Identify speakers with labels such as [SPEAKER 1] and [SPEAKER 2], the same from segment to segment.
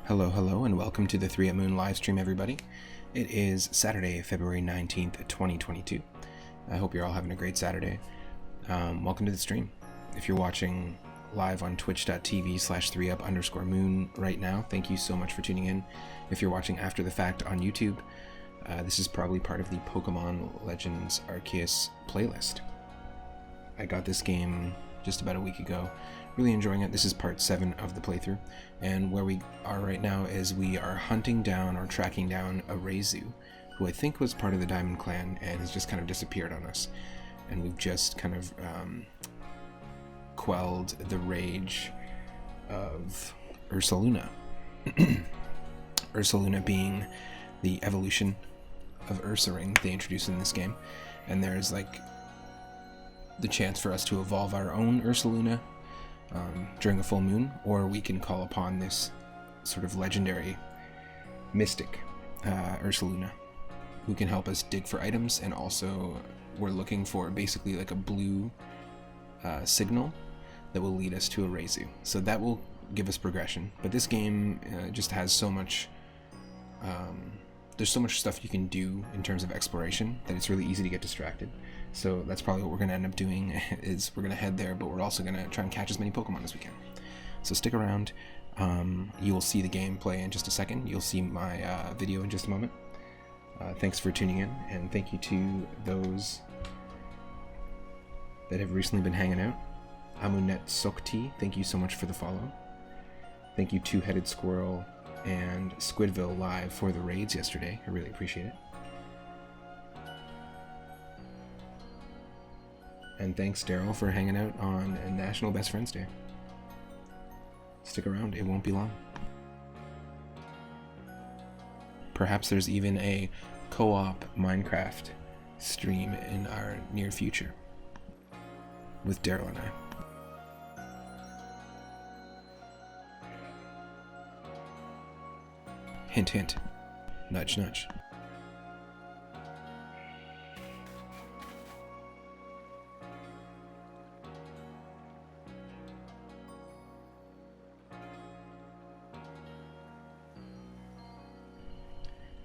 [SPEAKER 1] Hello, and welcome to the 3 at Moon live stream, everybody. It is Saturday, February 19th, 2022. I hope you're all having a great Saturday. Welcome to the stream. If you're watching live on twitch.tv/3up_moon right now, thank you so much for tuning in. If you're watching after the fact on YouTube, this is probably part of the Pokémon Legends Arceus playlist. I got this game just about a week ago. Really enjoying it. This is part 7 of the playthrough, and where we are right now is we are hunting down or tracking down a Arceus, who I think was part of the Diamond Clan and has just kind of disappeared on us, and we've just kind of quelled the rage of Ursulina. Ursulina being the evolution of Ursaring they introduced in this game, and there's like the chance for us to evolve our own Ursulina during a full moon, or we can call upon this sort of legendary mystic Ursulina, who can help us dig for items, and also we're looking for basically like a blue signal that will lead us to a Arceus. So that will give us progression, but this game just has so much there's so much stuff you can do in terms of exploration that it's really easy to get distracted. So that's probably what we're going to end up doing, is we're going to head there, but we're also going to try and catch as many Pokemon as we can. So stick around. You will see the gameplay in just a second. You'll see my video in just a moment. Thanks for tuning in, and thank you to those that have recently been hanging out. Amunet Sokti, thank you so much for the follow. Thank you Two-Headed Squirrel and Squidville Live for the raids yesterday. I really appreciate it. And thanks, Daryl, for hanging out on National Best Friends Day. Stick around, it won't be long. Perhaps there's even a co-op Minecraft stream in our near future with Daryl and I. Hint, hint. Nudge, nudge.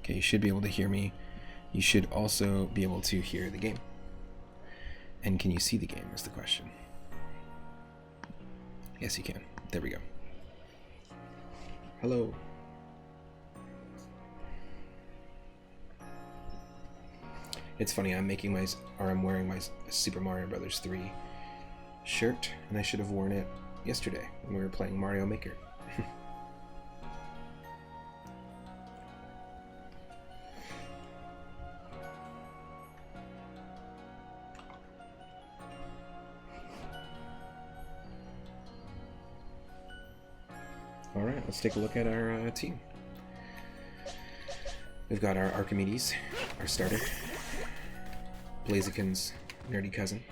[SPEAKER 1] Okay, you should be able to hear me. You should also be able to hear the game. And can you see the game is the question. Yes, you can. There we go. Hello. It's funny, I'm wearing my Super Mario Bros. 3 shirt, and I should have worn it yesterday when we were playing Mario Maker. Alright, let's take a look at our team. We've got our Archimedes, our starter. Blaziken's nerdy cousin.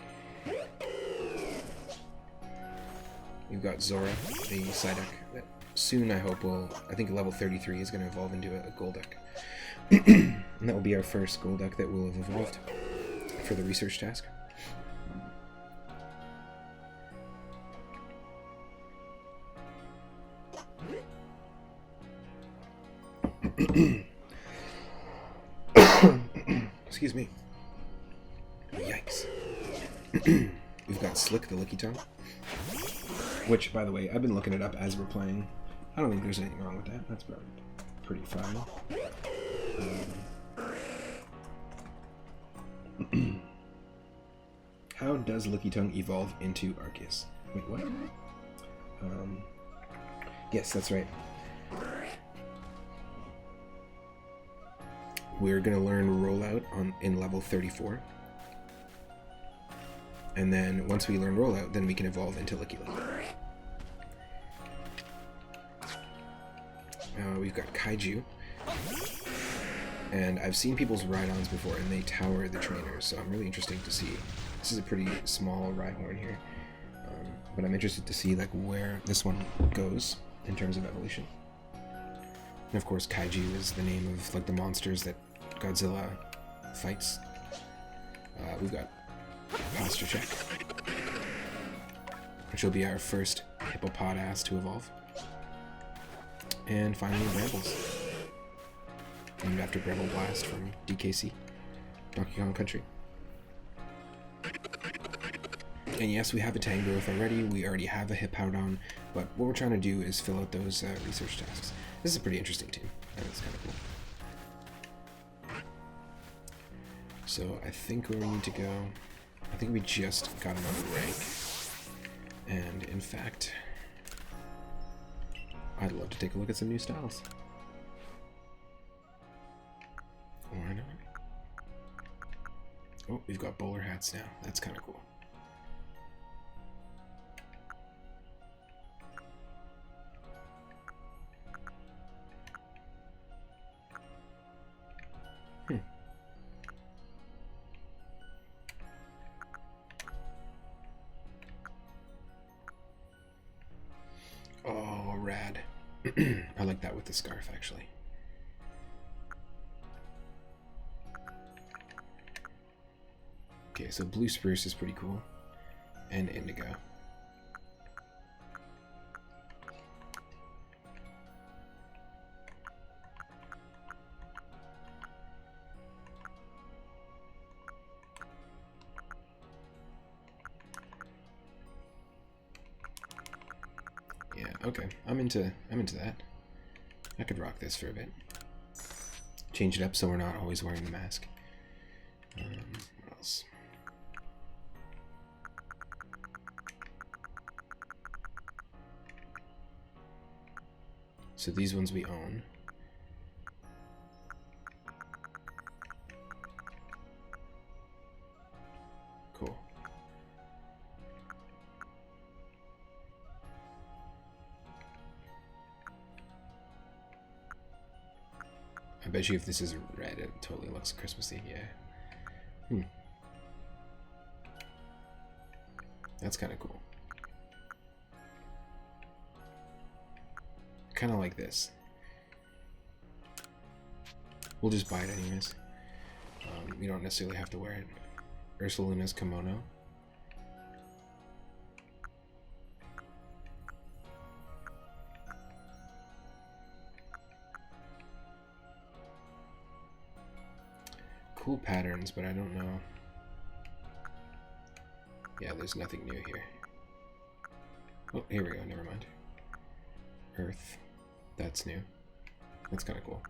[SPEAKER 1] We've got Zora, the Psyduck, that soon I hope will, I think level 33 is going to evolve into a Golduck. And that will be our first Golduck that will have evolved for the research task. Excuse me. Yikes. We've got Slick the Licky Tongue, which, by the way, I've been looking it up as we're playing. I don't think there's anything wrong with that. That's probably pretty fine. How does Licky Tongue evolve into Arceus? Wait, what? Yes, that's right. We're going to learn Rollout in level 34. And then once we learn Rollout, then we can evolve into Licky Licky. We've got Kaiju. And I've seen people's Rhydons before, and they tower the trainers, so I'm really interested to see. This is a pretty small Rhyhorn here. But I'm interested to see like where this one goes in terms of evolution. And of course, Kaiju is the name of like the monsters that Godzilla fights. We've got Posture Check, which will be our first Hippopotas to evolve. And finally, Brambles. Named after Bramble Blast from DKC, Donkey Kong Country. And yes, we have a Tangrowth already. We already have a Hippowdon, but what we're trying to do is fill out those research tasks. This is a pretty interesting team. That's kind of cool. So I think where we need to go, I think we just got another rank. And in fact, I'd love to take a look at some new styles. Why not? Oh, we've got bowler hats now. That's kind of cool. Oh, rad. I like that with the scarf, actually. Okay, so blue spruce is pretty cool. And indigo. Yeah, okay. I'm into that. I could rock this for a bit. Change it up so we're not always wearing the mask. What else? So these ones we own. Cool. I bet you if this is red, it totally looks Christmassy, yeah. That's kind of cool. Kind of like this. We'll just buy it anyways. We don't necessarily have to wear it. Ursulina's kimono. Cool patterns, but I don't know. Yeah, there's nothing new here. Oh, here we go, never mind. Earth. That's new. That's kind of cool.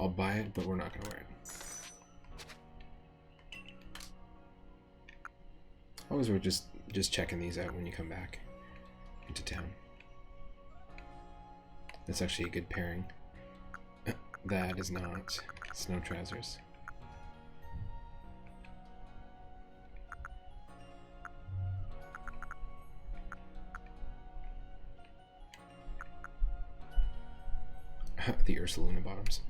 [SPEAKER 1] I'll buy it, but we're not going to wear it. Always we're just checking these out when you come back into town. That's actually a good pairing. That is not snow trousers. The Ursulina bottoms.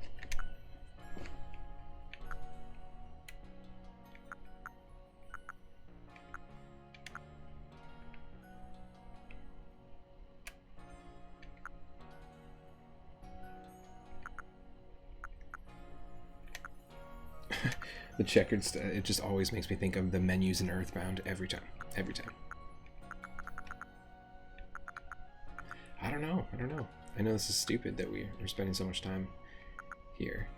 [SPEAKER 1] The checkered it just always makes me think of the menus in Earthbound every time. Every time. I don't know. I know this is stupid that we're spending so much time here.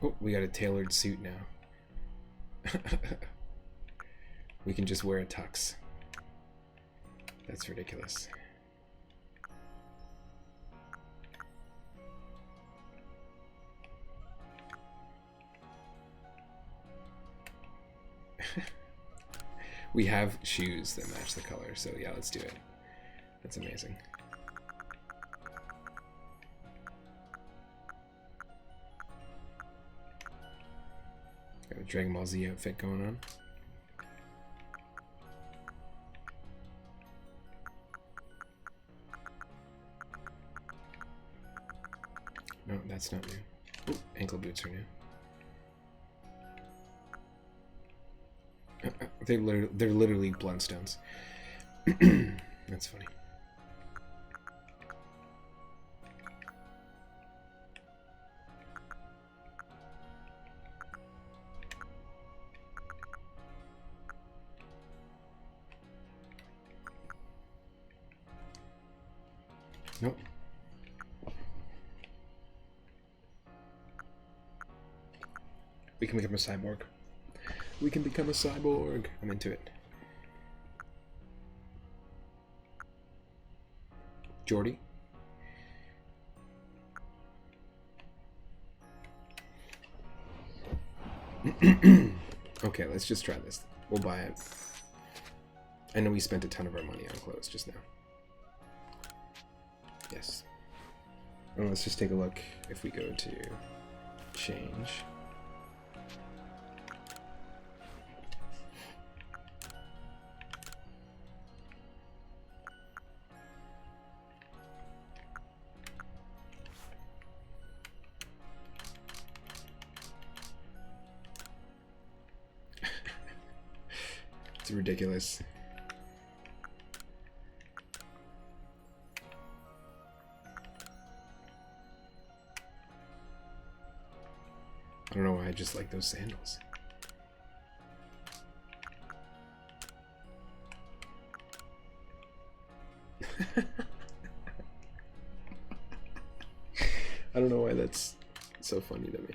[SPEAKER 1] Oh, we got a tailored suit now. We can just wear a tux. That's ridiculous. We have shoes that match the color, so yeah, let's do it. That's amazing. Got a Dragon Ball Z outfit going on. No, that's not new. Ankle boots are new. They're literally Bloodstones. That's funny. Nope. We can become a cyborg. We can become a cyborg. I'm into it. Jordy. Okay, let's just try this. We'll buy it. I know we spent a ton of our money on clothes just now. Yes. And let's just take a look if we go to change. It's ridiculous. I don't know why I just like those sandals. I don't know why that's so funny to me.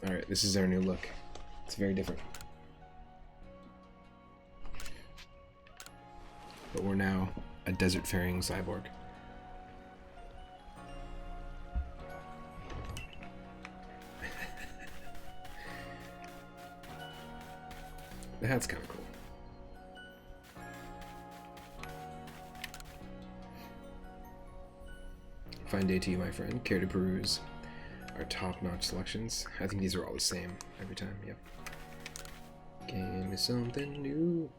[SPEAKER 1] Alright, this is our new look. It's very different. But we're now a desert-faring cyborg. The hat's kind of cool. Fine day to you, my friend. Care to peruse our top-notch selections? I think these are all the same every time. Yep. Give me something new.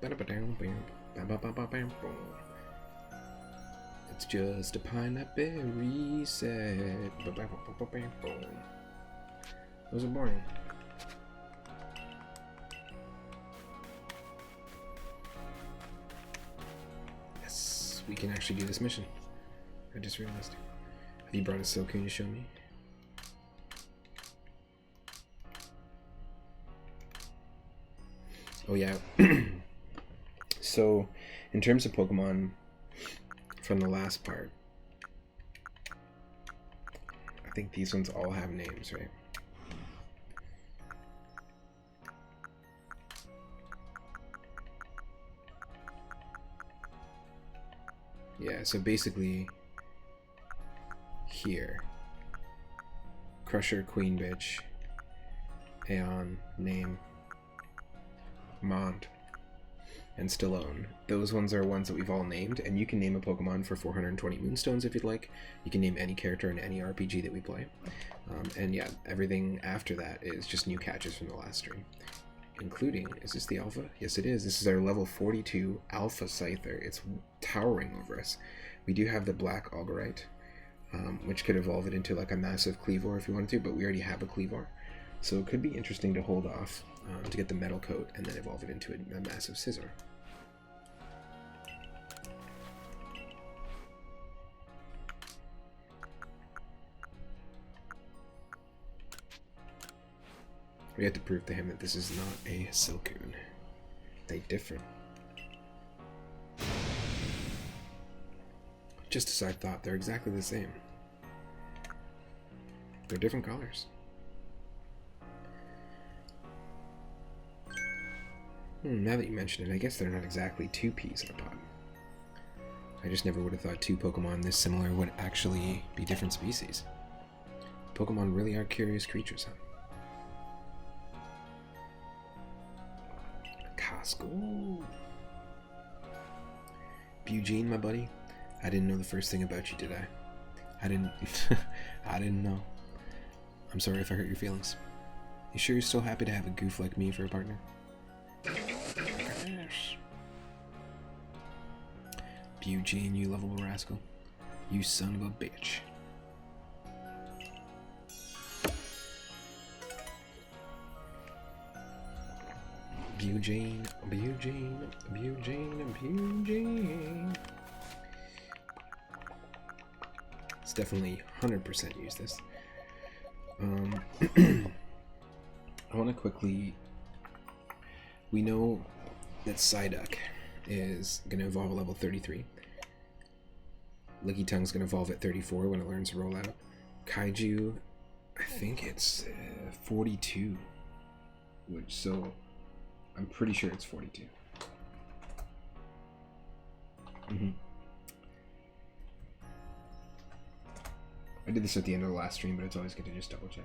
[SPEAKER 1] It's just a pineapple reset. Those are boring. Yes, we can actually do this mission. I just realized. Have you brought a Silcoon to show me? Oh yeah. So, in terms of Pokemon from the last part, I think these ones all have names, right? Yeah, so basically here, Crusher, Queen Bitch, Aeon, Name, Mond, and Stallone. Those ones are ones that we've all named, and you can name a Pokemon for 420 Moonstones if you'd like. You can name any character in any RPG that we play. And yeah, everything after that is just new catches from the last stream. Including, is this the alpha? Yes, it is. This is our level 42 alpha Scyther. It's towering over us. We do have the black Algarite, which could evolve it into like a massive Cleavor if you wanted to, but we already have a Cleavor. So it could be interesting to hold off to get the metal coat and then evolve it into a massive Scizor. We have to prove to him that this is not a Silcoon. They differ. Just as I thought, they're exactly the same. They're different colors. Now that you mention it, I guess they're not exactly two peas in a pod. I just never would have thought two Pokemon this similar would actually be different species. Pokemon really are curious creatures, huh? Casco. Eugene, my buddy, I didn't know the first thing about you, did I? I didn't I didn't know. I'm sorry if I hurt your feelings. You sure you're still happy to have a goof like me for a partner? Yes. Eugene, you lovable rascal. You son of a bitch. Eugene. It's definitely 100% use this. I want to quickly... We know that Psyduck is going to evolve at level 33. Lickitung going to evolve at 34 when it learns to roll out. Kaiju, I think it's 42. So I'm pretty sure it's 42. I did this at the end of the last stream, but it's always good to just double check.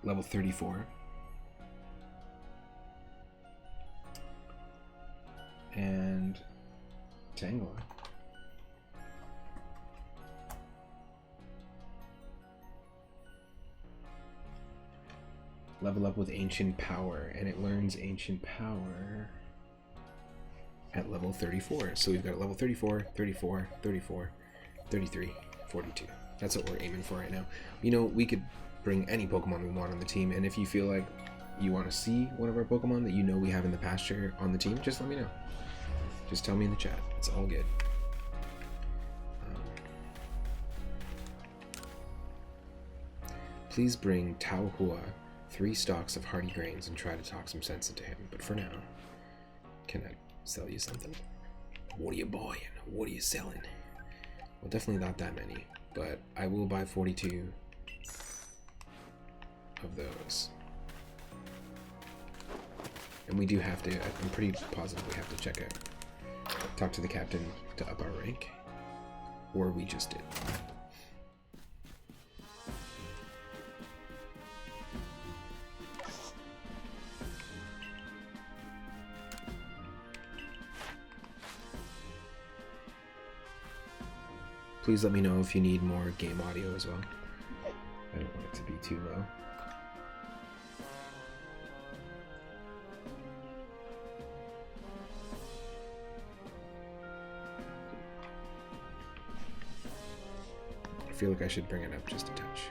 [SPEAKER 1] Level 34. And Tangela. Level up with Ancient Power, and it learns Ancient Power at level 34. So we've got level 34, 34, 34, 33, 42. That's what we're aiming for right now. You know, we could bring any Pokemon we want on the team, and if you feel like you want to see one of our Pokemon that you know we have in the pasture on the team, just let me know. Just tell me in the chat. It's all good. Please bring Taohua 3 stalks of hearty grains and try to talk some sense into him. But for now, can I sell you something? What are you buying? What are you selling? Well, definitely not that many, but I will buy 42 of those. And we do have to, I'm pretty positive we have to check out, talk to the captain to up our rank, or we just did. Please let me know if you need more game audio as well. I don't want it to be too low. I feel like I should bring it up just a touch.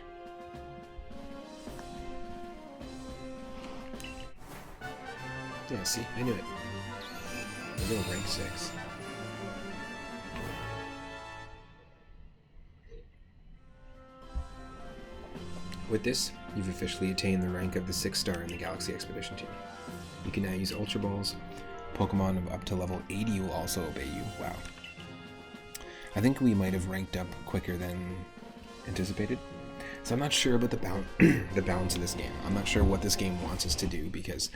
[SPEAKER 1] Yeah, see, I knew it. We're going rank 6. With this, you've officially attained the rank of the 6th star in the Galaxy Expedition team. You can now use Ultra Balls. Pokemon of up to level 80 will also obey you. Wow. I think we might have ranked up quicker than anticipated. So I'm not sure about the balance of this game. I'm not sure what this game wants us to do, because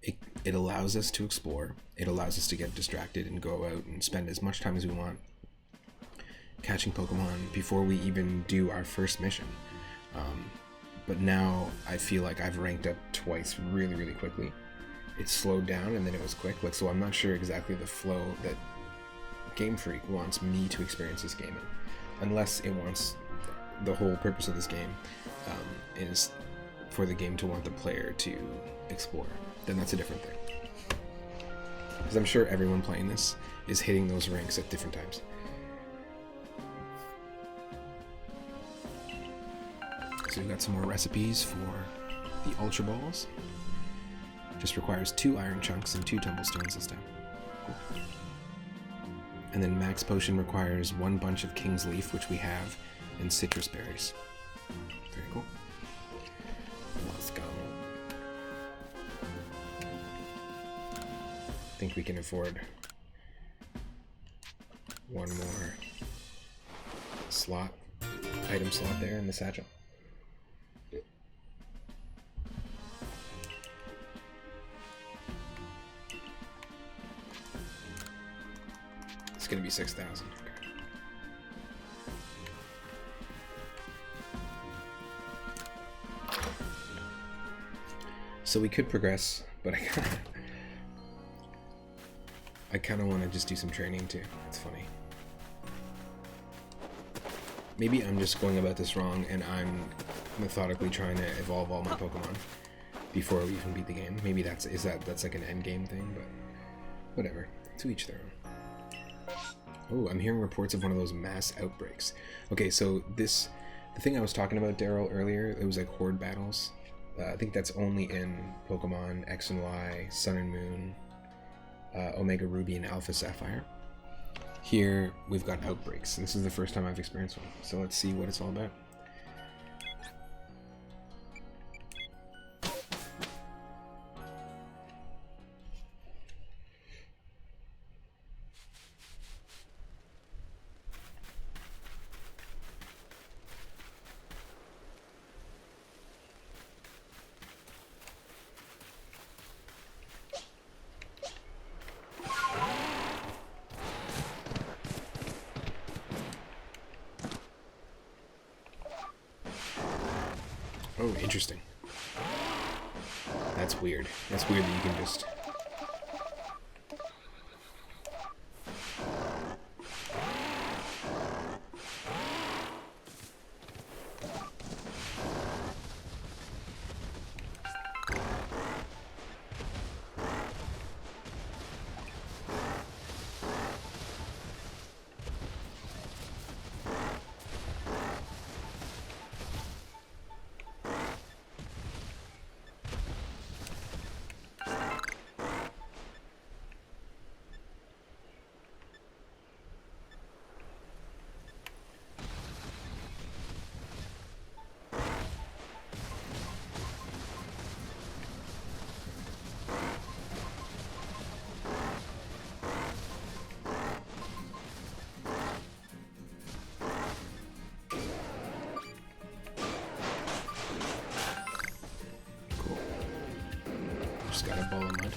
[SPEAKER 1] it allows us to explore. It allows us to get distracted and go out and spend as much time as we want catching Pokemon before we even do our first mission. But now I feel like I've ranked up twice really, really quickly. It slowed down and then it was quick. So I'm not sure exactly the flow that Game Freak wants me to experience this game in. Unless it wants, the whole purpose of this game is for the game to want the player to explore. Then that's a different thing. Because I'm sure everyone playing this is hitting those ranks at different times. So we've got some more recipes for the Ultra Balls. Just requires 2 Iron Chunks and 2 Tumblestones this time. Cool. And then Max Potion requires 1 bunch of King's Leaf, which we have, and Citrus Berries. Very cool. Let's go. I think we can afford 1 more slot, item slot there in the satchel. It's gonna be 6,000. Okay. So we could progress, but I kind of want to just do some training too. It's funny. Maybe I'm just going about this wrong, and I'm methodically trying to evolve all my Pokemon before we even beat the game. Maybe that's like an end game thing, but whatever. To each their own. Oh, I'm hearing reports of one of those mass outbreaks. Okay, so the thing I was talking about, Daryl, earlier, it was like Horde Battles. I think that's only in Pokemon X and Y, Sun and Moon, Omega Ruby, and Alpha Sapphire. Here, we've got outbreaks. This is the first time I've experienced one, so let's see what it's all about. Oh, interesting. That's weird. That's weird that you can just... Just got a ball of mud.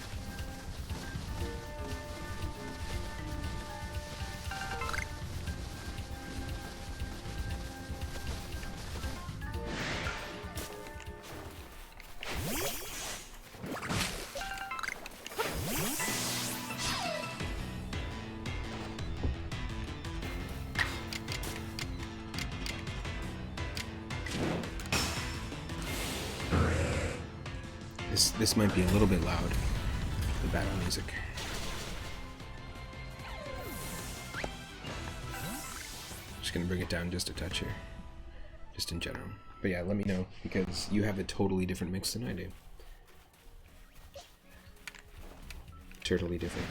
[SPEAKER 1] This might be a little bit loud, the battle music. Just gonna bring it down just a touch here, just in general. But yeah, let me know, because you have a totally different mix than I do. Totally different.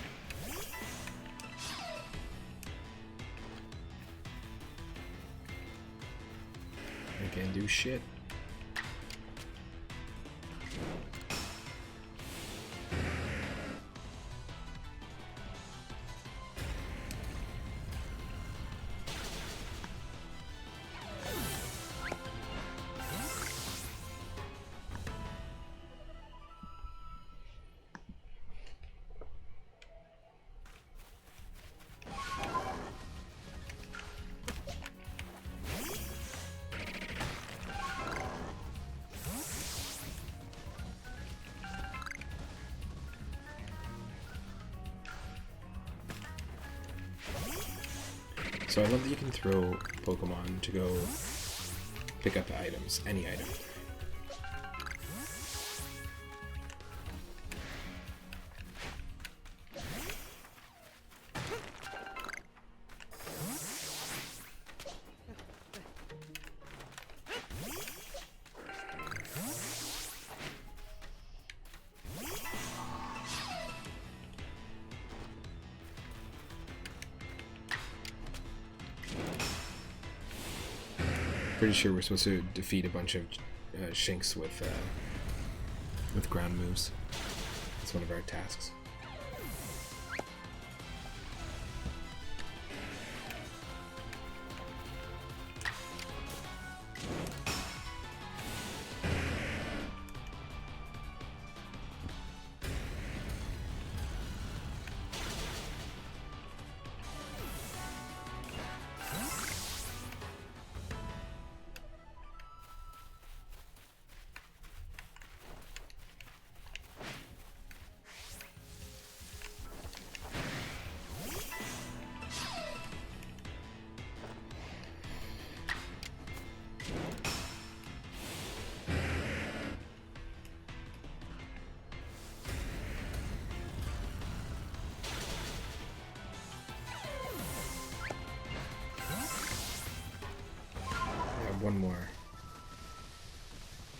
[SPEAKER 1] I can't do shit. So I love that you can throw Pokemon to go pick up items, any item. Pretty sure we're supposed to defeat a bunch of Shinx with ground moves. That's one of our tasks. one more.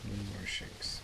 [SPEAKER 1] One more Shinx.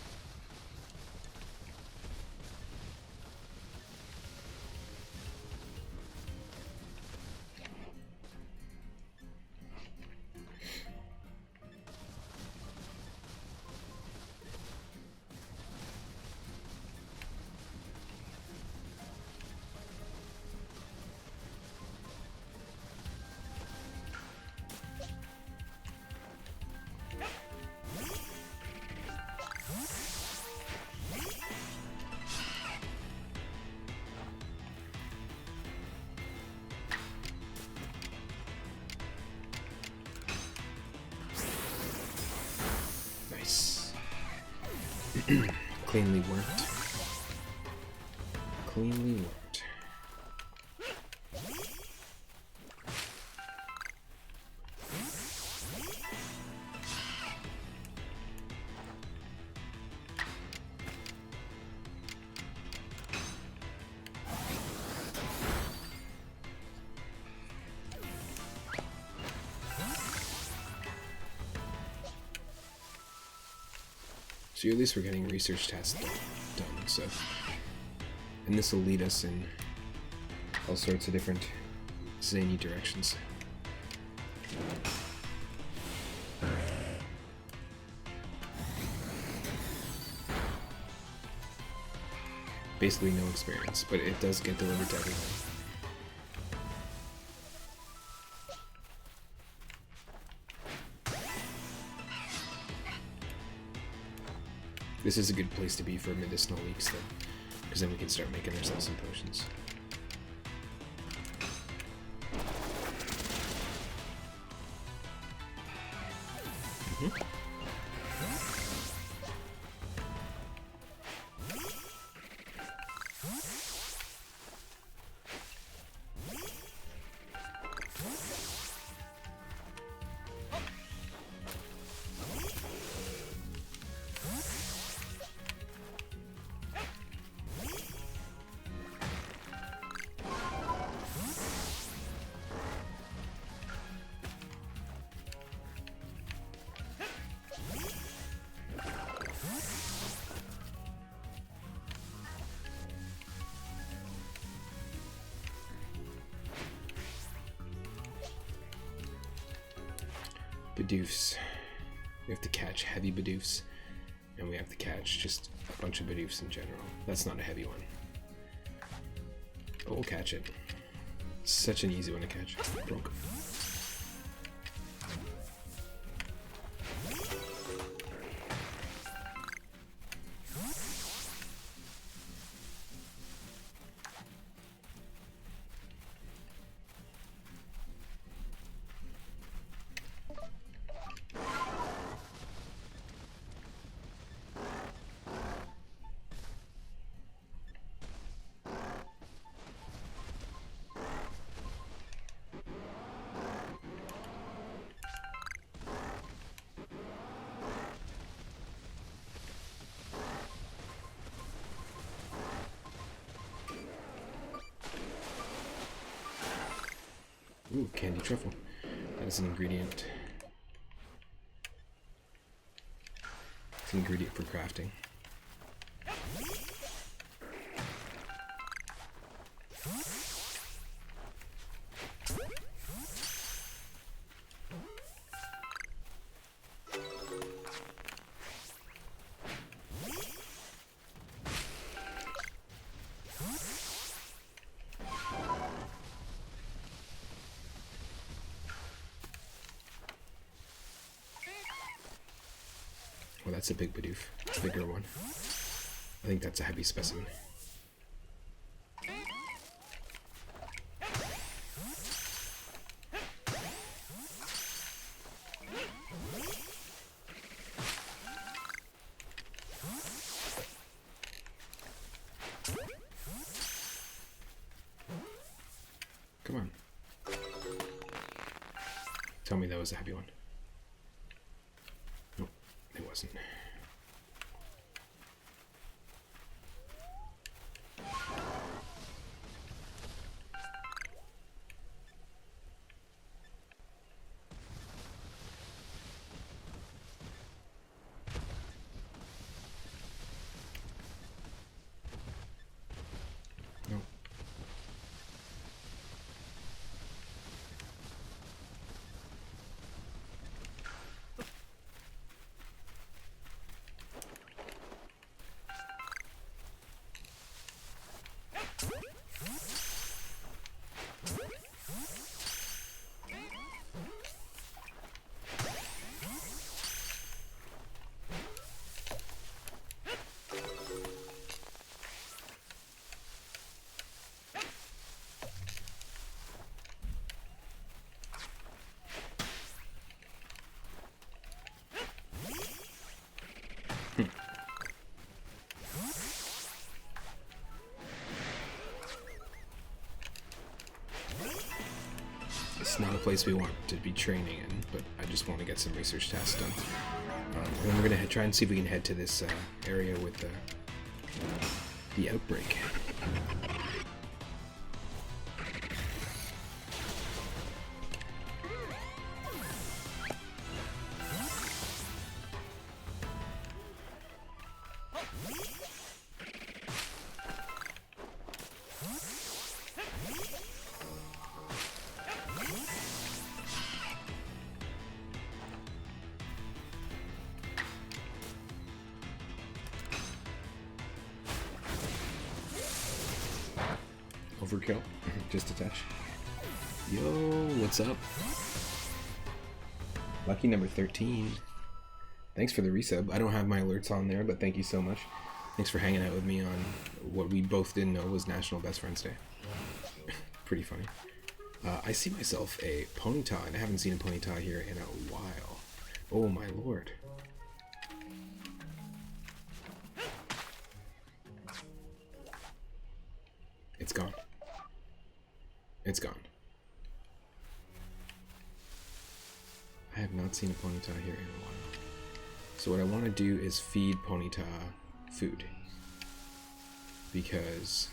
[SPEAKER 1] Cleanly worked. Cleanly worked. So at least we're getting research tasks done, so... And this will lead us in all sorts of different zany directions. Basically no experience, but it does get delivered to everyone. This is a good place to be for medicinal leaks, though, because then we can start making ourselves some potions. Bidoofs. We have to catch heavy Bidoofs, and we have to catch just a bunch of Bidoofs in general. That's not a heavy one. But we'll catch it. It's such an easy one to catch. Broke. Ooh, candy truffle. That is an ingredient. It's an ingredient for crafting. Well, that's a big Bidoof. Bigger one. I think that's a heavy specimen. Come on. Tell me that was a heavy one. Nope, it wasn't. it's not a place we want to be training in, but I just want to get some research tasks done. And then we're going to try and see if we can head to this area with the outbreak. Overkill, just a touch. Yo, what's up? Lucky number 13. Thanks for the resub. I don't have my alerts on there, but thank you so much. Thanks for hanging out with me on what we both didn't know was National Best Friends Day. Pretty funny. I see myself a Ponyta, and I haven't seen a Ponyta here in a while. Oh my lord. It's gone. It's gone. I have not seen a Ponyta here in a while. So what I want to do is feed Ponyta food. Because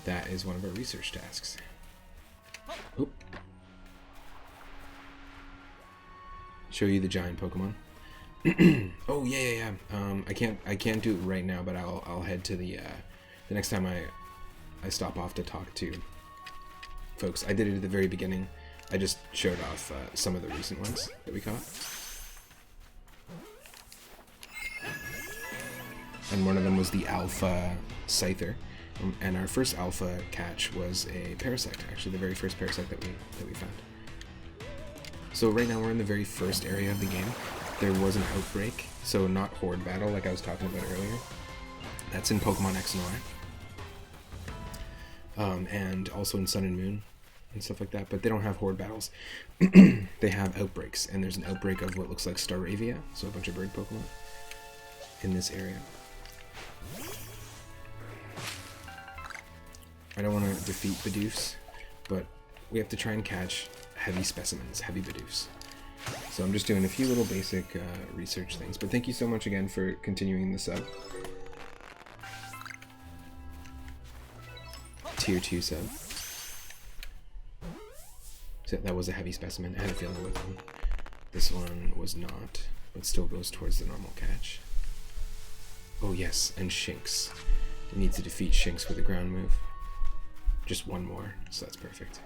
[SPEAKER 1] that is one of our research tasks. Oop. Show you the giant Pokemon. Oh yeah. I can't do it right now, but I'll head to the next time I stop off to talk to folks. I did it at the very beginning. I just showed off some of the recent ones that we caught. And one of them was the Alpha Scyther. And our first Alpha catch was a Parasect, actually the very first Parasect that we found. So right now we're in the very first area of the game. There was an outbreak, so not Horde Battle like I was talking about earlier. That's in Pokemon X and Y. And also in Sun and Moon and stuff like that, but they don't have Horde Battles. They have outbreaks, and there's an outbreak of what looks like Staravia, so a bunch of bird Pokemon in this area. I don't want to defeat Bidoofs, but we have to try and catch heavy specimens, heavy Bidoofs. So I'm just doing a few little basic research things, but thank you so much again for continuing the sub. Tier 2 sub. So that was a heavy specimen. I had a feeling with one. This one was not, but still goes towards the normal catch. Oh yes, and Shinx. It needs to defeat Shinx with a ground move. Just one more, so that's perfect.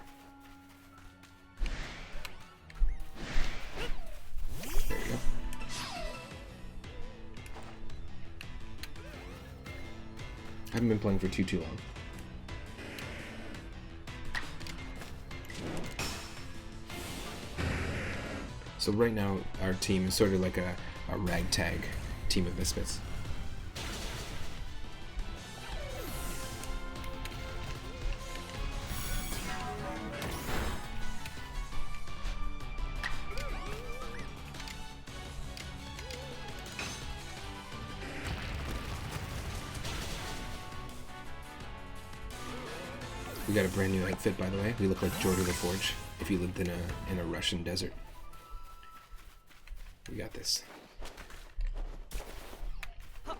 [SPEAKER 1] There we go. I haven't been playing for too long. So right now, our team is sort of like a ragtag team of misfits. We got a brand new outfit, by the way. We look like Jordy the Forge if you lived in a Russian desert. We got this. Like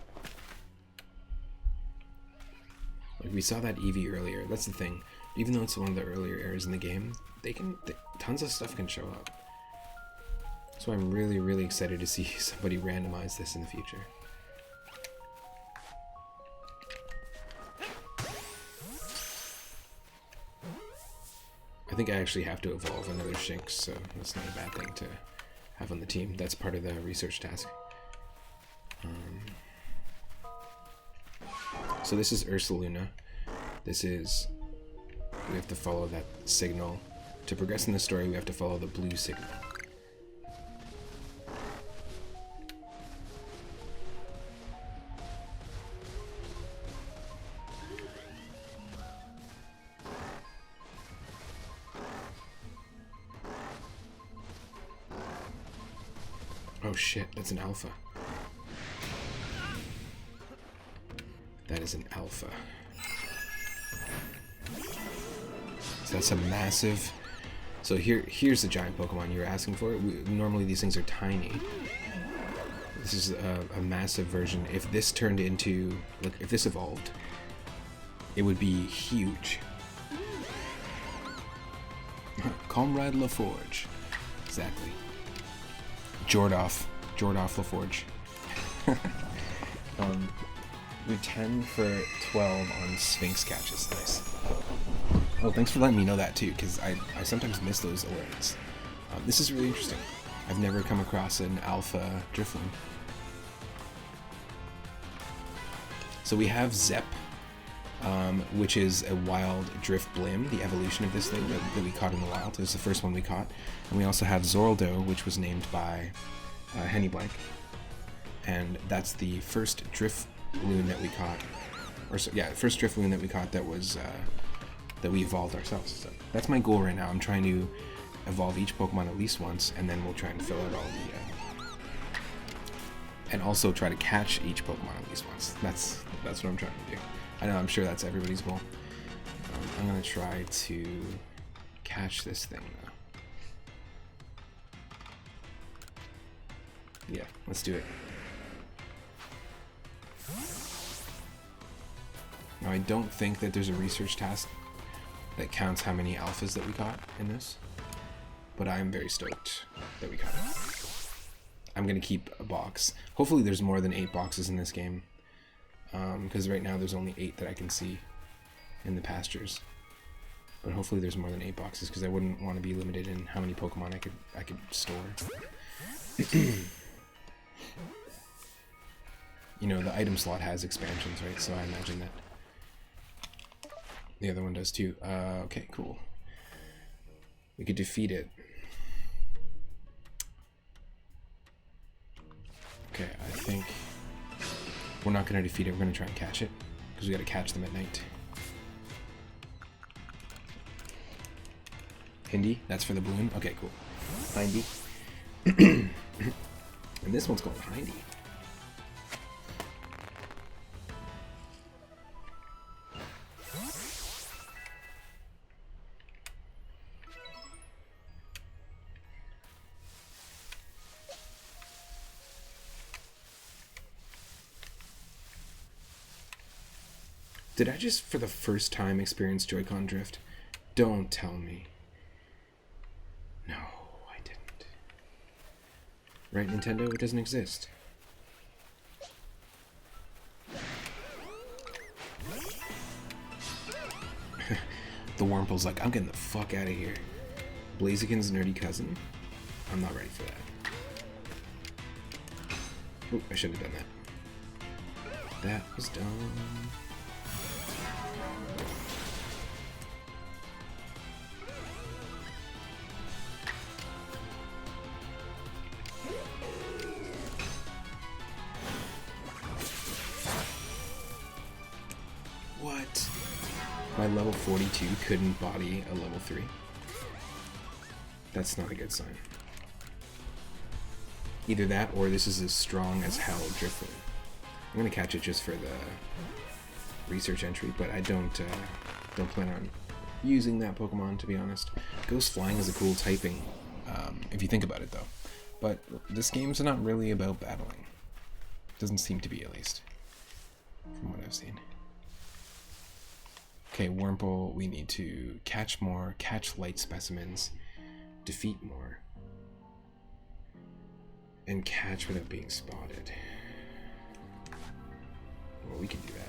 [SPEAKER 1] we saw that Eevee earlier. That's the thing. Even though it's one of the earlier areas in the game, tons of stuff can show up. So I'm really, really excited to see somebody randomize this in the future. I think I actually have to evolve another Shinx, so that's not a bad thing to have on the team. That's part of the research task. So this is Ursulina. We have to follow that signal. To progress in the story, we have to follow the blue signal. Oh shit, that's an alpha. That is an alpha. So that's a massive So here's the giant Pokemon you were asking for. Normally these things are tiny. This is a massive version. If this turned into, like, if this evolved, it would be huge. Comrade LaForge. Exactly. Jordoff LaForge. We're 10 for 12 on Sphinx catches. Nice. Oh, thanks for letting me know that too, because I sometimes miss those alerts. This is really interesting. I've never come across an alpha Drifloon. So we have Zep, which is a wild Drift Blim, the evolution of this thing that we caught in the wild. It was the first one we caught. And we also have Zoraldo, which was named by Henny Blank. And that's the first Drifloon that we caught. First Drifloon that we caught that was that we evolved ourselves. So that's my goal right now. I'm trying to evolve each Pokemon at least once, and then we'll try and fill out all the and also try to catch each Pokemon at least once. That's what I'm trying to do. I know, I'm sure that's everybody's goal. I'm gonna try to catch this thing though. Yeah, let's do it. Now I don't think that there's a research task that counts how many alphas that we caught in this, but I'm very stoked that we caught it. I'm gonna keep a box. Hopefully there's more than 8 boxes in this game, because right now there's only 8 that I can see in the pastures. But hopefully there's more than 8 boxes, because I wouldn't want to be limited in how many Pokemon I could store. You know, the item slot has expansions, right? So I imagine that the other one does too. Okay, cool. We could defeat it. Okay, I think we're not going to defeat it. We're going to try and catch it, because we got to catch them at night. Hindi, that's for the balloon. Okay, cool. Hindy. And this one's called Hindy. Did I just, for the first time, experience Joy-Con drift? Don't tell me. No, I didn't. Right, Nintendo? It doesn't exist. The Wurmple's like, I'm getting the fuck out of here. Blaziken's nerdy cousin? I'm not ready for that. Oop, I shouldn't have done that. That was dumb. What? My level 42 couldn't body a level 3? That's not a good sign. Either that, or this is as strong as hell Drifloon. I'm gonna catch it just for the research entry, but I don't plan on using that Pokemon, to be honest. Ghost Flying is a cool typing, if you think about it though. But this game's not really about battling. Doesn't seem to be, at least, from what I've seen. Okay, Wurmple, we need to catch more, catch light specimens, defeat more, and catch without being spotted. Well, we can do that.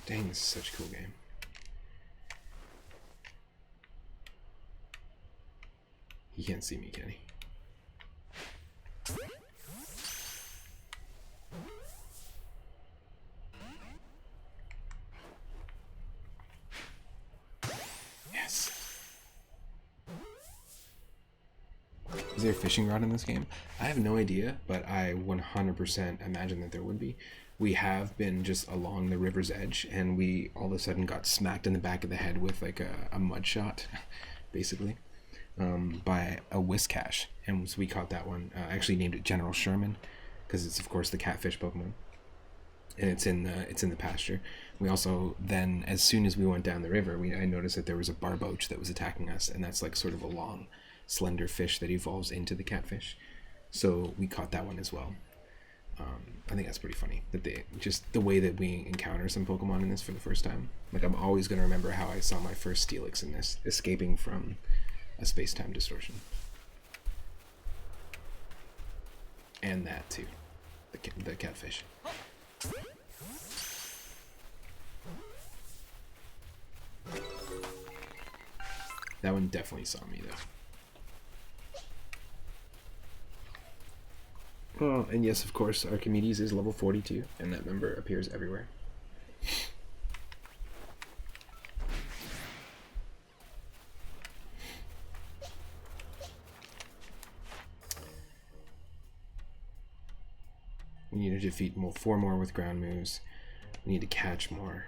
[SPEAKER 1] Dang, this is such a cool game. He can't see me, can he? Yes. Is there a fishing rod in this game? I have no idea, but I 100% imagine that there would be. We have been just along the river's edge, and we all of a sudden got smacked in the back of the head with like a mud shot, basically, by a Whiscash. And so we caught that one. I actually named it General Sherman, because it's of course the catfish Pokemon, and it's in the pasture. We also then, as soon as we went down the river, I noticed that there was a barboach that was attacking us, and that's like sort of a long, slender fish that evolves into the catfish. So we caught that one as well. I think that's pretty funny that just the way that we encounter some Pokemon in this for the first time. Like, I'm always going to remember how I saw my first Steelix in this, escaping from a space-time distortion. And that too, the catfish. That one definitely saw me though. Oh, and yes, of course, Archimedes is level 42, and that number appears everywhere. We need to defeat 4 more with ground moves. We need to catch more.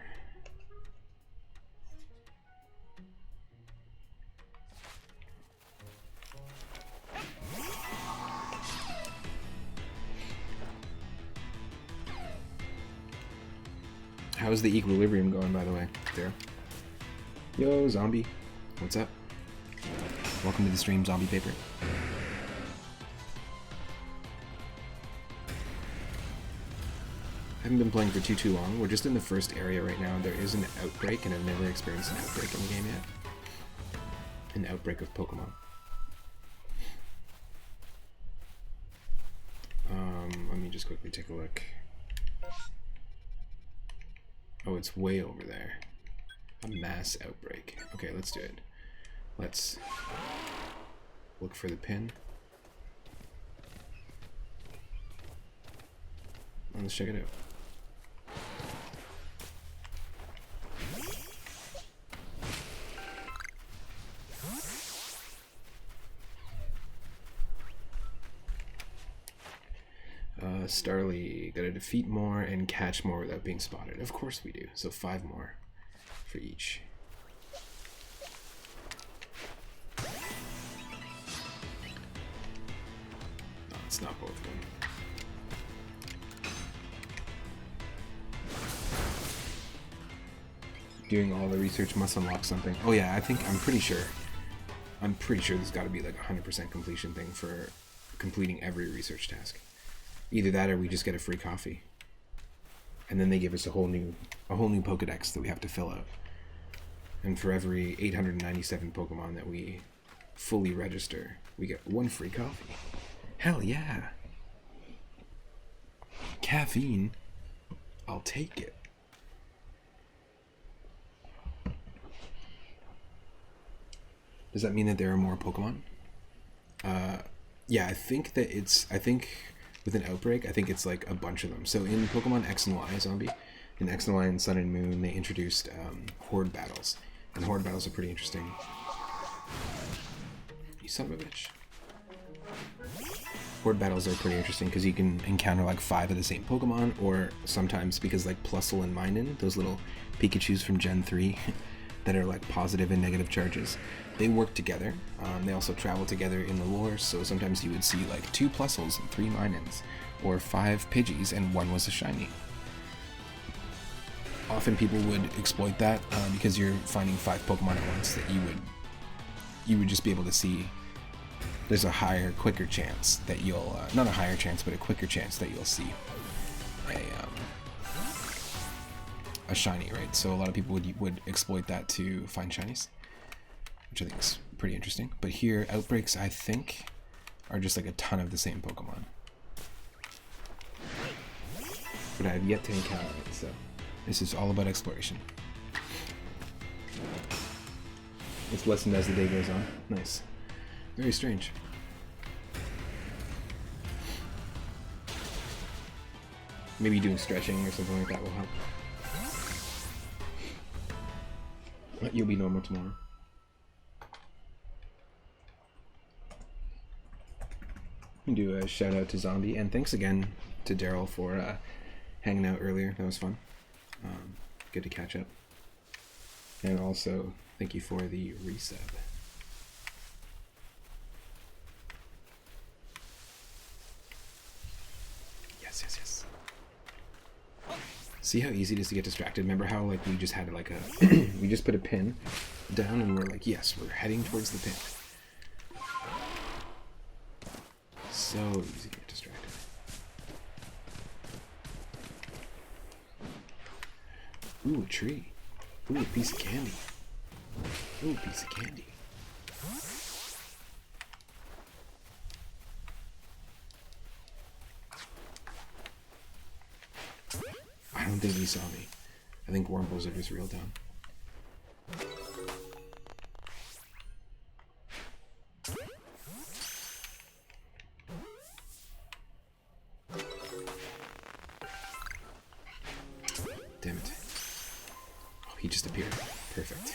[SPEAKER 1] How's the equilibrium going, by the way, there? Yo, zombie. What's up? Welcome to the stream, Zombie Paper. I haven't been playing for too long. We're just in the first area right now. There is an outbreak, and I've never experienced an outbreak in the game yet. An outbreak of Pokemon. Let me just quickly take a look. Oh, it's way over there. A mass outbreak. Okay, let's do it. Let's look for the pin. Let's check it out. Starly, gotta defeat more and catch more without being spotted. Of course we do. So 5 more for each. No, it's not both of them. Doing all the research must unlock something. Oh yeah, I'm pretty sure there's gotta be like a 100% completion thing for completing every research task. Either that or we just get a free coffee. And then they give us a whole new Pokedex that we have to fill out. And for every 897 Pokemon that we fully register, we get 1 free coffee. Hell yeah. Caffeine. I'll take it. Does that mean that there are more Pokemon? Yeah, I think with an outbreak, I think it's like a bunch of them. So in Pokemon X and Y, Zombie, in X and Y and Sun and Moon, they introduced Horde Battles. And Horde Battles are pretty interesting. You son of a bitch. Horde Battles are pretty interesting because you can encounter like 5 of the same Pokemon, or sometimes, because like Plusle and Minun, those little Pikachus from Gen 3 that are like positive and negative charges, they work together. They also travel together in the lore, so sometimes you would see like 2 Plusles and 3 Minuns, or 5 Pidgeys and 1 was a shiny. Often people would exploit that because you're finding 5 Pokemon at once that you would just be able to see. There's a quicker chance that you'll not a higher chance, but a quicker chance that you'll see a shiny, right? So a lot of people would exploit that to find shinies, which I think is pretty interesting. But here, outbreaks, I think, are just like a ton of the same Pokemon. But I have yet to encounter it, so this is all about exploration. It's lessened as the day goes on. Nice. Very strange. Maybe doing stretching or something like that will help. But you'll be normal tomorrow. do a shout out to Zombie, and thanks again to Daryl for hanging out earlier. That was fun. Good to catch up. And also, thank you for the resub. Yes, yes, yes. See how easy it is to get distracted? Remember how like we just had like a we just put a pin down and we're like, yes, we're heading towards the pin. So easy to get distracted. Ooh, a tree. Ooh, a piece of candy. Ooh, a piece of candy. I don't think he saw me. I think Wurmples are just real dumb. Damn it. Oh, he just appeared. Perfect.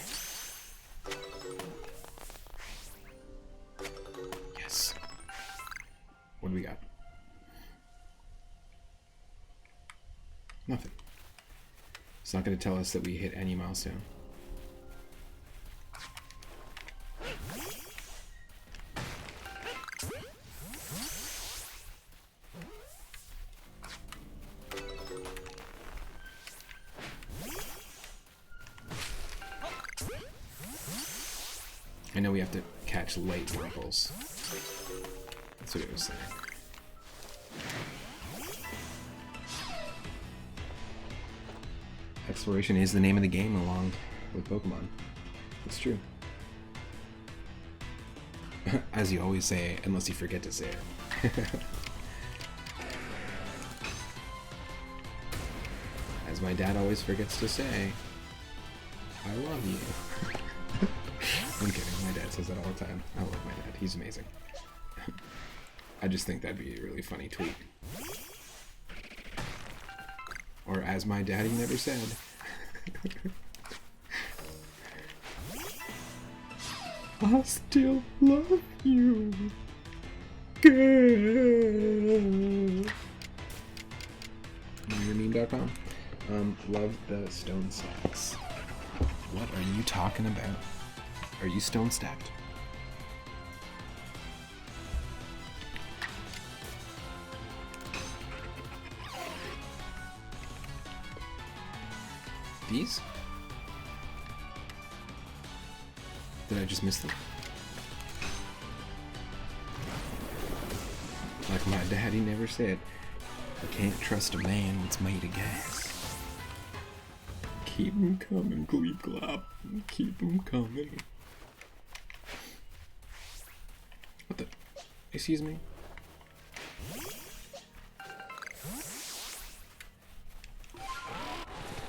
[SPEAKER 1] Yes. What do we got? Nothing. It's not going to tell us that we hit any milestone. I know we have to catch light Wurmples. That's what it was saying. Exploration is the name of the game along with Pokemon. It's true. As you always say, unless you forget to say it. As my dad always forgets to say, I love you. I'm kidding, my dad says that all the time. I love my dad, he's amazing. I just think that'd be a really funny tweet. Or as my daddy never said. I still love you, girl. MyRememe.com. Love the stone stacks. What are you talking about? Are you stone stacked? These? Did I just miss them? Like my daddy never said, I can't trust a man that's made of gas. Keep 'em coming, Gleep Glop. Keep 'em coming. What the? Excuse me?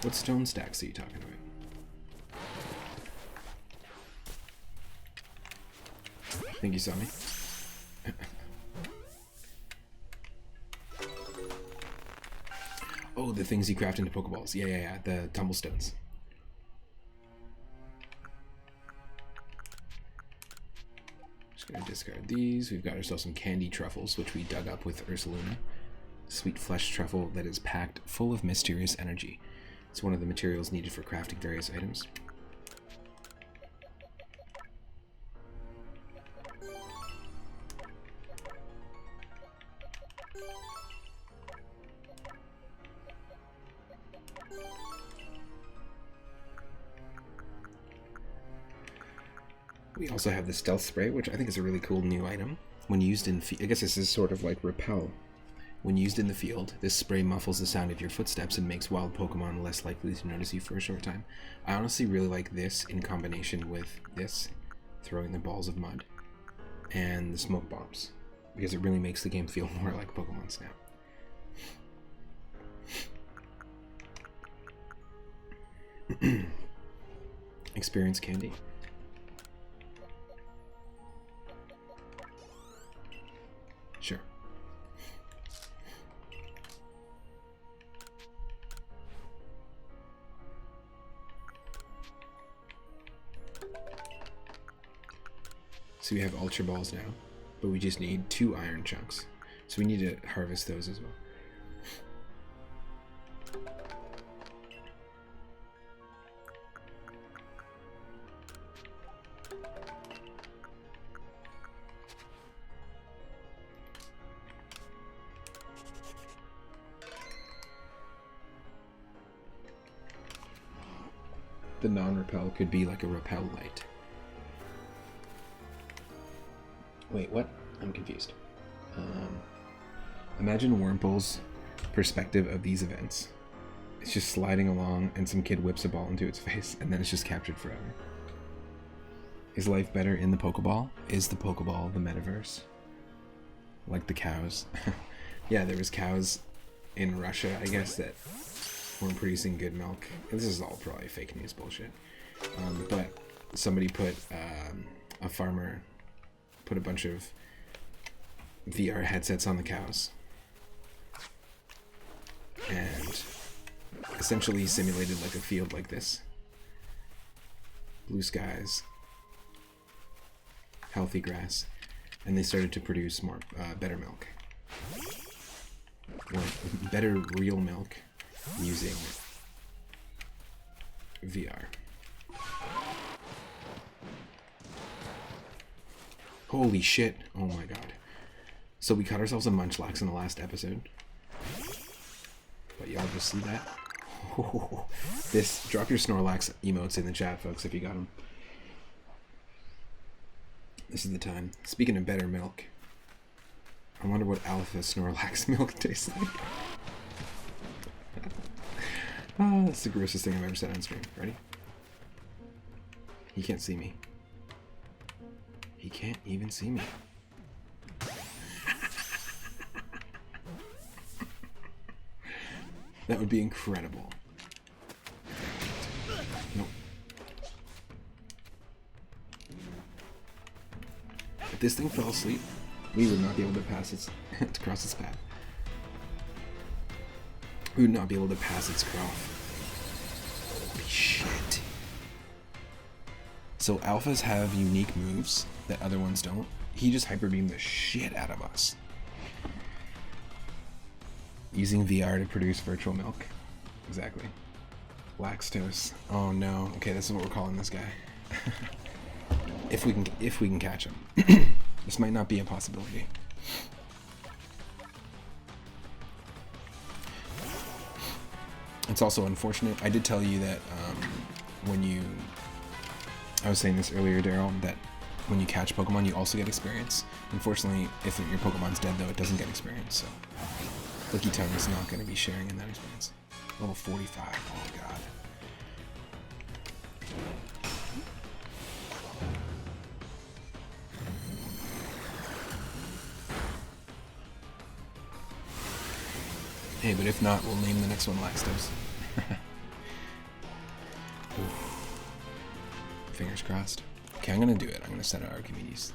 [SPEAKER 1] What stone stacks are you talking about? Think you saw me? Oh, the things you craft into Pokeballs. Yeah, the tumblestones. Just gonna discard these. We've got ourselves some candy truffles, which we dug up with Ursulina. Sweet flesh truffle that is packed full of mysterious energy. It's one of the materials needed for crafting various items. We also have the stealth spray, which I think is a really cool new item. When used in, I guess this is sort of like repel. When used in the field, this spray muffles the sound of your footsteps and makes wild Pokemon less likely to notice you for a short time. I honestly really like this in combination with this, throwing the balls of mud, and the smoke bombs, because it really makes the game feel more like Pokemon Snap. Experience candy. Sure. So we have Ultra Balls now, but we just need 2 iron chunks. So we need to harvest those as well. The non-repel could be like a repel light. Wait, what? I'm confused. Imagine Wurmple's perspective of these events. It's just sliding along and some kid whips a ball into its face and then it's just captured forever. Is life better in the Pokeball? Is the Pokeball the metaverse? Like the cows. Yeah, there was cows in Russia, I guess, that weren't producing good milk. This is all probably fake news bullshit. But somebody put, a farmer put a bunch of VR headsets on the cows and essentially simulated like a field like this. Blue skies, healthy grass, and they started to produce more, better milk. Or better real milk using VR. Holy shit. Oh my god. So we caught ourselves a Munchlax in the last episode. But y'all just see that? Oh, this, drop your Snorlax emotes in the chat, folks, if you got them. This is the time. Speaking of better milk, I wonder what Alpha Snorlax milk tastes like. Oh, that's the grossest thing I've ever said on stream. Ready? He can't see me. He can't even see me. That would be incredible. Nope. If this thing fell asleep, we would not be able to pass its to cross its path. We would not be able to pass its crawl. Holy shit. So alphas have unique moves that other ones don't. He just hyper beamed the shit out of us. Using VR to produce virtual milk. Exactly. Lactose. Oh no. Okay, this is what we're calling this guy. if we can catch him. This might not be a possibility. It's also unfortunate. I did tell you that when you... I was saying this earlier, Daryl, that when you catch Pokemon, you also get experience. Unfortunately, if your Pokemon's dead, though, it doesn't get experience, so... Licky Tongue is not going to be sharing in that experience. Level 45. Oh, God. Hey, but if not, we'll name the next one Lactose. Fingers crossed. Okay, I'm gonna do it. I'm gonna send out Archimedes.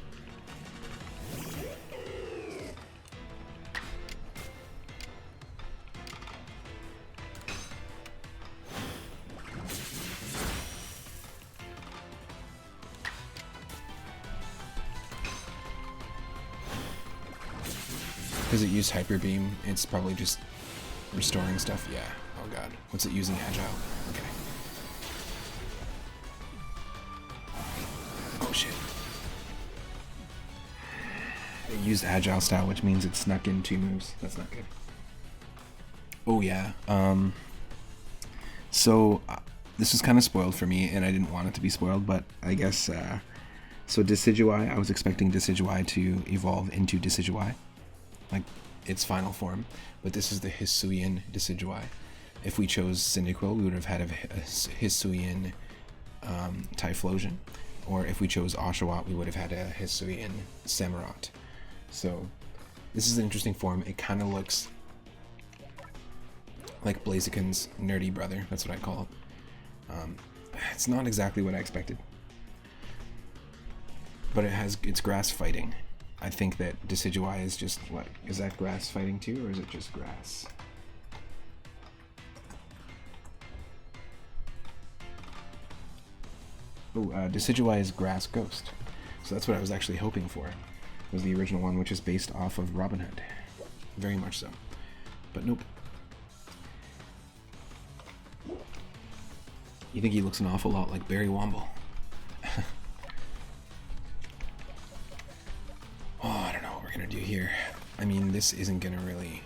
[SPEAKER 1] Does it use Hyper Beam? It's probably just restoring stuff. Yeah. Oh god. What's it using? Agile. Okay. Oh shit. It used Agile style, which means it snuck in 2 moves. That's not good. Oh yeah. So this was kind of spoiled for me, and I didn't want it to be spoiled, but I guess so Decidueye, I was expecting Decidueye to evolve into Decidueye, like its final form, but this is the Hisuian Decidueye. If we chose Cyndaquil, we would have had a Hisuian Typhlosion, or if we chose Oshawott, we would have had a Hisuian Samurott. So this is an interesting form. It kind of looks like Blaziken's nerdy brother. That's what I call it. It's not exactly what I expected, but it's grass fighting. I think that Decidueye is just, what, is that grass fighting too, or is it just grass? Oh, Decidueye is Grass Ghost. So that's what I was actually hoping for, was the original one, which is based off of Robin Hood. Very much so. But nope. You think he looks an awful lot like Barry Womble. Oh, I don't know what we're gonna do here. I mean, this isn't gonna really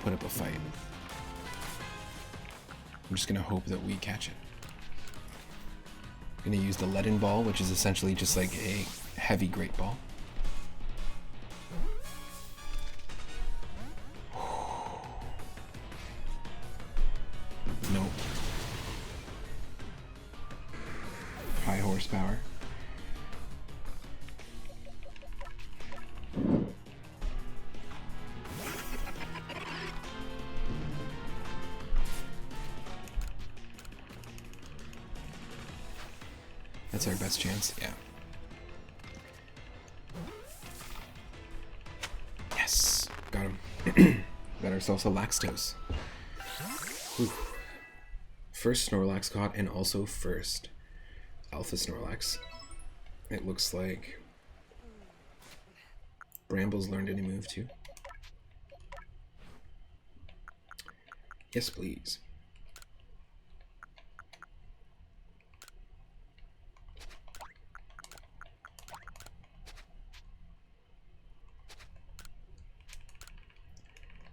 [SPEAKER 1] put up a fight. I'm just gonna hope that we catch it. I'm gonna use the leaden ball, which is essentially just like a heavy great ball. Nope. High horsepower. That's our best chance, yeah. Yes! Got him. Got ourselves a Laxtos. Whew. First Snorlax caught, and also first Alpha Snorlax. It looks like Bramble's learned a new move too. Yes, please.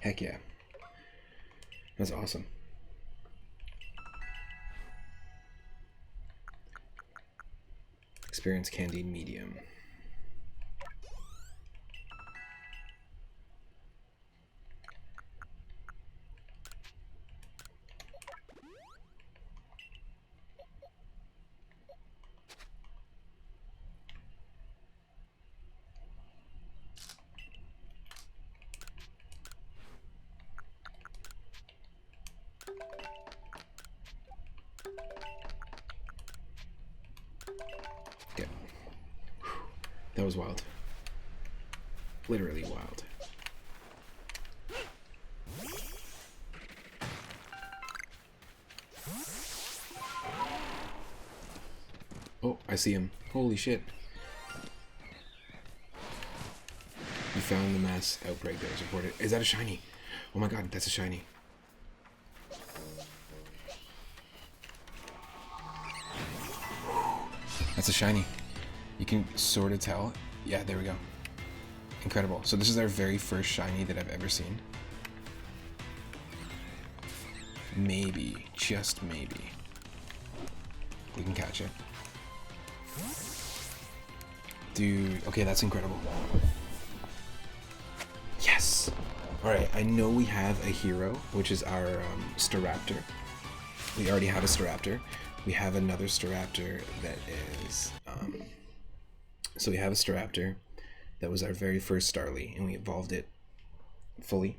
[SPEAKER 1] Heck yeah. That's awesome. Experience Candy medium. Good. That was wild. Literally wild. Oh, I see him. Holy shit. We found the mass outbreak that was reported. Is that a shiny? Oh my god, that's a shiny. That's a shiny. You can sort of tell. Yeah, there we go. Incredible. So this is our very first shiny that I've ever seen. Maybe, just maybe, we can catch it. Dude, okay, that's incredible. Yes! Alright, I know we have a hero, which is our Staraptor. We already have a Staraptor. We have another Staraptor that is... so we have a Staraptor that was our very first Starly, and we evolved it fully.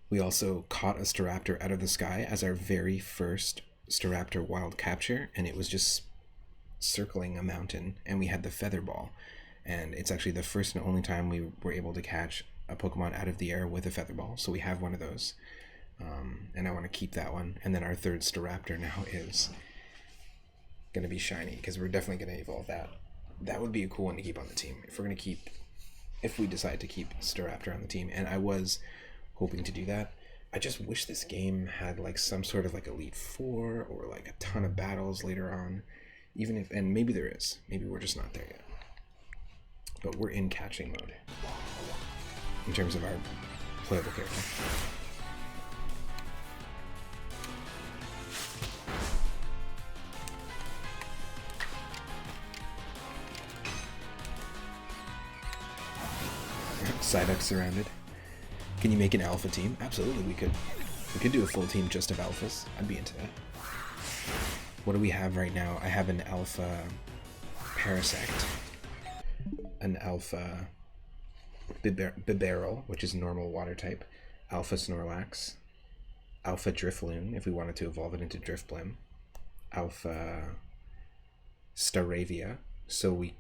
[SPEAKER 1] We also caught a Staraptor out of the sky as our very first Staraptor wild capture, and it was just circling a mountain, and we had the Feather Ball. And it's actually the first and only time we were able to catch a Pokemon out of the air with a Feather Ball, so we have one of those. And I want to keep that one. And then our third Staraptor now is going to be shiny, because we're definitely going to evolve that. That would be a cool one to keep on the team. If we decide to keep Staraptor on the team, and I was hoping to do that. I just wish this game had like some sort of like Elite Four or like a ton of battles later on. Even if, and maybe there is. Maybe we're just not there yet. But we're in catching mode in terms of our playable character. Psyduck surrounded. Can you make an alpha team? Absolutely, we could. We could do a full team just of alphas. I'd be into that. What do we have right now? I have an alpha Parasect, an alpha Bibarel, which is normal water type, alpha Snorlax, alpha Drifloon, if we wanted to evolve it into Drifblim, alpha Staravia. So we...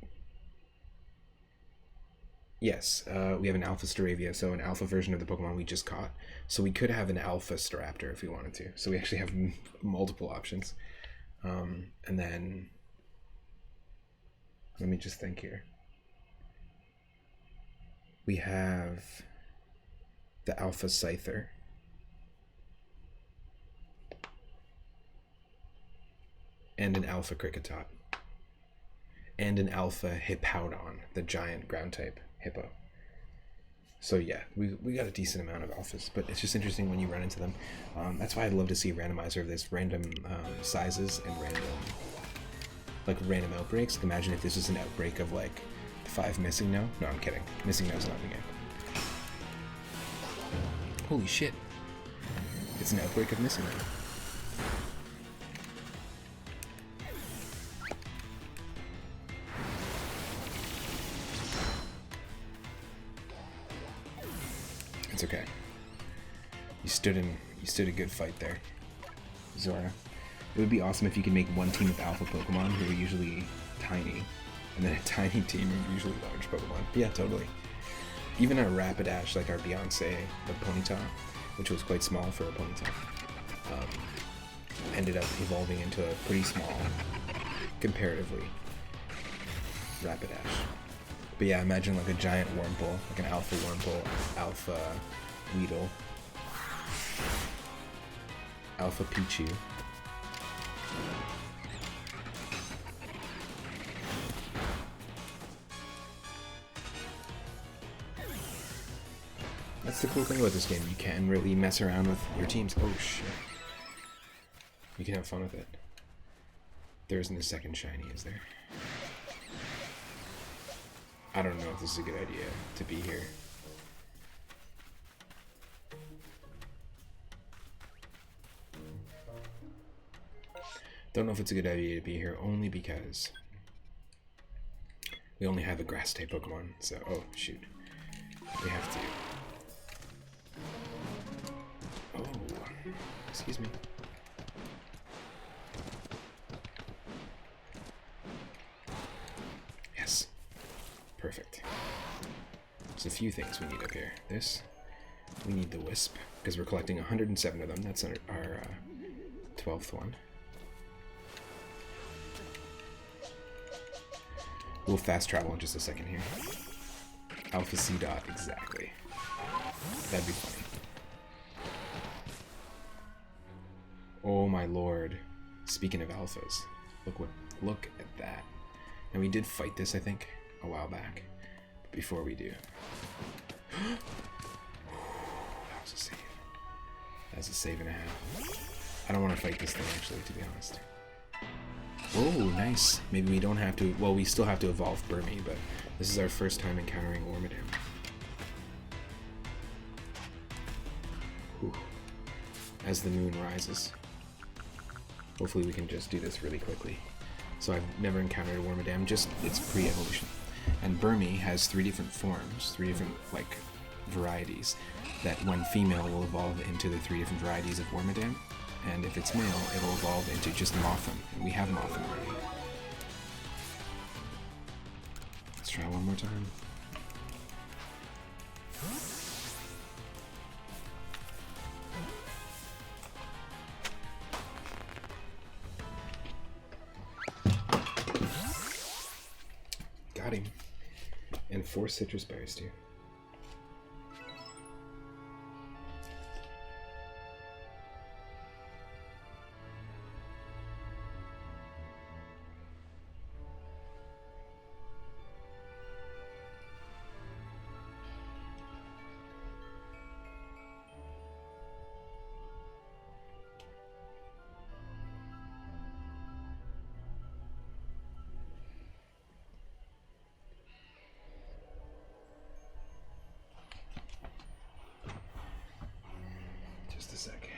[SPEAKER 1] Yes, we have an alpha Staravia, so an alpha version of the Pokemon we just caught. So we could have an alpha Staraptor if we wanted to. So we actually have multiple options. And then, let me just think here. We have the Alpha Scyther. And an Alpha Cricketop. And an Alpha Hippowdon, the giant ground type hippo. So yeah, we got a decent amount of alphas, but it's just interesting when you run into them. That's why I'd love to see a randomizer of this, random sizes and random outbreaks. Imagine if this was an outbreak of like 5 Missing No. No, I'm kidding. Missing No's not in the game. Holy shit. It's an outbreak of Missing No. It's okay. You stood a good fight there, Zora. It would be awesome if you could make one team of alpha Pokemon who are usually tiny, and then a tiny team of usually large Pokemon. Yeah, totally. Even a Rapidash like our Beyonce, the Ponyta, which was quite small for a Ponyta, ended up evolving into a pretty small, comparatively, Rapidash. But yeah, imagine like a giant Wurmple, like an Alpha Wurmple, Alpha Weedle, Alpha Pichu. That's the cool thing about this game. You can really mess around with your teams. Oh shit. You can have fun with it. There isn't a second shiny, is there? I don't know if this is a good idea to be here. Don't know if it's a good idea to be here only because we only have a grass type Pokemon, so oh shoot. We have to. Oh, excuse me. Yes. Perfect. There's a few things we need up here. This, we need the Wisp, because we're collecting 107 of them. That's our 12th one. We'll fast travel in just a second here. Alpha C dot, exactly. That'd be funny. Oh my lord. Speaking of alphas, look at that. And we did fight this, I think, a while back. But before we do. That was a save. That's a save and a half. I don't want to fight this thing actually, to be honest. Oh, nice. Maybe we don't have to. Well, we still have to evolve Burmy, but this is our first time encountering Wormadam. Whew. As the moon rises. Hopefully we can just do this really quickly. So I've never encountered a Wormadam, just its pre-evolution. And Burmy has 3 different forms, 3 different, like, varieties, that when female will evolve into the 3 different varieties of Wormadam. And if it's male, it'll evolve into just Mothim. And we have Mothim already. Let's try one more time. Got him. And 4 citrus berries too. Just a sec.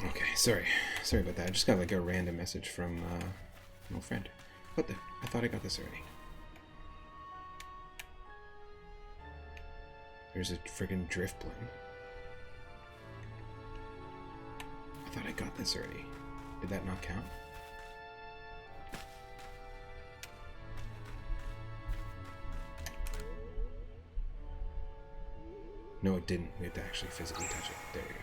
[SPEAKER 1] Okay, sorry about that. I just got like a random message from an old friend. What the? I thought I got this already. There's a friggin' Drifblim. I thought I got this already. Did that not count? No, it didn't. We have to actually physically touch it. There we go.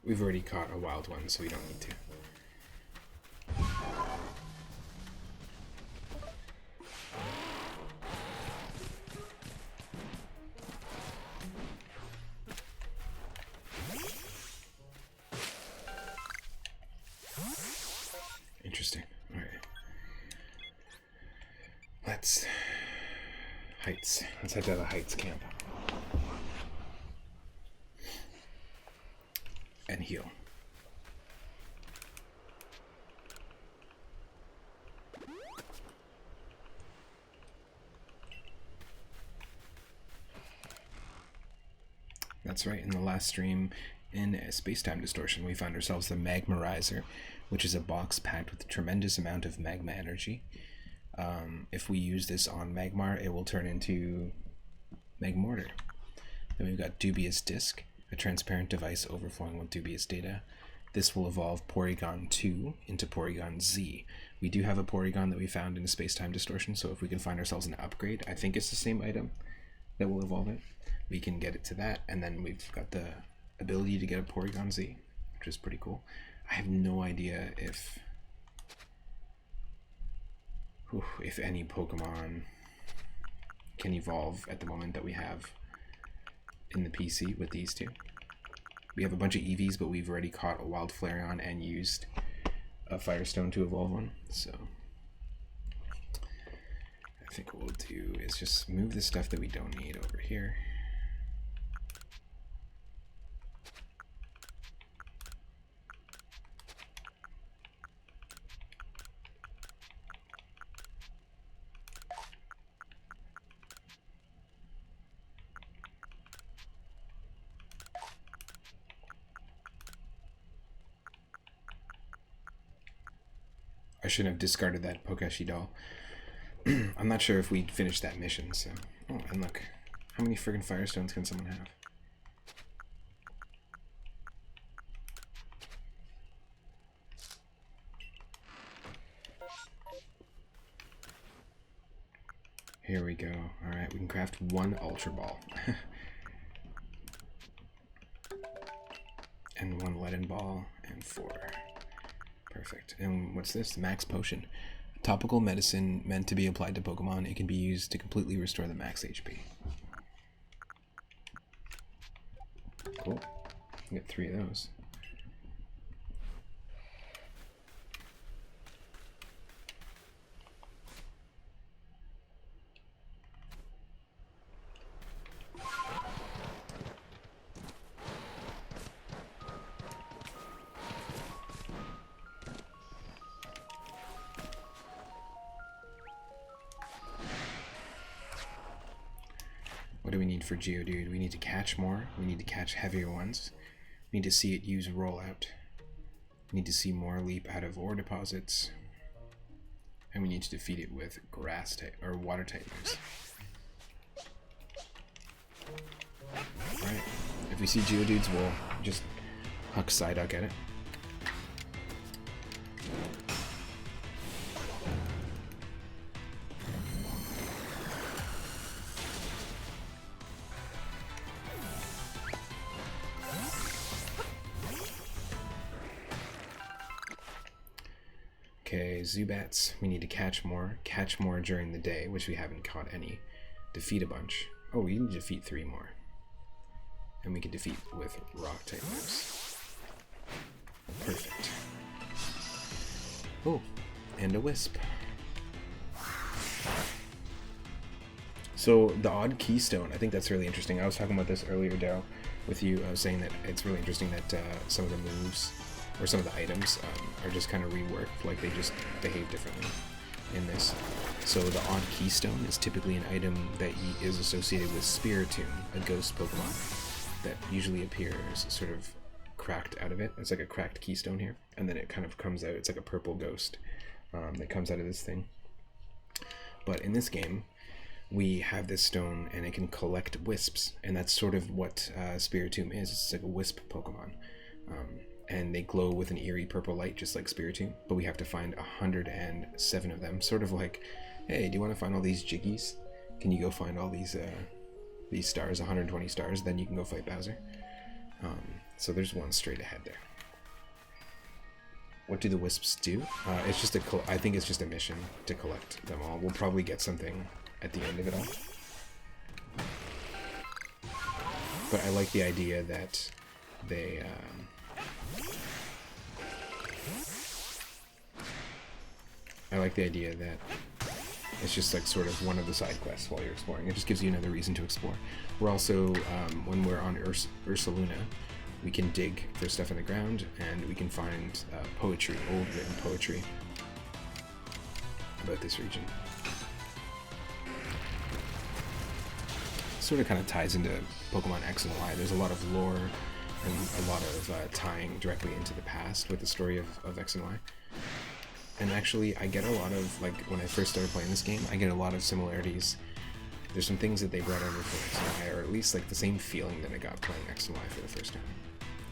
[SPEAKER 1] We've already caught a wild one, so we don't need to. Interesting. All right. Let's Heights. Let's head to the Heights camp. And heal. That's right, in the last stream in Space-Time Distortion, we found ourselves the Magmarizer, which is a box packed with a tremendous amount of magma energy. If we use this on Magmar, it will turn into Magmortar. Then we've got Dubious Disc, a transparent device overflowing with dubious data. This will evolve Porygon 2 into Porygon Z. We do have a Porygon that we found in a Space-Time Distortion, so if we can find ourselves an upgrade, I think it's the same item that will evolve it. We can get it to that, and then we've got the ability to get a Porygon Z, which is pretty cool. I have no idea if any Pokemon can evolve at the moment that we have in the PC with these two. We have a bunch of EVs, but we've already caught a Wild Flareon and used a Firestone to evolve one, so I think what we'll do is just move the stuff that we don't need over here. I shouldn't have discarded that Pokeshi doll. I'm not sure if we finished that mission, so... Oh, and look. How many friggin' Firestones can someone have? Here we go. Alright, we can craft one Ultra Ball. And one Leaden Ball, and 4. Perfect. And what's this? Max Potion. Topical medicine meant to be applied to Pokemon. It can be used to completely restore the max HP. Cool. Get 3 of those. What do we need for Geodude? We need to catch more. We need to catch heavier ones. We need to see it use rollout. We need to see more leap out of ore deposits. And we need to defeat it with grass type or water type moves. Alright. If we see Geodudes, we'll just huck Psyduck at it. Okay, Zubats, we need to catch more during the day, which we haven't caught any. Defeat a bunch. Oh, we need to defeat 3 more. And we can defeat with rock type moves. Perfect. Oh, and a Wisp. So the odd Keystone, I think that's really interesting. I was talking about this earlier, Daryl, with you. I was saying that it's really interesting that some of the moves or some of the items are just kind of reworked, like they just behave differently in this. So the odd Keystone is typically an item that is associated with Spiritomb, a ghost Pokemon that usually appears sort of cracked out of it. It's like a cracked keystone here, and then it kind of comes out. It's like a purple ghost that comes out of this thing. But in this game, we have this stone, and it can collect wisps, and that's sort of what Spiritomb is. It's like a wisp Pokemon, and they glow with an eerie purple light, just like Spiritomb. But we have to find 107 of them. Sort of like, hey, do you want to find all these Jiggies? Can you go find all these stars, 120 stars? Then you can go fight Bowser. So there's one straight ahead there. What do the wisps do? It's just I think it's just a mission to collect them all. We'll probably get something at the end of it all. But I like the idea that they it's just like sort of one of the side quests while you're exploring. It just gives you another reason to explore. We're also, when we're on Ursulina, we can dig for stuff in the ground, and we can find poetry, old written poetry about this region. Sort of kind of ties into Pokemon X and Y. There's a lot of lore and a lot of tying directly into the past with the story of X and Y. And actually, I get a lot of, like, when I first started playing this game, I get a lot of similarities. There's some things that they brought over for X and Y, or at least like the same feeling that I got playing X and Y for the first time,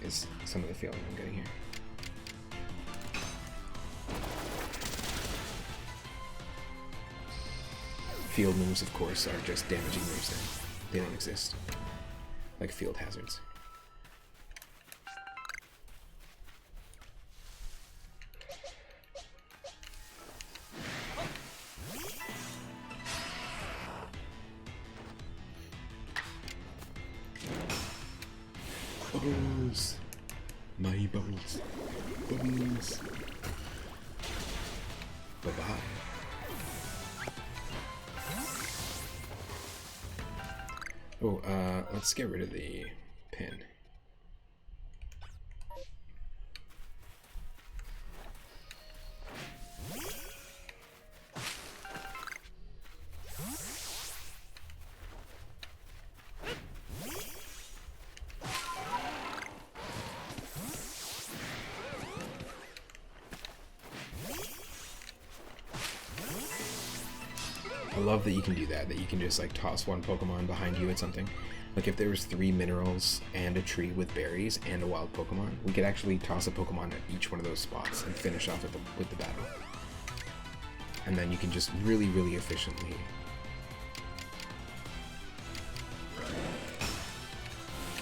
[SPEAKER 1] is some of the feeling I'm getting here. Field moves, of course, are just damaging moves now. They don't exist. Like field hazards. Bubbles! My bubbles. Bubbles! Bye-bye. Oh, let's get rid of the pin. I love that you can do that you can just like toss one Pokemon behind you at something. Like if there was 3 minerals and a tree with berries and a wild Pokemon, we could actually toss a Pokemon at each one of those spots and finish off with the battle. And then you can just really, really efficiently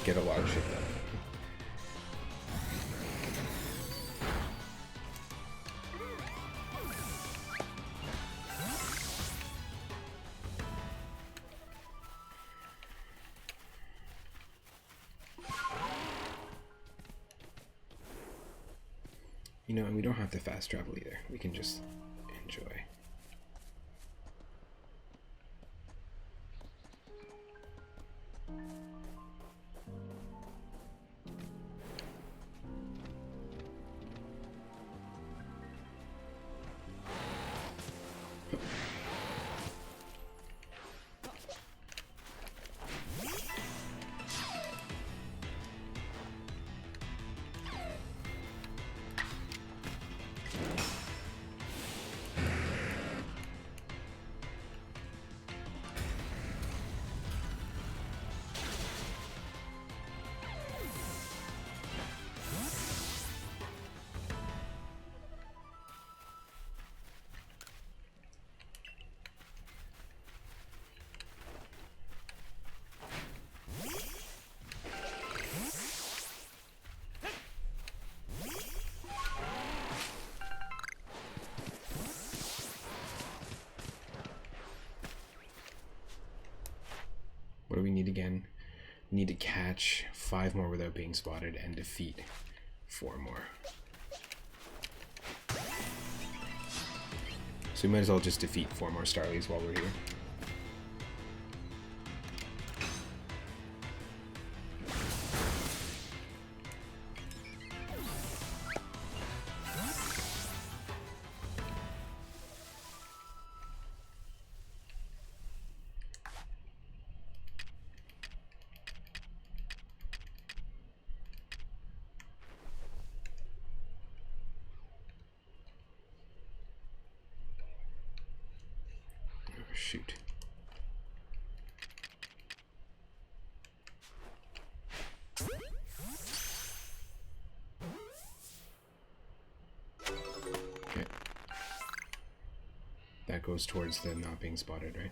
[SPEAKER 1] get a lot of shit done. You know, and we don't have to fast travel either. We can just enjoy. What do we need again? We need to catch 5 more without being spotted and defeat 4 more. So we might as well just defeat 4 more Starlies while we're here. shoot. Okay. That goes towards the not being spotted, right?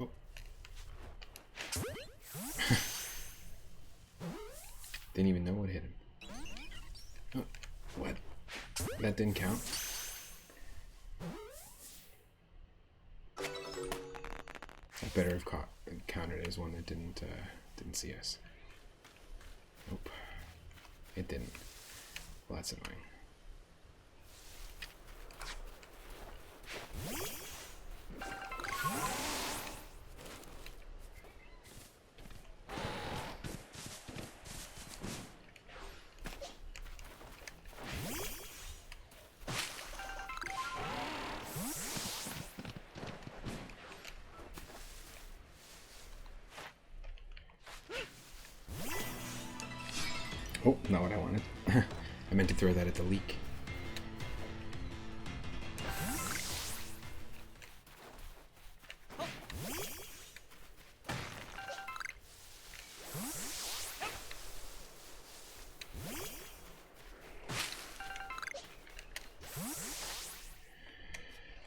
[SPEAKER 1] Oh. Didn't even know what hit him. Oh, what? That didn't count? I better have counted as one that didn't see us. Nope. It didn't. Well, that's annoying. Oh, not what I wanted. I meant to throw that at the leak.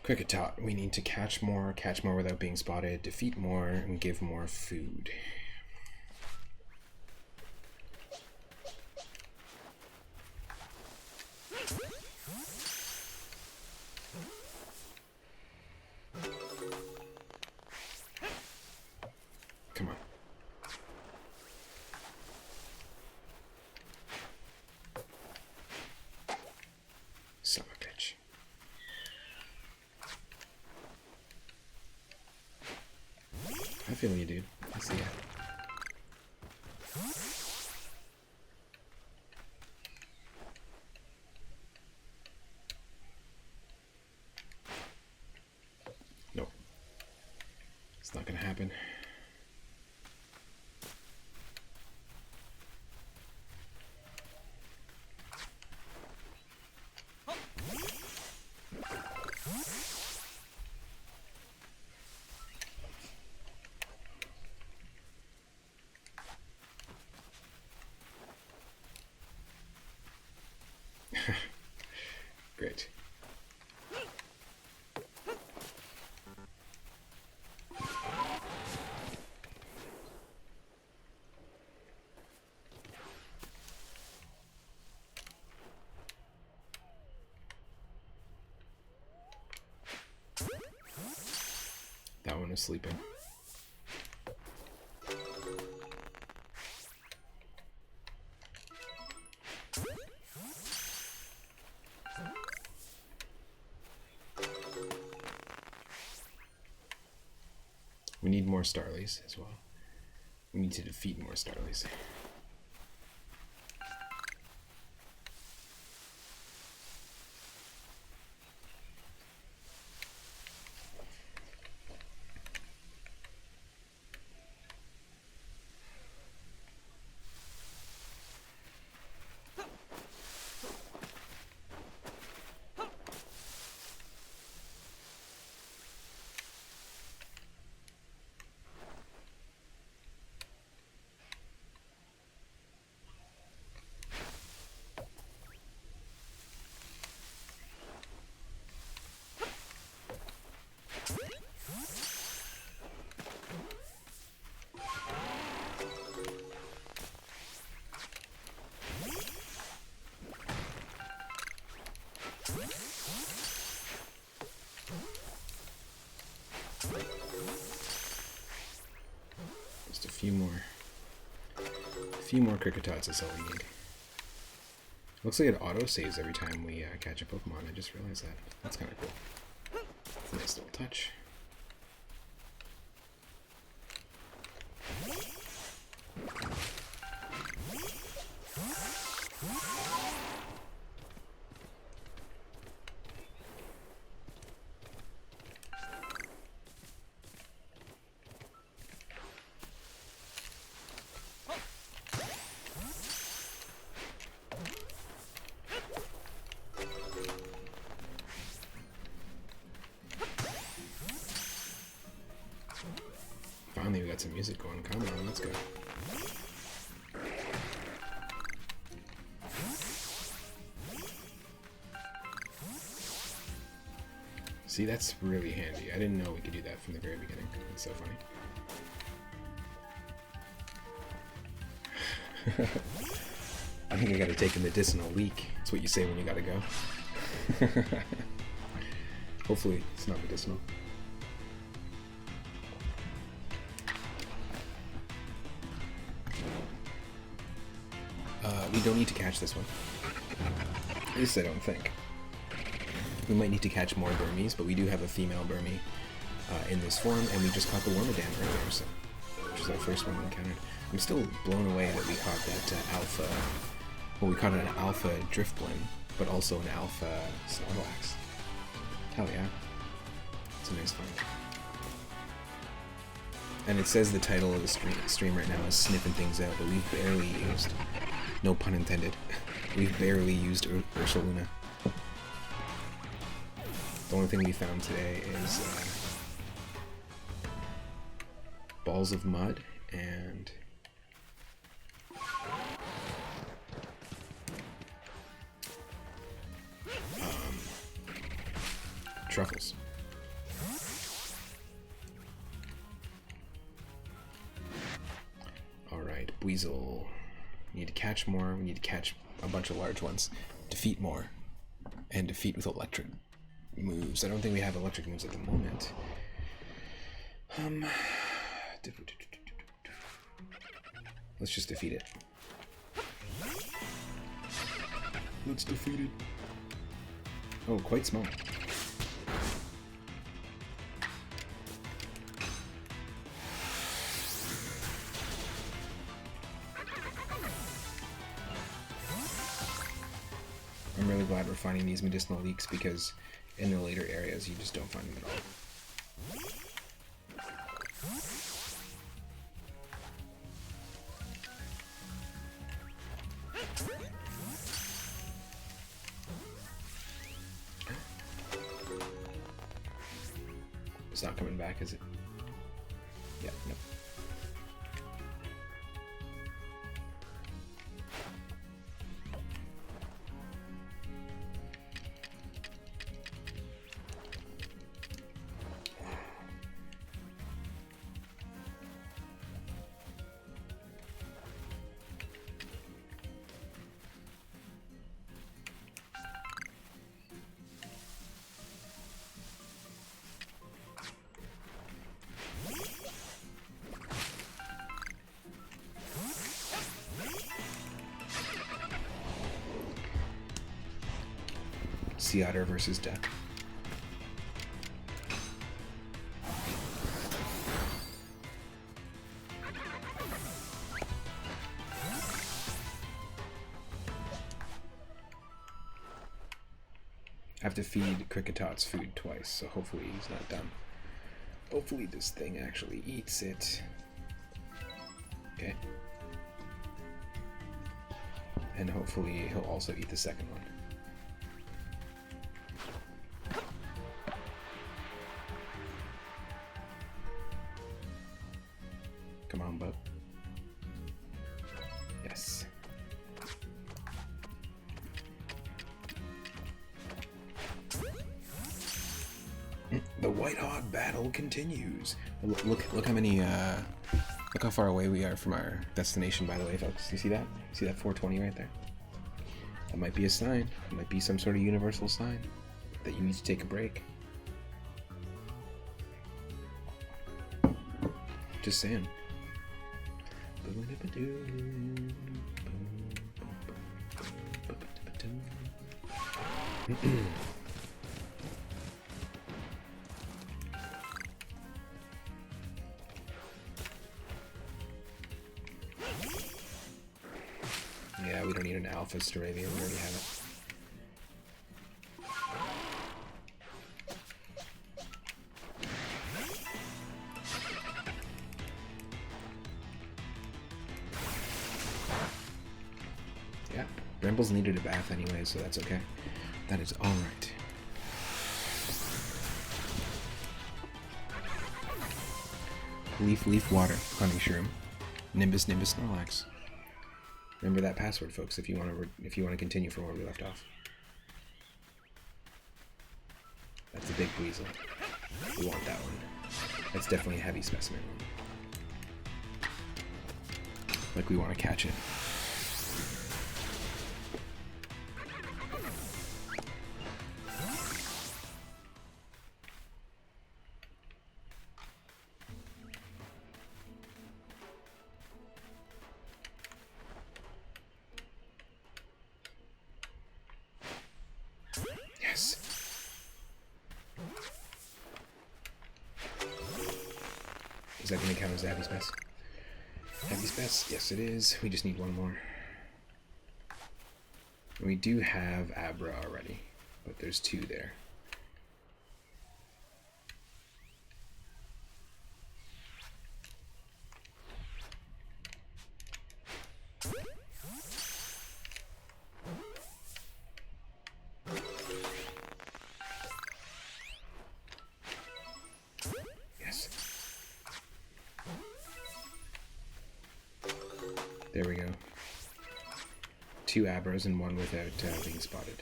[SPEAKER 1] Cricketot, we need to catch more without being spotted, defeat more, and give more food. Come on. Son of a bitch. I feel you, dude. I see it. Nope. It's not gonna happen. Great. That one is sleeping. We need more Starlies as well. We need to defeat more Starlies. Just a few more Cricketots is all we need. Looks like it auto saves every time we catch a Pokemon. I just realized that. That's kind of cool. Nice little touch. music going. Come on, let's go. See, that's really handy. I didn't know we could do that from the very beginning. It's so funny. I think I gotta take a medicinal leak. That's what you say when you gotta go. Hopefully it's not medicinal. We don't need to catch this one. At least I don't think. We might need to catch more Burmese, but we do have a female Burmese in this form, and we just caught the Wormadam earlier, so, which is our first one we encountered. I'm still blown away that we caught that alpha, well, we caught an alpha Drifblim, but also an alpha Snorlax. Hell yeah. It's a nice find. And it says the title of the stream right now is Sniffing Things Out, but we've barely used, no pun intended, we've barely used Ursulina. The only thing we found today is balls of mud and truffles. Alright, Weasel. We need to catch more. We need to catch a bunch of large ones. Defeat more. And defeat with electric moves. I don't think we have electric moves at the moment. Let's just defeat it. Let's defeat it. Oh, quite small. I'm really glad we're finding these medicinal leaks because in the later areas you just don't find them at all. It's not coming back, is it? Yeah, no. Scyther versus Death. I have to feed Cricketot's food twice, so hopefully he's not done. Hopefully this thing actually eats it. Okay. And hopefully he'll also eat the second one. Come on, bud. Yes. The White Horde battle continues. Look how many, look how far away we are from our destination, by the way, folks. You see that? See that 420 right there? That might be a sign. It might be some sort of universal sign that you need to take a break. Just saying. Yeah, we don't need an Alpha Staravia, we already have it. Yeah, Brambles needed a bath anyway, so that's okay. That is alright. Leaf Water, Honey Shroom, Nimbus Snorlax. Remember that password, folks, if you want to continue from where we left off. That's a big weasel. We want that one. That's definitely a heavy specimen. Like we want to catch it. Yes. Is that going to count as a heavy spec? Heavy spec? Yes, it is. We just need one more. And we do have Abra already, but there's two there. There we go. 2 Abras and 1 without being spotted.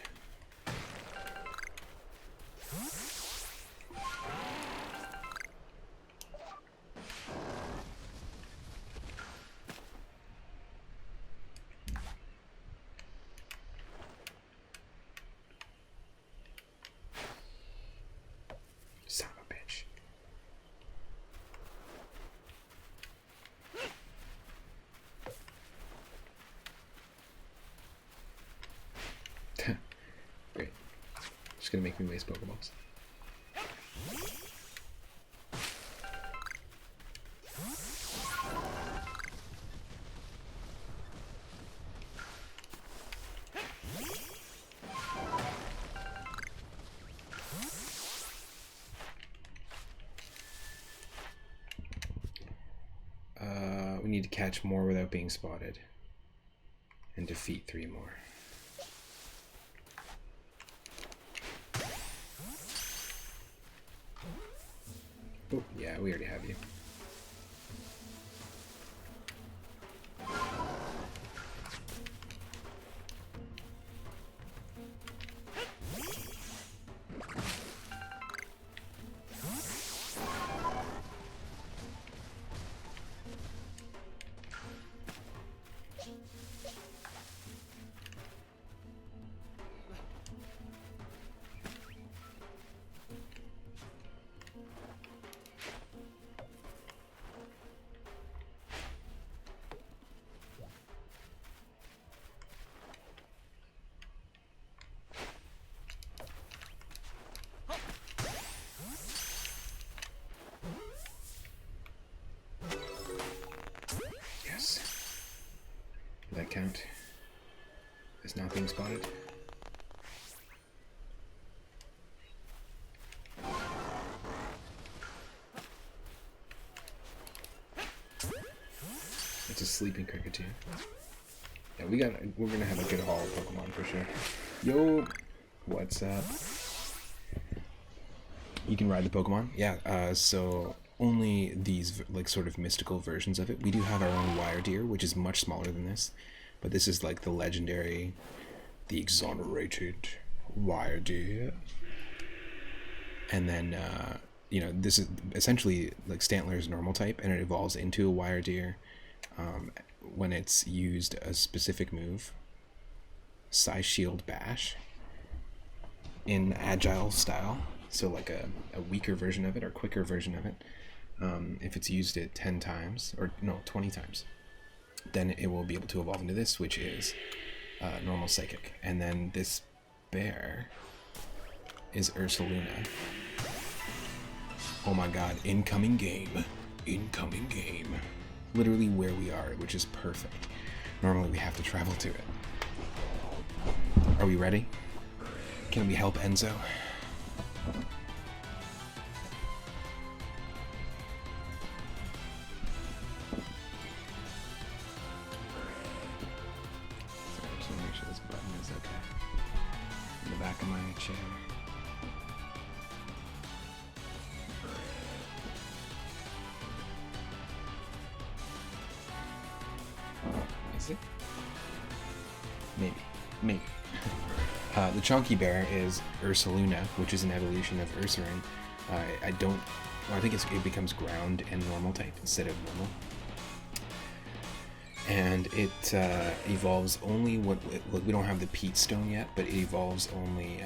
[SPEAKER 1] Son of a bitch. Great. Just gonna make me waste Pokeballs. We need to catch more without being spotted and defeat 3 more. Oh, yeah, we already have you. Did that count as not being spotted? It's a sleeping cricket too. Yeah, we're gonna have a good haul of Pokemon for sure. Yo, what's up? You can ride the Pokemon? Yeah, so only these like sort of mystical versions of it. We do have our own wire deer, which is much smaller than this, but this is like the legendary, the exonerated wire deer. And then you know, this is essentially like Stantler's normal type, and it evolves into a wire deer when it's used a specific move, Psy Shield Bash, in agile style. So like a weaker version of it or quicker version of it. If it's used it 10 times, or no, 20 times, then it will be able to evolve into this, which is normal psychic. And then this bear is Ursulina. Oh my god, incoming game. Incoming game. Literally where we are, which is perfect. Normally we have to travel to it. Are we ready? Can we help Enzo? Back of my chair. Maybe. The Chonky Bear is Ursulina, which is an evolution of Ursaring. I think it becomes ground and normal type instead of normal. And it evolves only we don't have the Keystone yet, but it evolves only.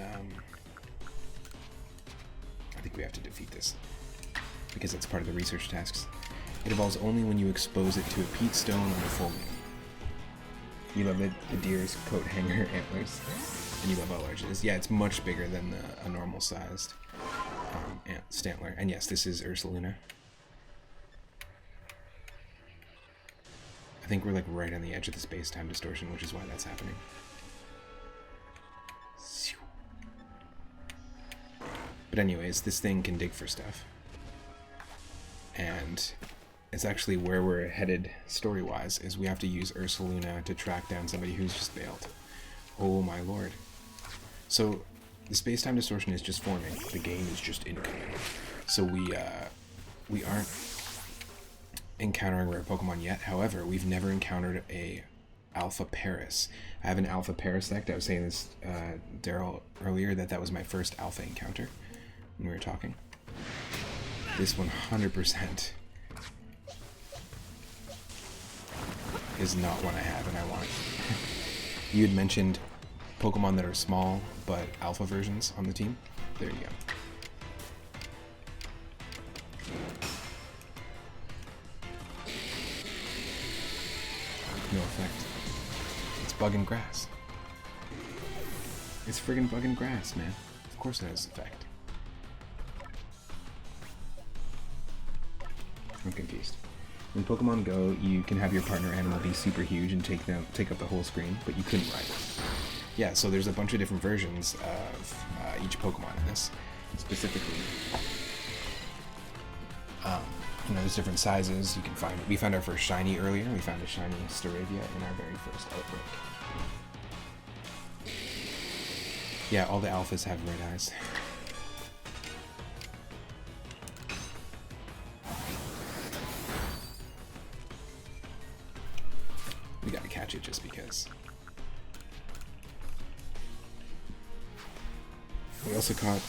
[SPEAKER 1] I think we have to defeat this because it's part of the research tasks. It evolves only when you expose it to a Keystone on a full moon. You love the deer's coat hanger antlers, and you love how large it is. Yeah, it's much bigger than a normal sized Stantler. And yes, this is Ursulina. I think we're like right on the edge of the space-time distortion, which is why that's happening. But anyways, this thing can dig for stuff. And it's actually where we're headed story-wise, is we have to use Ursulina to track down somebody who's just failed. Oh my lord. So the space-time distortion is just forming. The game is just incoming. So we aren't encountering rare Pokemon yet. However, we've never encountered a Alpha Paris. I have an Alpha Parasect. I was saying this, Daryl, earlier, that was my first Alpha encounter when we were talking. This 100% is not one I have, and I want it. You had mentioned Pokemon that are small, but Alpha versions on the team. There you go. No effect. It's bugging grass. It's friggin' bugging grass, man. Of course it has effect. I'm confused. In Pokemon Go, you can have your partner animal be super huge and take up the whole screen, but you couldn't ride it. Yeah, so there's a bunch of different versions of each Pokemon in this. Specifically, there's different sizes. You can find. We found our first shiny earlier. We found a shiny Staravia in our very first outbreak. Yeah, all the alphas have red eyes. We gotta catch it just because. We also caught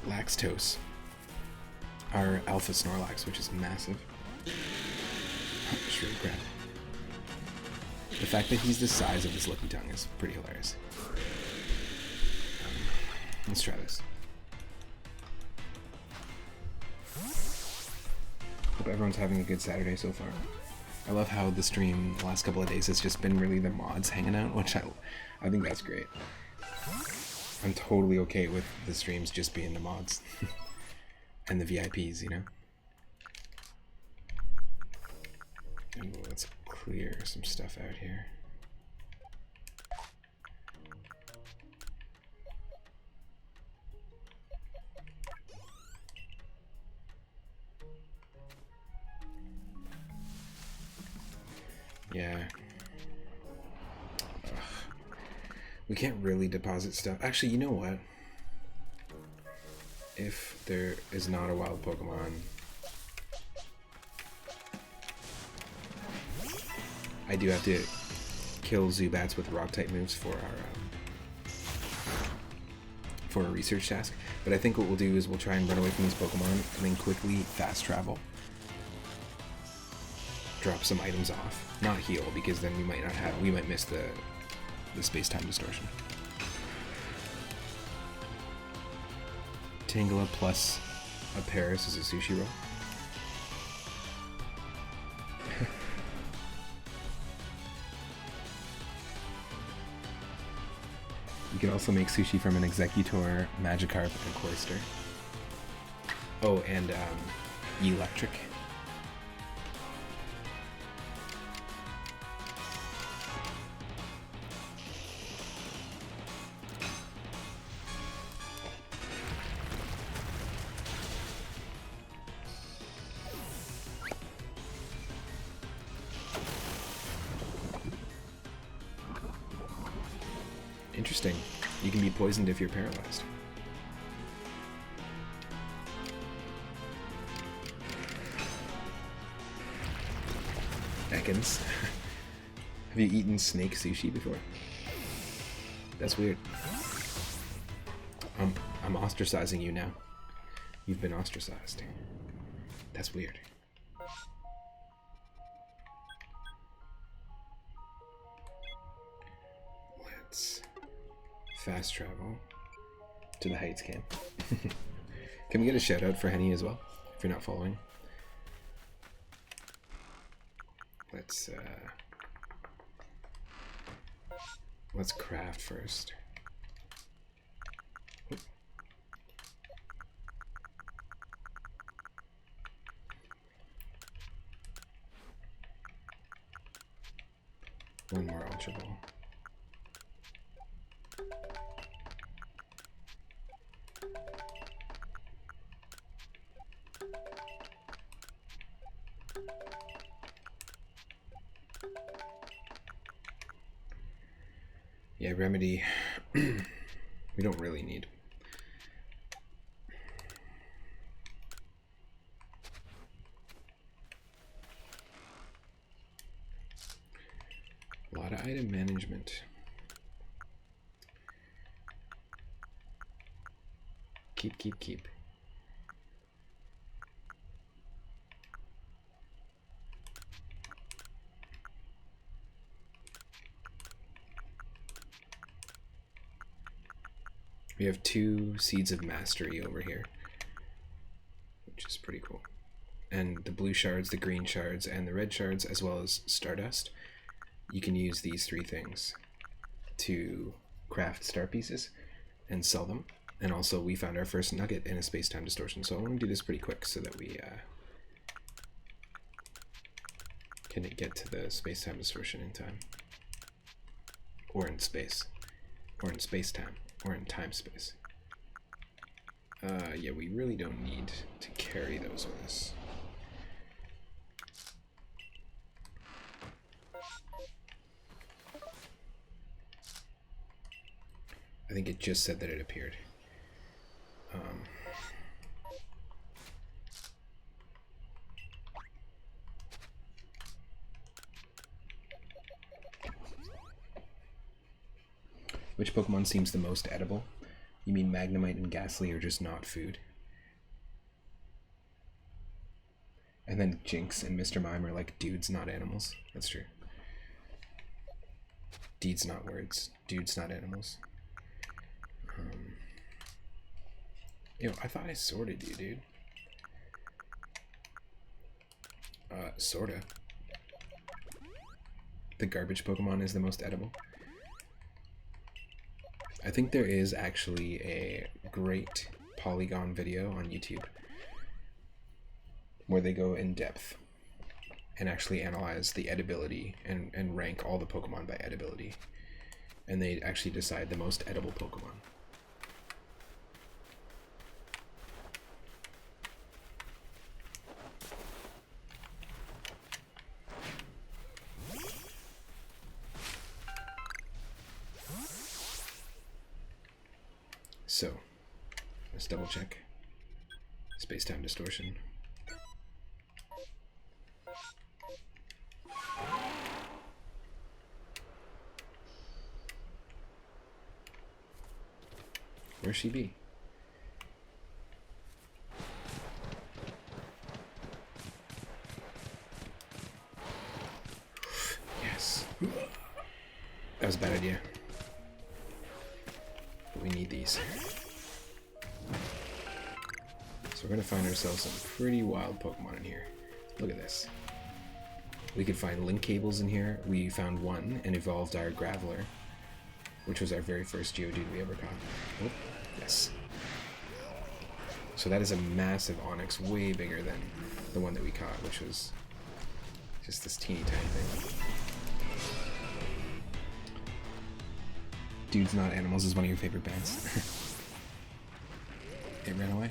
[SPEAKER 1] Laxtos, our Alpha Snorlax, which is massive. Shrew crap. The fact that he's the size of his Licky Tongue is pretty hilarious. Let's try this. Hope everyone's having a good Saturday so far. I love how the stream the last couple of days has just been really the mods hanging out, which I think that's great. I'm totally okay with the streams just being the mods and the VIPs, you know? And let's clear some stuff out here. Yeah. Ugh. We can't really deposit stuff. Actually, you know what? If there is not a wild Pokemon, I do have to kill Zubats with Rock-type moves for our research task. But I think what we'll do is we'll try and run away from these Pokemon and then quickly fast travel. Drop some items off. Not heal, because then we might miss the space-time distortion. Tangela plus a Paris is a sushi roll. You can also make sushi from an Executor, Magikarp, and Cloyster. Oh, and Electric. Interesting. You can be poisoned if you're paralyzed. Ekans. Have you eaten snake sushi before? That's weird. I'm ostracizing you now. You've been ostracized. That's weird. Let's fast travel to the Heights camp. Can we get a shout out for Henny as well, if you're not following? Let's craft first. Oop. One more Ultra Ball. Yeah, Remedy, we don't really need. A lot of item management. Keep. We have 2 Seeds of Mastery over here, which is pretty cool. And the blue shards, the green shards, and the red shards, as well as Stardust. You can use these 3 things to craft star pieces and sell them. And also we found our first nugget in a space-time distortion, so I want to do this pretty quick so that we can get to the space-time distortion in time. Or in space. Or in space-time. Or in time-space. Yeah, we really don't need to carry those with us. I think it just said that it appeared. Which Pokemon seems the most edible? You mean Magnemite and Ghastly are just not food? And then Jinx and Mr. Mime are like dudes, not animals. That's true. Deeds, not words. Dudes, not animals. Yo, I thought I sorted you, dude. Sorta. The garbage Pokemon is the most edible. I think there is actually a great Polygon video on YouTube where they go in depth and actually analyze the edibility and rank all the Pokemon by edibility. And they actually decide the most edible Pokemon. So, let's double check. Space-time distortion. Where'd she be? Yes. That was a bad idea. But we need these. So we're gonna find ourselves some pretty wild Pokemon in here. Look at this. We could find link cables in here. We found one and evolved our Graveler, which was our very first Geodude we ever caught. Oh, yes. So that is a massive Onyx, way bigger than the one that we caught, which was just this teeny tiny thing. Dudes Not Animals is one of your favorite bands. It ran away.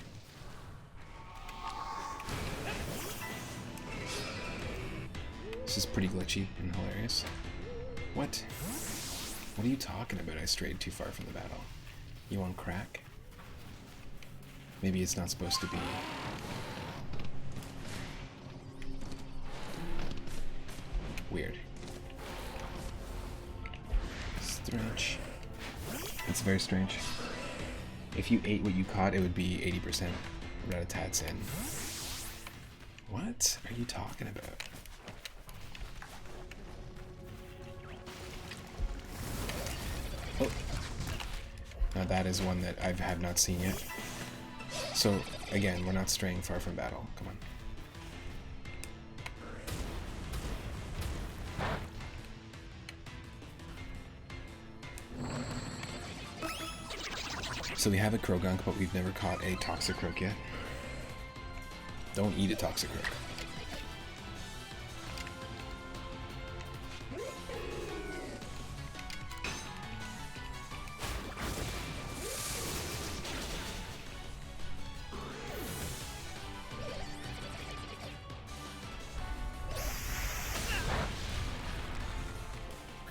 [SPEAKER 1] This is pretty glitchy and hilarious. What? What are you talking about? I strayed too far from the battle. You want crack? Maybe it's not supposed to be. Weird. Stretch. It's very strange. If you ate what you caught, it would be 80% Rattatats in. What are you talking about? Oh. Now that is one that I have not seen yet. So, again, we're not straying far from battle. Come on. So we have a Krogunk, but we've never caught a Toxicroak yet. Don't eat a Toxicroak.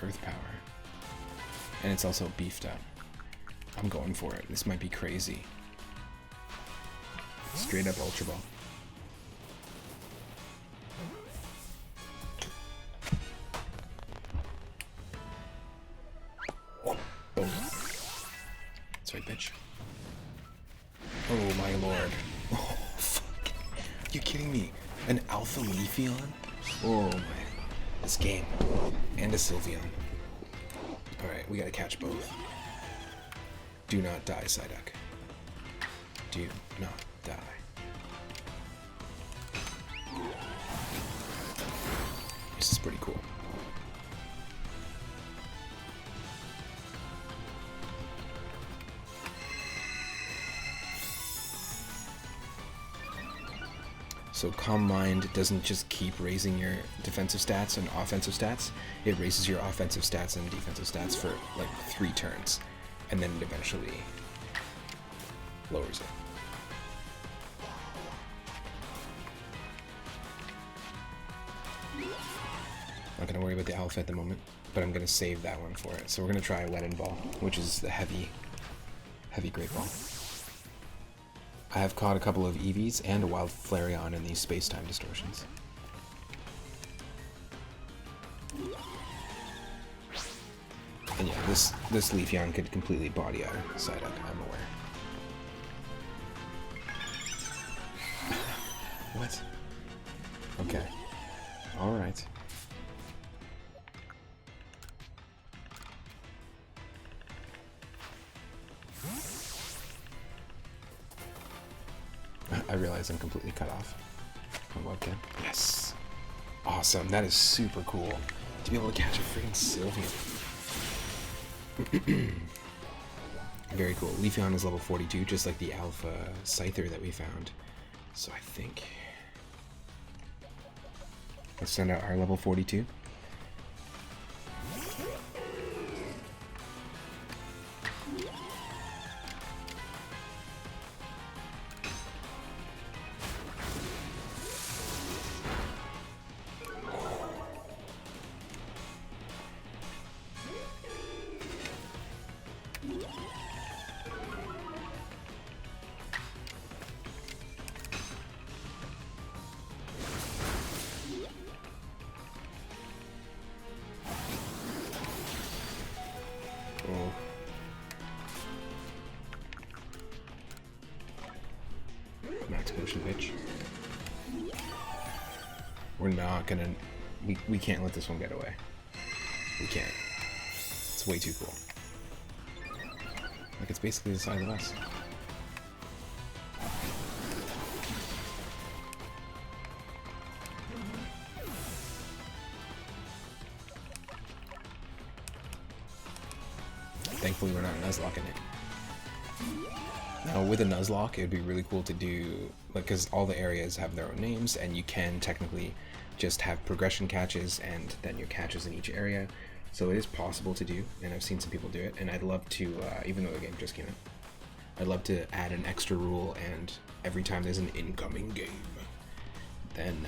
[SPEAKER 1] Earth power. And it's also beefed up. I'm going for it. This might be crazy. Straight up Ultra Ball. Boom. That's right, bitch. Oh my lord. Oh, fuck. You kidding me? An Alpha Leafeon? Oh my. This game. And a Sylveon. Alright, we gotta catch both. Do not die, Psyduck. Do not die. This is pretty cool. So Calm Mind doesn't just keep raising your defensive stats and offensive stats, it raises your offensive stats and defensive stats for like 3 turns. And then it eventually lowers it. Not gonna worry about the alpha at the moment, but I'm gonna save that one for it. So we're gonna try Wedding Ball, which is the heavy Great Ball. I have caught a couple of Eevees and a Wild Flareon in these space-time distortions. And yeah, this Leafeon could completely body our Psyduck, I'm aware. What? Okay. Alright. I realize I'm completely cut off. Oh, okay. Yes! Awesome, that is super cool. To be able to catch a freaking Sylveon. Very cool. Leafeon is level 42, just like the Alpha Scyther that we found. So I think... let's send out our level 42. Max potion, bitch. We're not gonna... We can't let this one get away. We can't. It's way too cool. Like, it's basically the size of us. Thankfully, we're not Nuzlocking it. Now, with a Nuzlocke, it'd be really cool to do, like, because all the areas have their own names, and you can technically just have progression catches, and then your catches in each area. So it is possible to do, and I've seen some people do it, and I'd love to, even though the game just came out, I'd love to add an extra rule, and every time there's an incoming game, then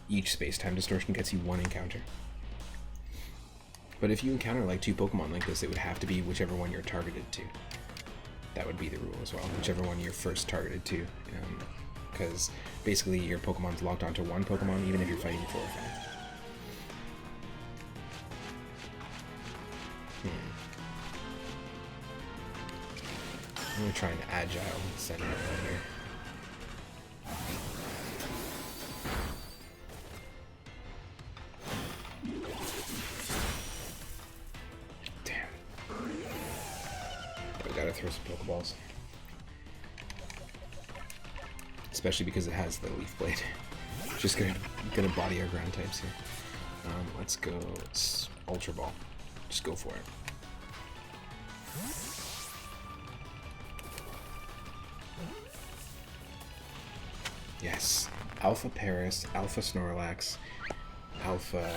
[SPEAKER 1] each space-time distortion gets you 1 encounter. But if you encounter like 2 Pokemon like this, it would have to be whichever one you're targeted to. That would be the rule as well, whichever one you're first targeted to. Because basically your Pokemon's locked onto 1 Pokemon, even if you're fighting 4 or 5. We're trying to agile center around here. Damn. We gotta throw some Pokeballs. Especially because it has the Leaf Blade. Just gonna body our ground types here. Let's go Ultra Ball. Just go for it. Yes. Alpha Paris, Alpha Snorlax, Alpha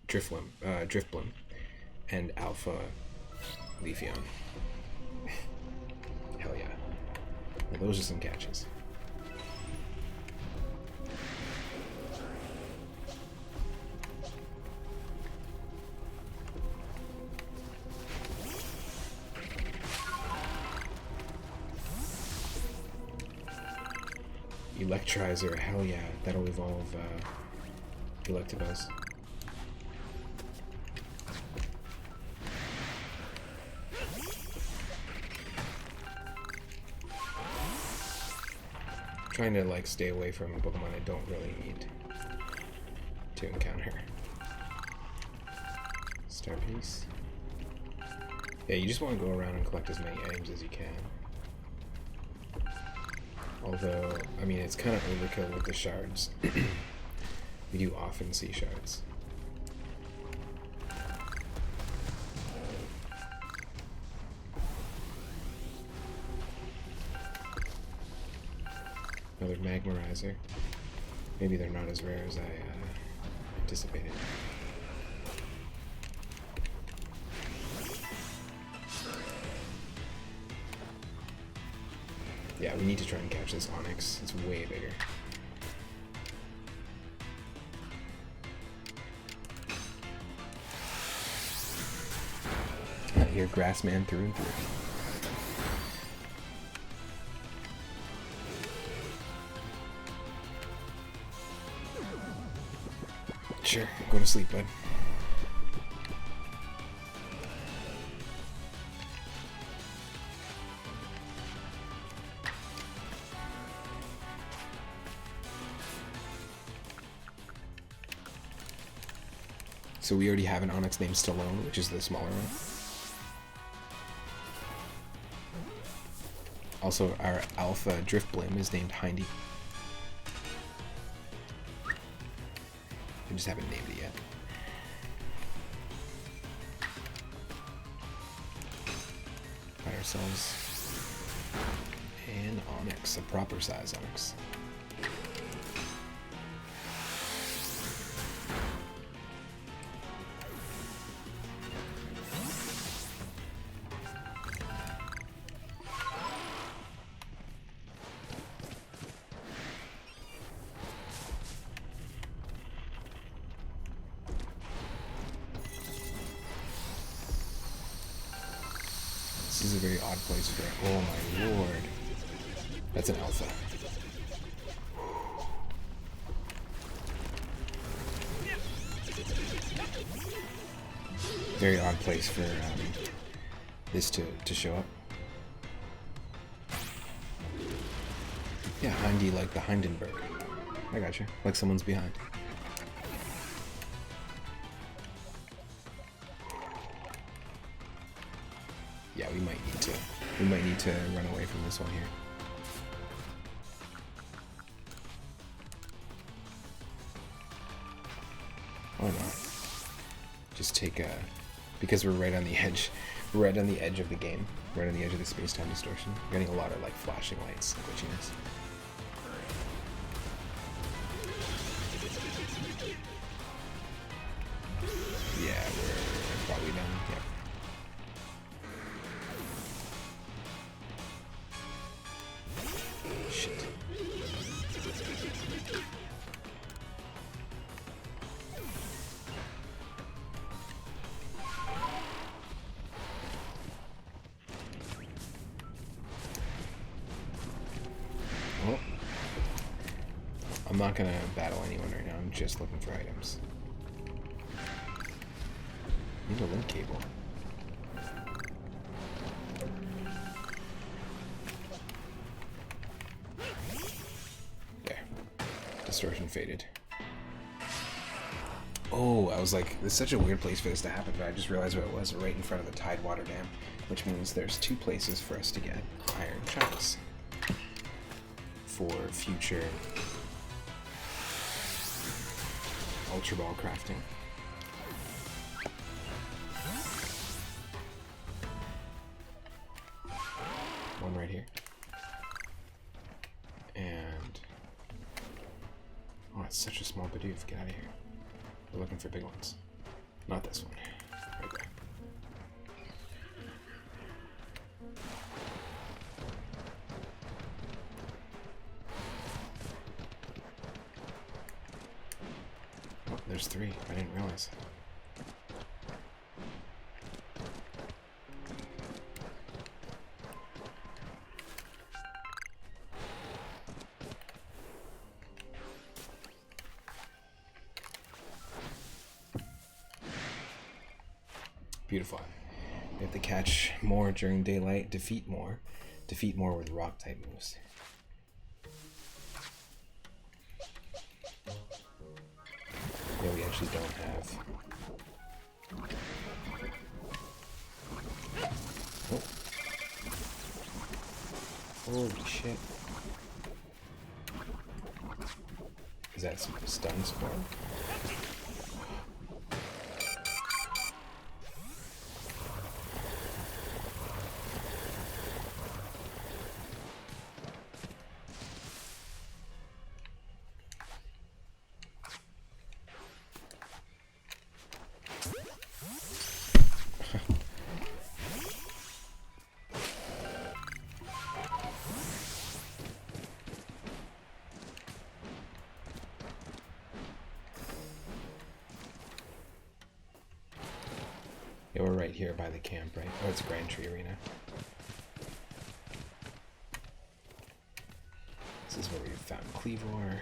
[SPEAKER 1] Drifblim, and Alpha Leafeon. Hell yeah. Well, those are some catches. Electrizer, hell yeah, that'll evolve Electabuzz. Trying to like stay away from Pokemon I don't really need to encounter. Star Piece. Yeah, you just want to go around and collect as many items as you can. Although, I mean, it's kind of overkill with the shards. We do often see shards. Another Magmarizer. Maybe they're not as rare as I anticipated. Yeah, we need to try and catch this Onyx. It's way bigger. You're Grassman through and through. Sure, go to sleep, bud. So we already have an Onyx named Stallone, which is the smaller one. Also, our Alpha Drifblim is named Hindy. We just haven't named it yet. Find ourselves an Onyx, a proper size Onyx. This is a very odd place for it. Oh my lord. That's an alpha. Very odd place for this to show up. Yeah, Hindy like the Hindenburg. I gotcha. Like someone's behind. Yeah, we might need to run away from this one here. Why not? Just take a, because we're right on the edge of the game, right on the edge of the space-time distortion. We're getting a lot of like flashing lights and glitchiness. Yeah, we're probably done. Yeah. Shit. Well, I'm not gonna battle anyone right now. I'm just looking for items. Need a link cable. Distortion faded. Oh, I was like, this is such a weird place for this to happen, but I just realized what it was, right in front of the Tidewater Dam, which means there's 2 places for us to get iron chunks for future Ultra Ball crafting. One right here. And... oh, it's such a small Bidoof. Get out of here. We're looking for big ones. Not this one. Right there. Oh, there's 3. I didn't realize. Beautiful. We have to catch more during daylight, defeat more with rock type moves. Yeah, we actually don't have. Oh. Holy shit. Is that some stun spark? Yeah, we're right here by the camp, right? Oh, it's Grand Tree Arena. This is where we found Cleavor.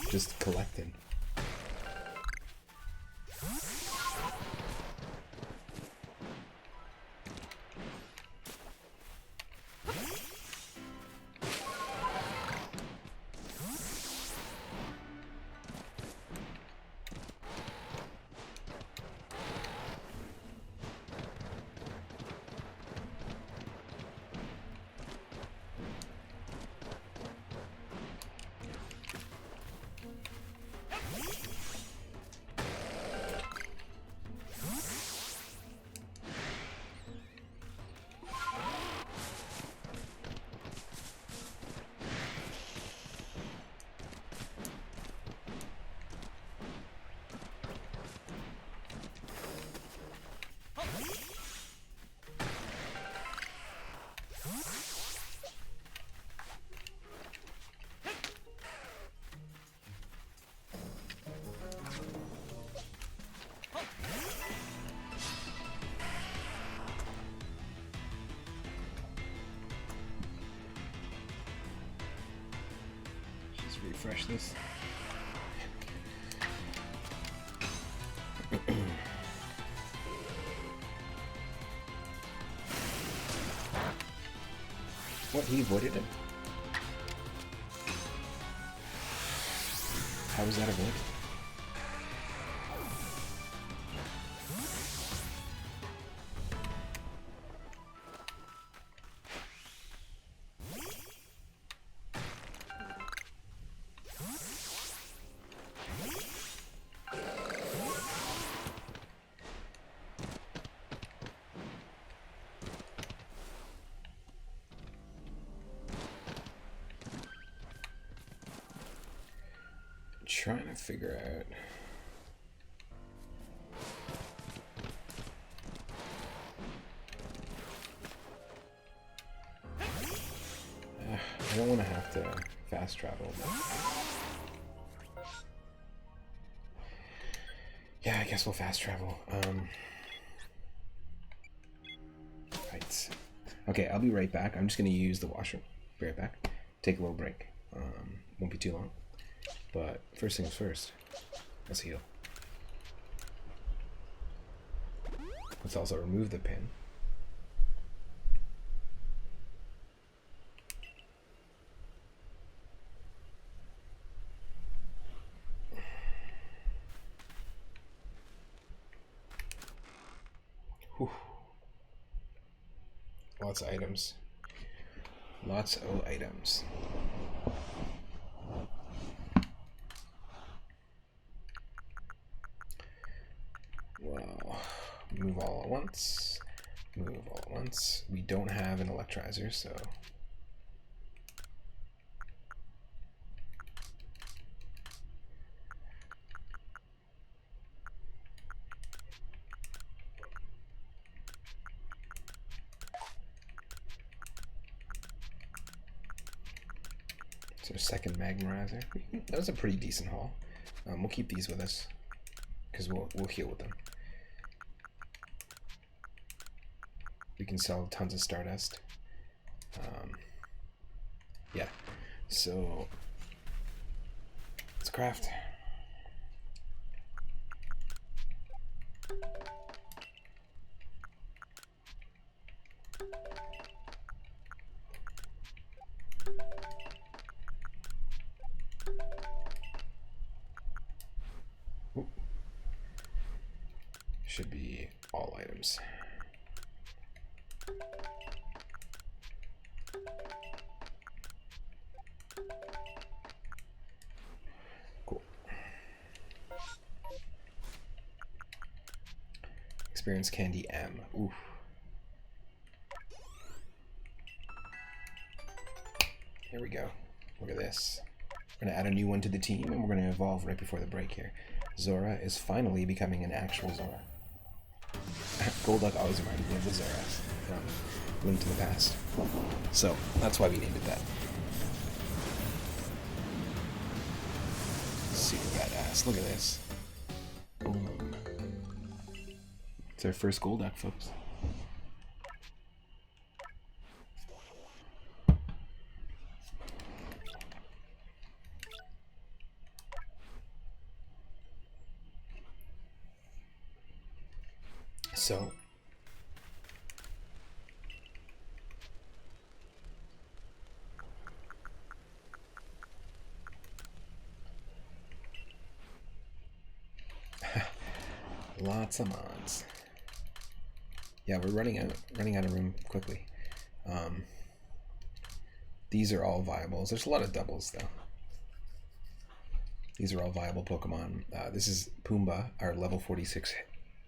[SPEAKER 1] Just collecting. Refresh this. What? He avoided him? How was that avoided? Trying to figure out. I don't want to have to fast travel. Yeah, I guess we'll fast travel. Right. Okay, I'll be right back. I'm just going to use the washroom. Be right back. Take a little break. Won't be too long. But first things first, let's heal. Let's also remove the pin. Whew. Lots of items. Lots of items. Well, move all at once. Move all at once. We don't have an electrizer, so... So second Magmarizer. That was a pretty decent haul. We'll keep these with us because we'll heal with them. We can sell tons of Stardust. Yeah. So let's craft. Should be all items. Cool. Experience Candy M. Oof. Here we go. Look at this. We're going to add a new one to the team, and we're going to evolve right before the break here. Zora is finally becoming an actual Zora. Golduck always reminded me of the Zoras from Link to the Past. So, that's why we named it that. Super badass. Look at this. Boom. It's our first Golduck, folks. So, lots of mods. Yeah, we're running out of room quickly. These are all viables. There's a lot of doubles though. These are all viable Pokemon. This is Pumbaa, our level 46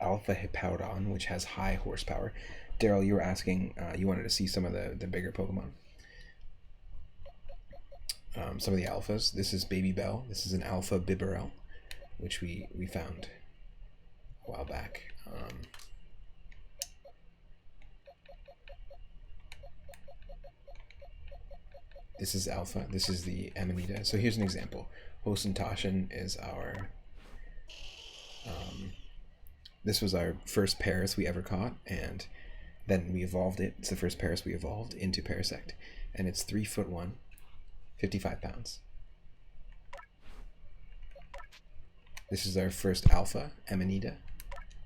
[SPEAKER 1] Alpha Hippowdon, which has high horsepower. Daryl, you were asking, you wanted to see some of the bigger Pokemon. Some of the alphas. This is Baby Bell. This is an Alpha Bibarel, which we found a while back. This is Alpha. This is the Amanita. So here's an example. Hosen Toshin is our... this was our first Paris we ever caught, and then we evolved it. It's the first Paris we evolved into Parasect, and it's 3'1", 55 pounds. This is our first Alpha, Amanita.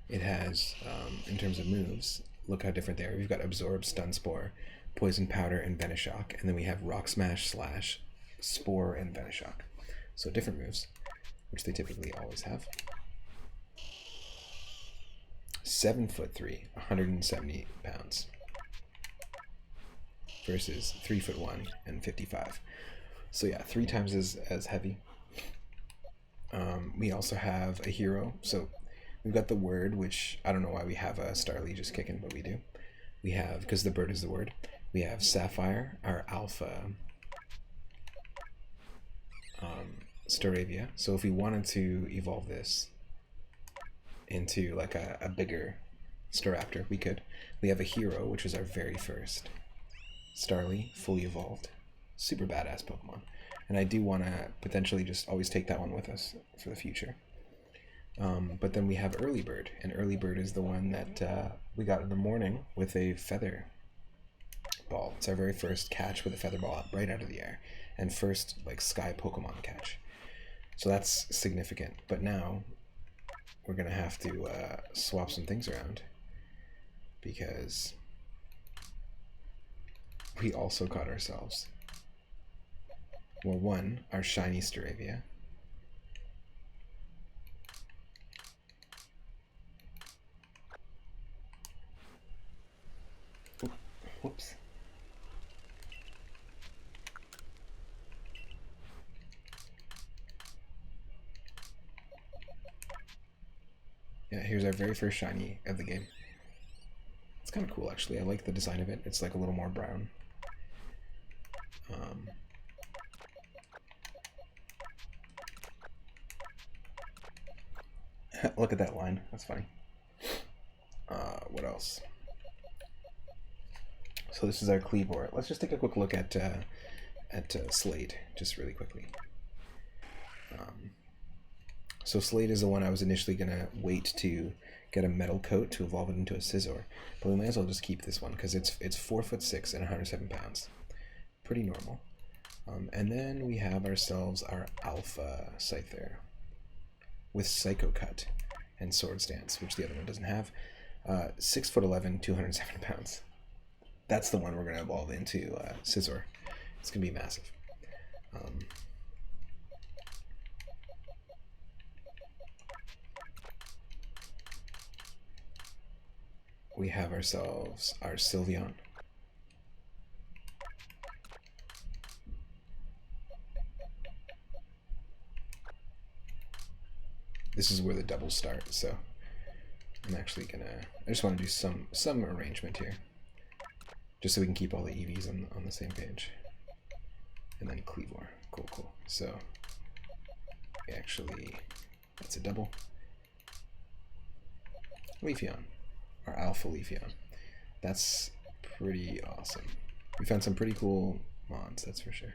[SPEAKER 1] It has, in terms of moves, look how different they are. We've got Absorb, Stun Spore, Poison Powder, and Venoshock, and then we have Rock Smash, Slash, Spore, and Venoshock. So different moves, which they typically always have. 7'3", 170 pounds versus 3'1" and 55. So yeah, 3 times as heavy. We also have a hero. So we've got the Word, which I don't know why we have a Starly just kicking, but we do. We have, because the bird is the word, we have Sapphire, our Alpha Staravia. So if we wanted to evolve this into like a bigger Staraptor, we could. We have a hero, which is our very first Starly, fully evolved. super badass Pokemon. And I do want to potentially just always take that one with us for the future. But then we have Early Bird, and Early Bird is the one that we got in the morning with a feather ball. It's our very first catch with a feather ball right out of the air, and first like sky Pokemon catch. So that's significant. But now we're gonna have to swap some things around, because we also caught ourselves, well, one, our shiny Staravia. Whoops. Yeah, here's our very first shiny of the game. It's kind of cool, actually. I like the design of it. It's like a little more brown. Look at that line. That's funny. What else? So this is our Kleavor. Let's just take a quick look at Slade, just really quickly. So Slade is the one I was initially going to wait to get a metal coat to evolve it into a Scizor. But we might as well just keep this one, because it's 4'6" and 107 pounds. Pretty normal. And then we have ourselves our Alpha Scyther with Psycho Cut and Sword Stance, which the other one doesn't have. 6'11", 207 pounds. That's the one we're going to evolve into Scizor. It's going to be massive. We have ourselves our Sylveon. This is where the doubles start, so I'm actually gonna, I just want to do some arrangement here, just so we can keep all the EVs on the same page. And then Kleavor. Cool. So actually, that's a double. Leafeon, our Alpha Leafeon. That's pretty awesome. We found some pretty cool mons, that's for sure.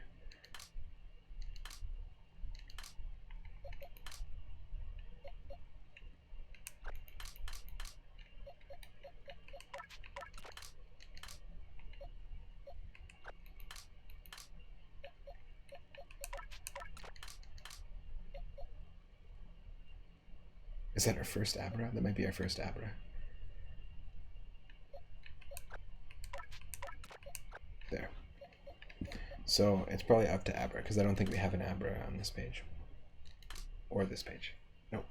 [SPEAKER 1] Is that our first Abra? That might be our first Abra. There. So it's probably up to Abra, because I don't think we have an Abra on this page. Or this page. Nope.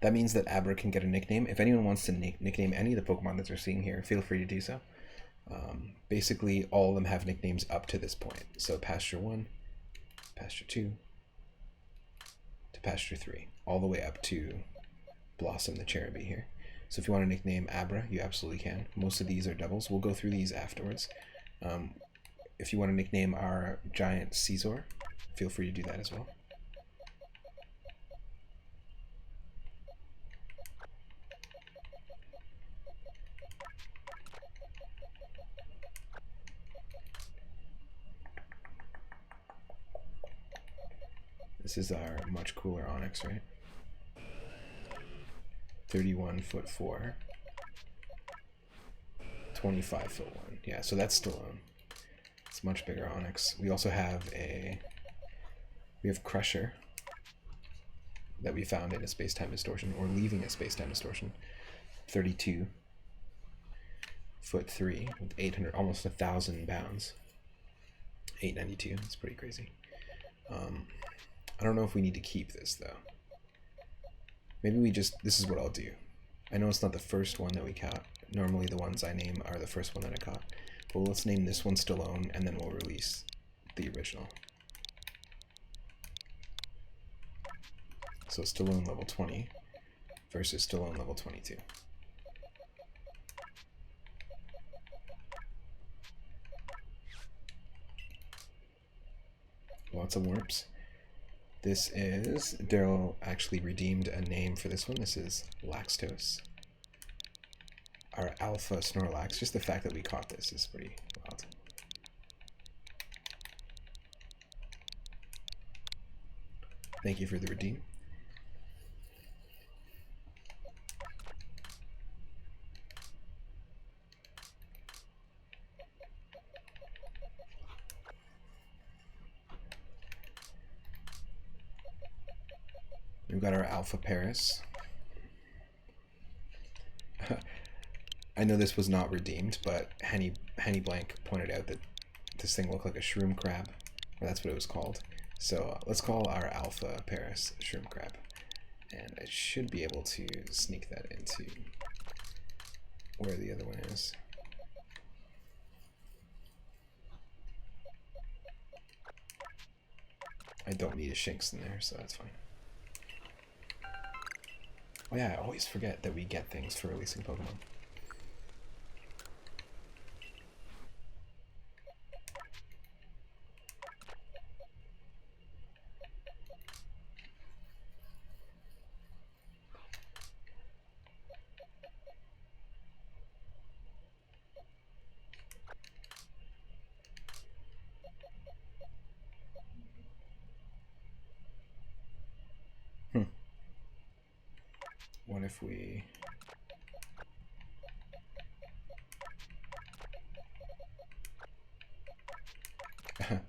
[SPEAKER 1] That means that Abra can get a nickname. If anyone wants to nickname any of the Pokemon that they're seeing here, feel free to do so. Basically, all of them have nicknames up to this point. So Pasture 1, Pasture 2, to Pasture 3, all the way up to Blossom the Cherubi here. So if you want to nickname Abra, you absolutely can. Most of these are doubles. We'll go through these afterwards. If you want to nickname our giant Scizor, feel free to do that as well. This is our much cooler Onyx, right? 31'4", 25'1". Yeah, so that's still on. It's much bigger Onyx. We also have Crusher that we found in a space-time distortion, or leaving a space-time distortion. 32'3", with 800, almost 1,000 pounds. 892. It's pretty crazy. I don't know if we need to keep this though. Maybe we just, this is what I'll do. I know it's not the first one that we caught. Normally the ones I name are the first one that I caught. But let's name this one Stallone, and then we'll release the original. So Stallone level 20 versus Stallone level 22. Lots of warps. This is, Daryl actually redeemed a name for this one. This is Laxtos. Our Alpha Snorlax. Just the fact that we caught this is pretty wild. Thank you for the redeem. We've got our Alpha Paris. I know this was not redeemed, but Henny Blank pointed out that this thing looked like a shroom crab. Or that's what it was called. So let's call our Alpha Paris shroom crab. And I should be able to sneak that into where the other one is. I don't need a Shinx in there, so that's fine. Oh yeah, I always forget that we get things for releasing Pokemon. What if we...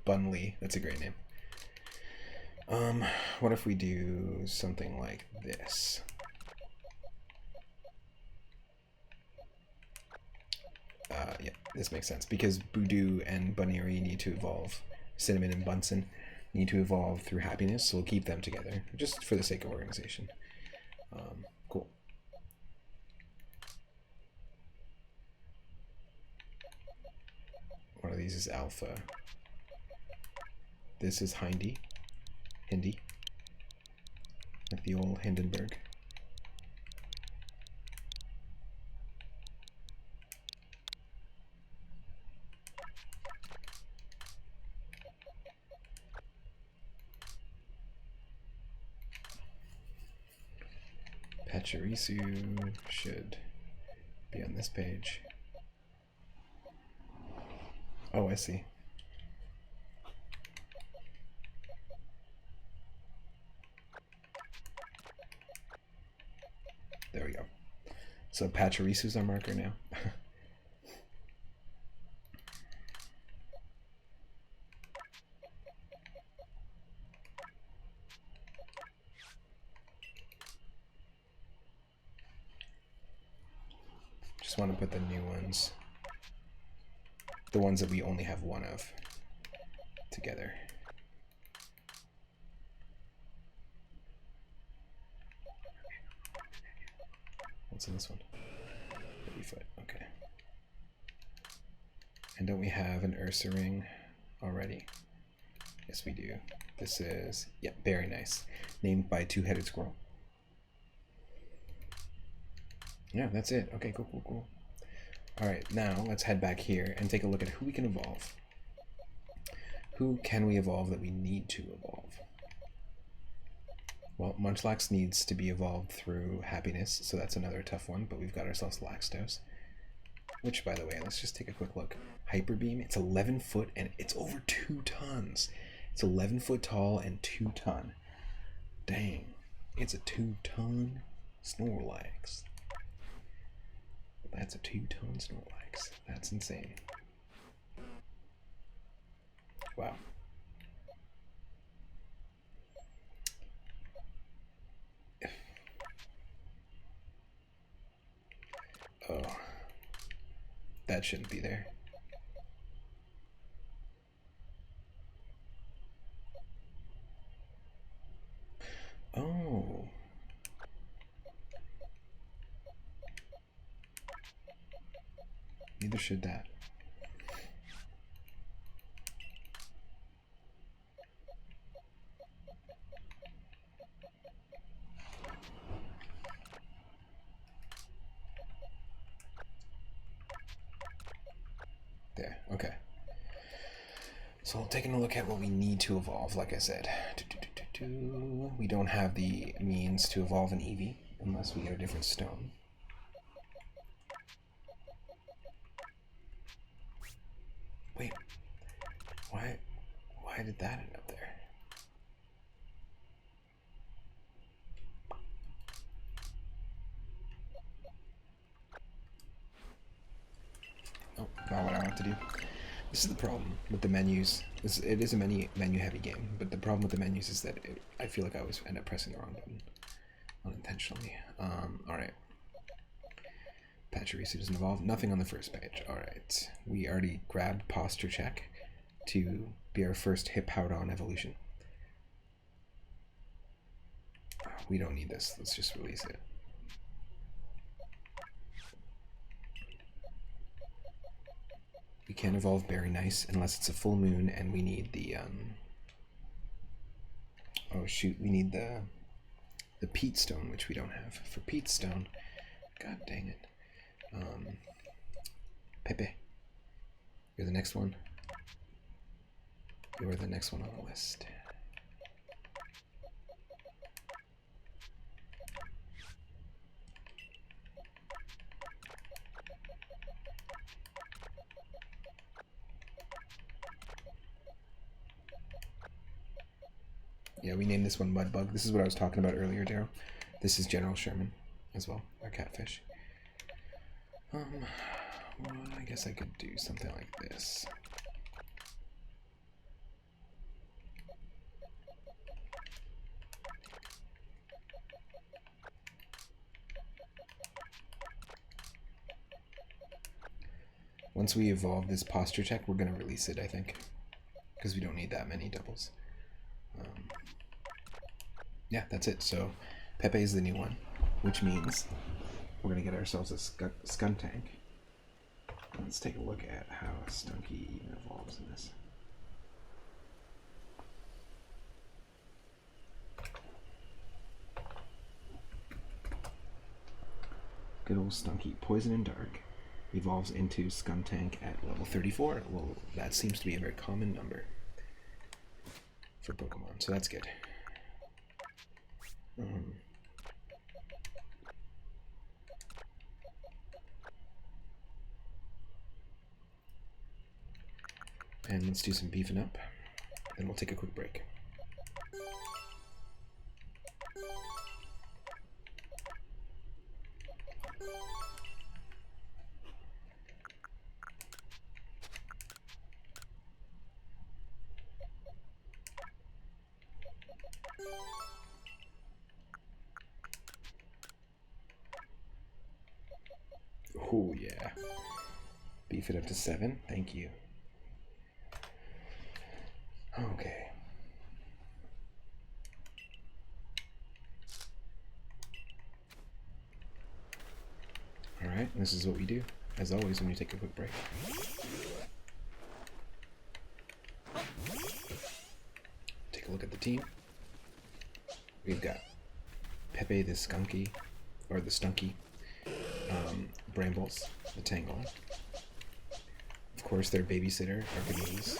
[SPEAKER 1] Bunley, that's a great name. What if we do something like this? Yeah, this makes sense because Budew and Bunnery need to evolve. Cinnamon and Bunsen need to evolve through happiness, so we'll keep them together just for the sake of organization. Cool. One of these is Alpha. This is Hindi, like the old Hindenburg. Pachirisu should be on this page. Oh, I see. There we go. So Pachirisu's our marker now. Just want to put the new ones, the ones that we only have one of, together. What's in this one? Leafeon, okay. And don't we have an Ursaring already? Yes, we do. This is, yep, very nice. Named by Two-Headed Squirrel. Yeah, that's it. Okay, cool. Alright, now let's head back here and take a look at who we can evolve. Who can we evolve that we need to evolve? Well, Munchlax needs to be evolved through happiness, so that's another tough one, but we've got ourselves Laxtos. Which, by the way, let's just take a quick look. Hyper Beam, it's 11 foot and it's over 2 tons. It's 11 foot tall and 2 ton. Dang, it's a 2-ton Snorlax. That's a 2-ton Snorlax. That's insane. Wow. Oh. That shouldn't be there. Oh. Neither should that. There, okay. So taking a look at what we need to evolve, like I said. We don't have the means to evolve an Eevee unless we get a different stone. Wait, why did that end up there? to do. This is the problem with the menus. It is a menu-heavy game, but the problem with the menus is that I feel like I always end up pressing the wrong button unintentionally. Alright. Pachirisu doesn't evolve. Nothing on the first page. Alright. We already grabbed Posture Check to be our first Hippowdon evolution. We don't need this. Let's just release it. We can't evolve Berry Nice unless it's a full moon, and we need the oh shoot, we need the Peat Stone, which we don't have. For Peat Stone, god dang it. Pepe, you're the next one. You're the next one on the list. Yeah, we named this one Mudbug. This is what I was talking about earlier, Daryl. This is General Sherman as well, our catfish. Well, I guess I could do something like this. Once we evolve this Posture Check, we're going to release it, I think, because we don't need that many doubles. Yeah, that's it. So Pepe is the new one, which means we're going to get ourselves a Skuntank. Let's take a look at how Stunky even evolves in this. Good old Stunky. Poison and Dark evolves into Skuntank at level 34. Well, that seems to be a very common number for Pokemon, so that's good. And let's do some beefing up, then we'll take a quick break. Oh yeah. Beef it up to 7. Thank you. Okay. Alright, this is what we do, as always, when you take a quick break. Take a look at the team. We've got Pepe the Skunky, or the Stunky, Brambles, the Tangela. Of course, their babysitter, Archimedes.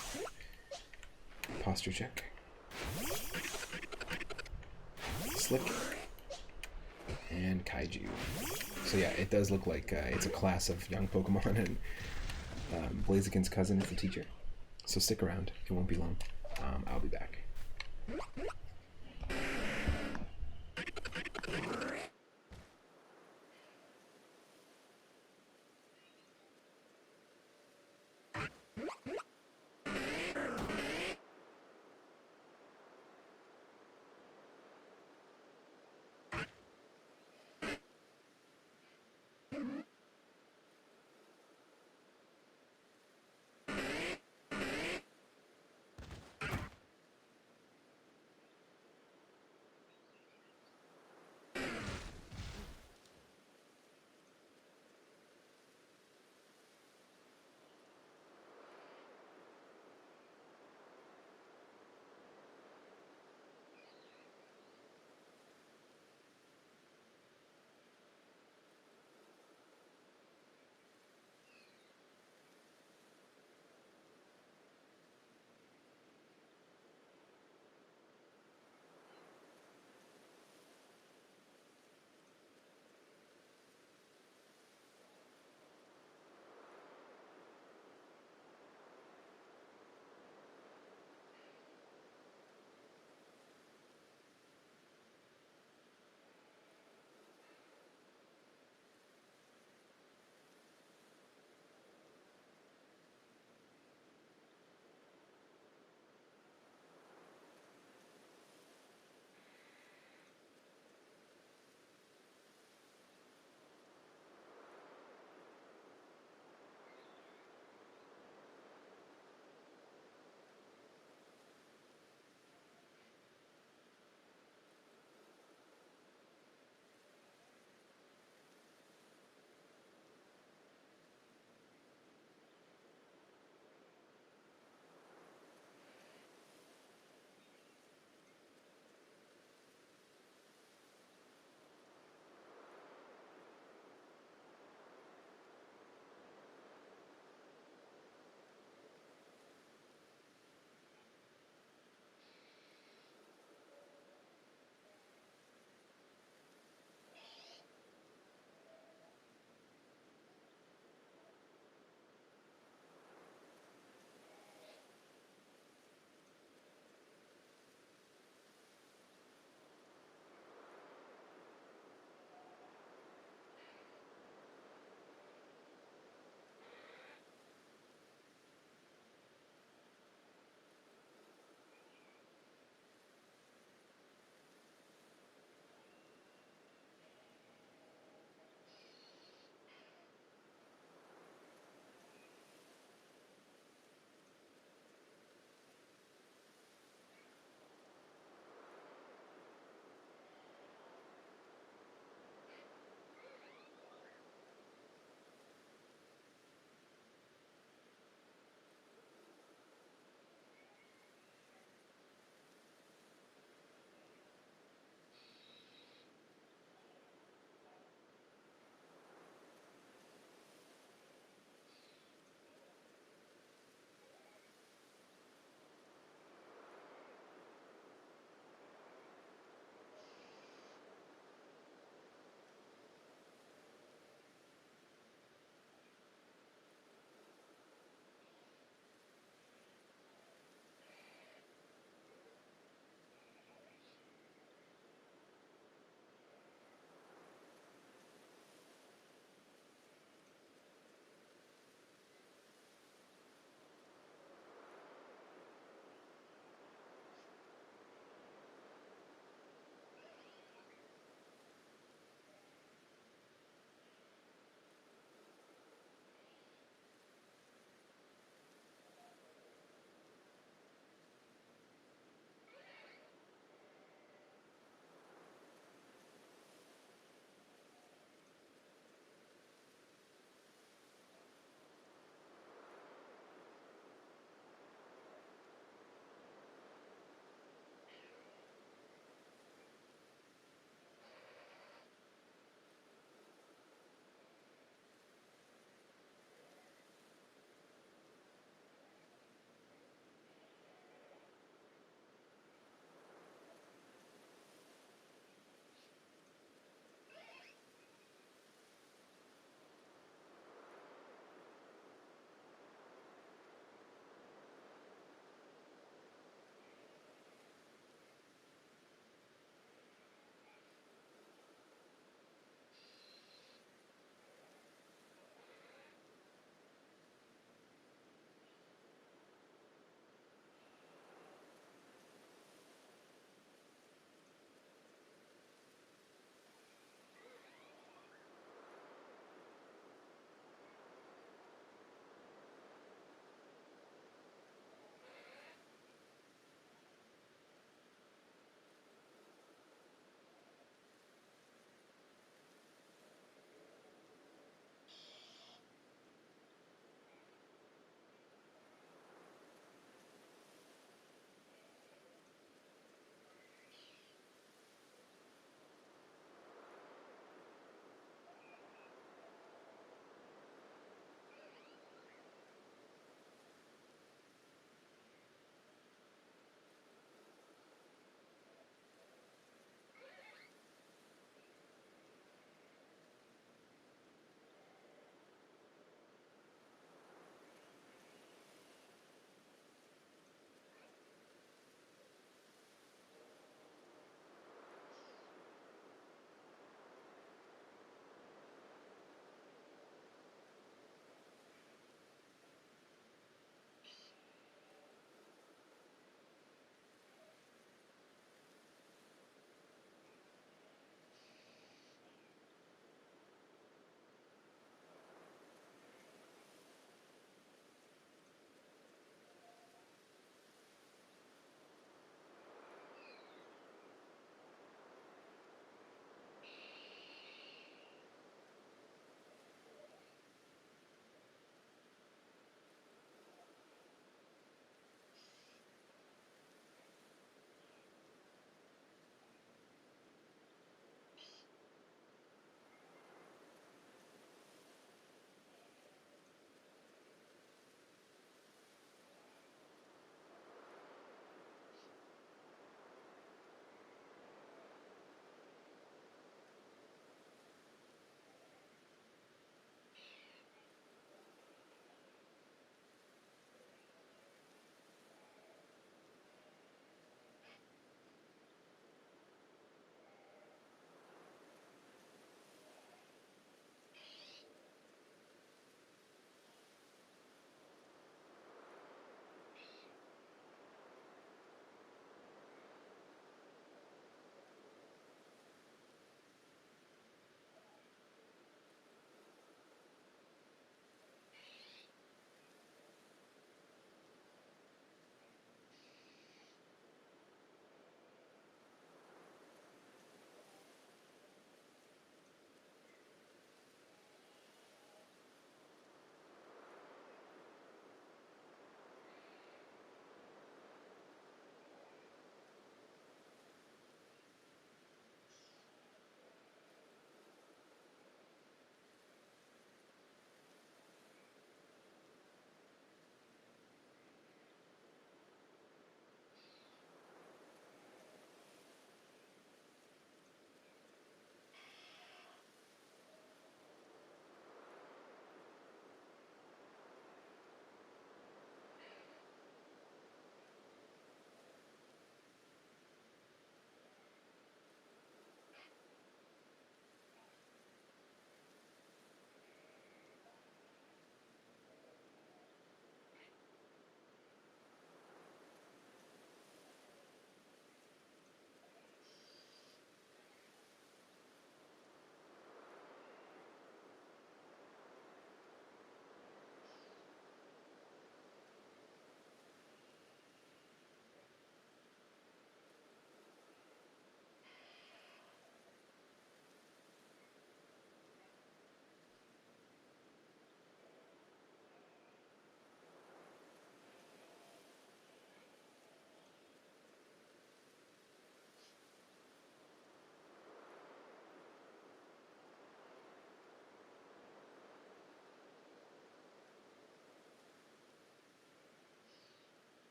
[SPEAKER 1] Posture Check. Slick. And Kaiju. So yeah, it does look like it's a class of young Pokemon, and Blaziken's cousin is the teacher. So stick around, it won't be long. I'll be back.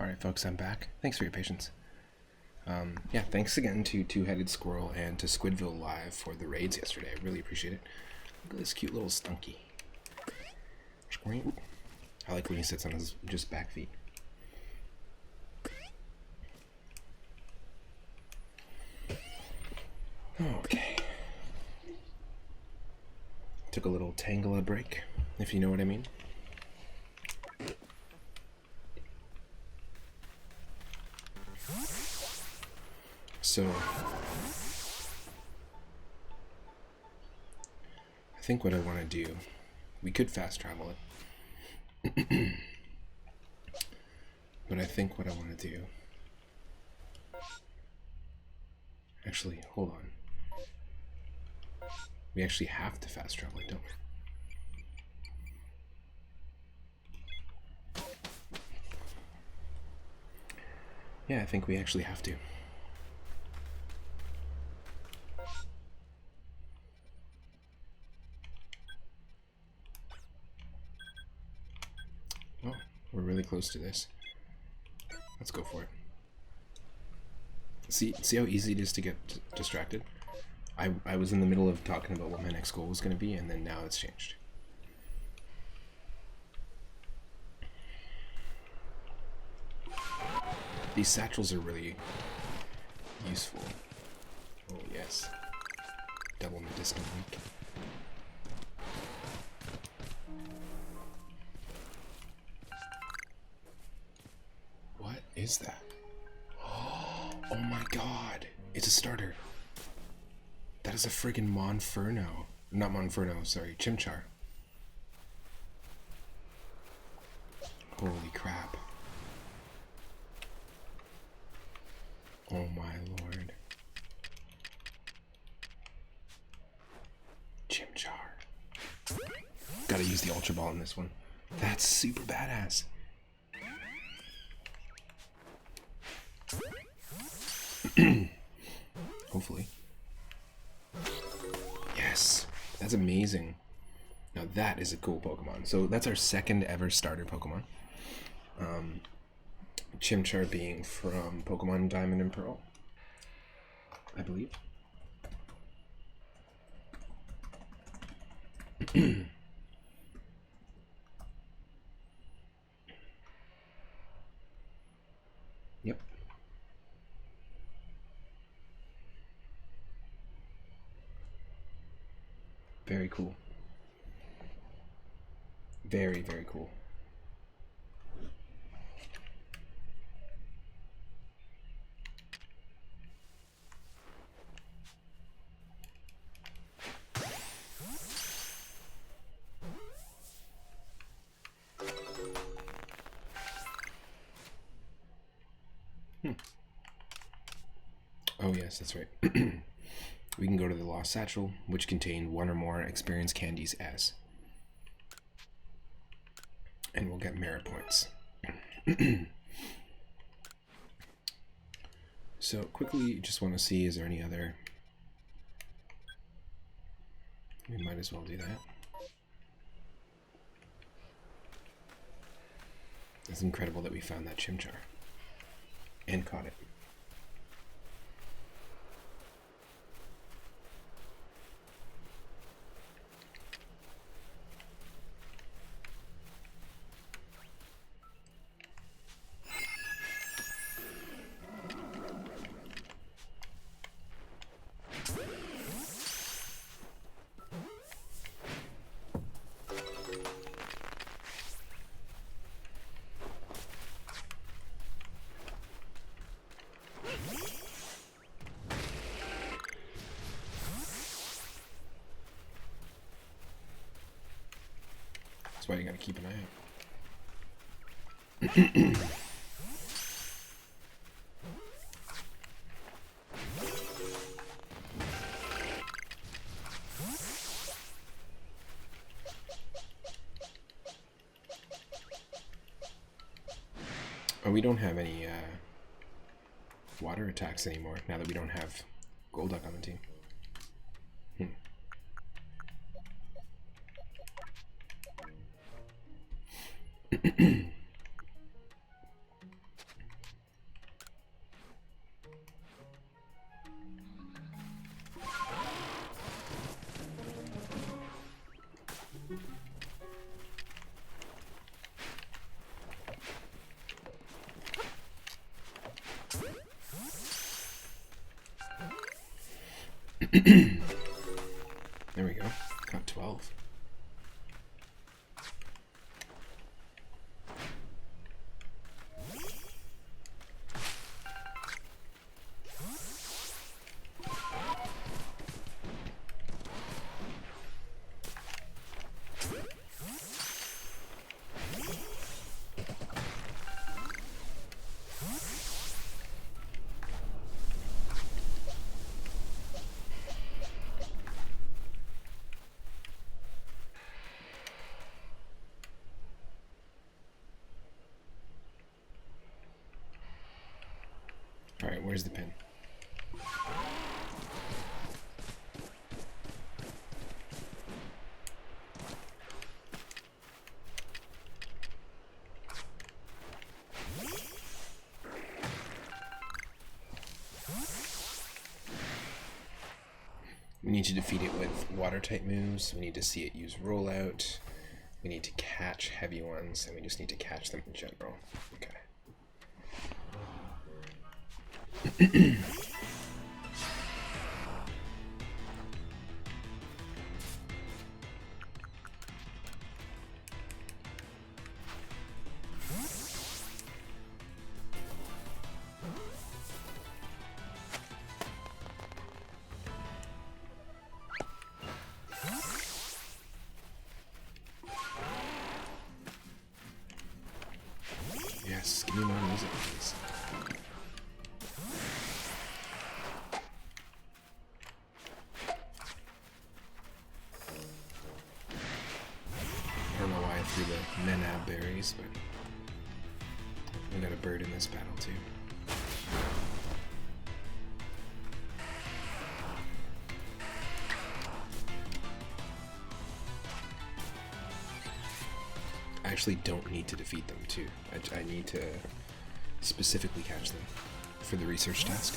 [SPEAKER 1] Alright folks, I'm back. Thanks for your patience. Yeah, thanks again to Two-Headed Squirrel and to Squidville Live for the raids yesterday. I really appreciate it. Look at this cute little stunky. I like when he sits on his just back feet. Okay. Took a little Tangela break, if you know what I mean. So, I think what I want to do, we could fast travel it, but I think what I want to do, actually, hold on, we actually have to fast travel it, don't we? Yeah, I think we actually have to. Oh, we're really close to this. Let's go for it. See how easy it is to get distracted? I was in the middle of talking about what my next goal was going to be, and then now it's changed. These satchels are really useful. Oh yes. Double medicinal link. What is that? Oh my god! It's a starter! That is a friggin' Monferno. Not Monferno, sorry, Chimchar. Holy crap. Oh my lord. Chimchar. Gotta use the Ultra Ball in this one. That's super badass. Hopefully. Yes, that's amazing. Now that is a cool Pokemon. So that's our second ever starter Pokemon. Chimchar being from Pokemon Diamond and Pearl, I believe. Yep. Very cool. Very, very cool. Oh yes, that's right. We can go to the Lost Satchel, which contained one or more experience candies as. And we'll get merit points. So quickly, just want to see, is there any other... We might as well do that. It's incredible that we found that Chimchar. And caught it. That's why you gotta keep an eye out. Oh, we don't have any water attacks anymore now that we don't have Golduck on the team. There we go. Got 12. Alright, where's the pin? We need to defeat it with water-type moves. We need to see it use rollout. We need to catch heavy ones, and we just need to catch them in general. Okay. Yes, give me more music, please. I don't know why I threw the Menab berries, but we got a bird in this battle too. I actually don't need to defeat them too. I need to specifically catch them for the research task.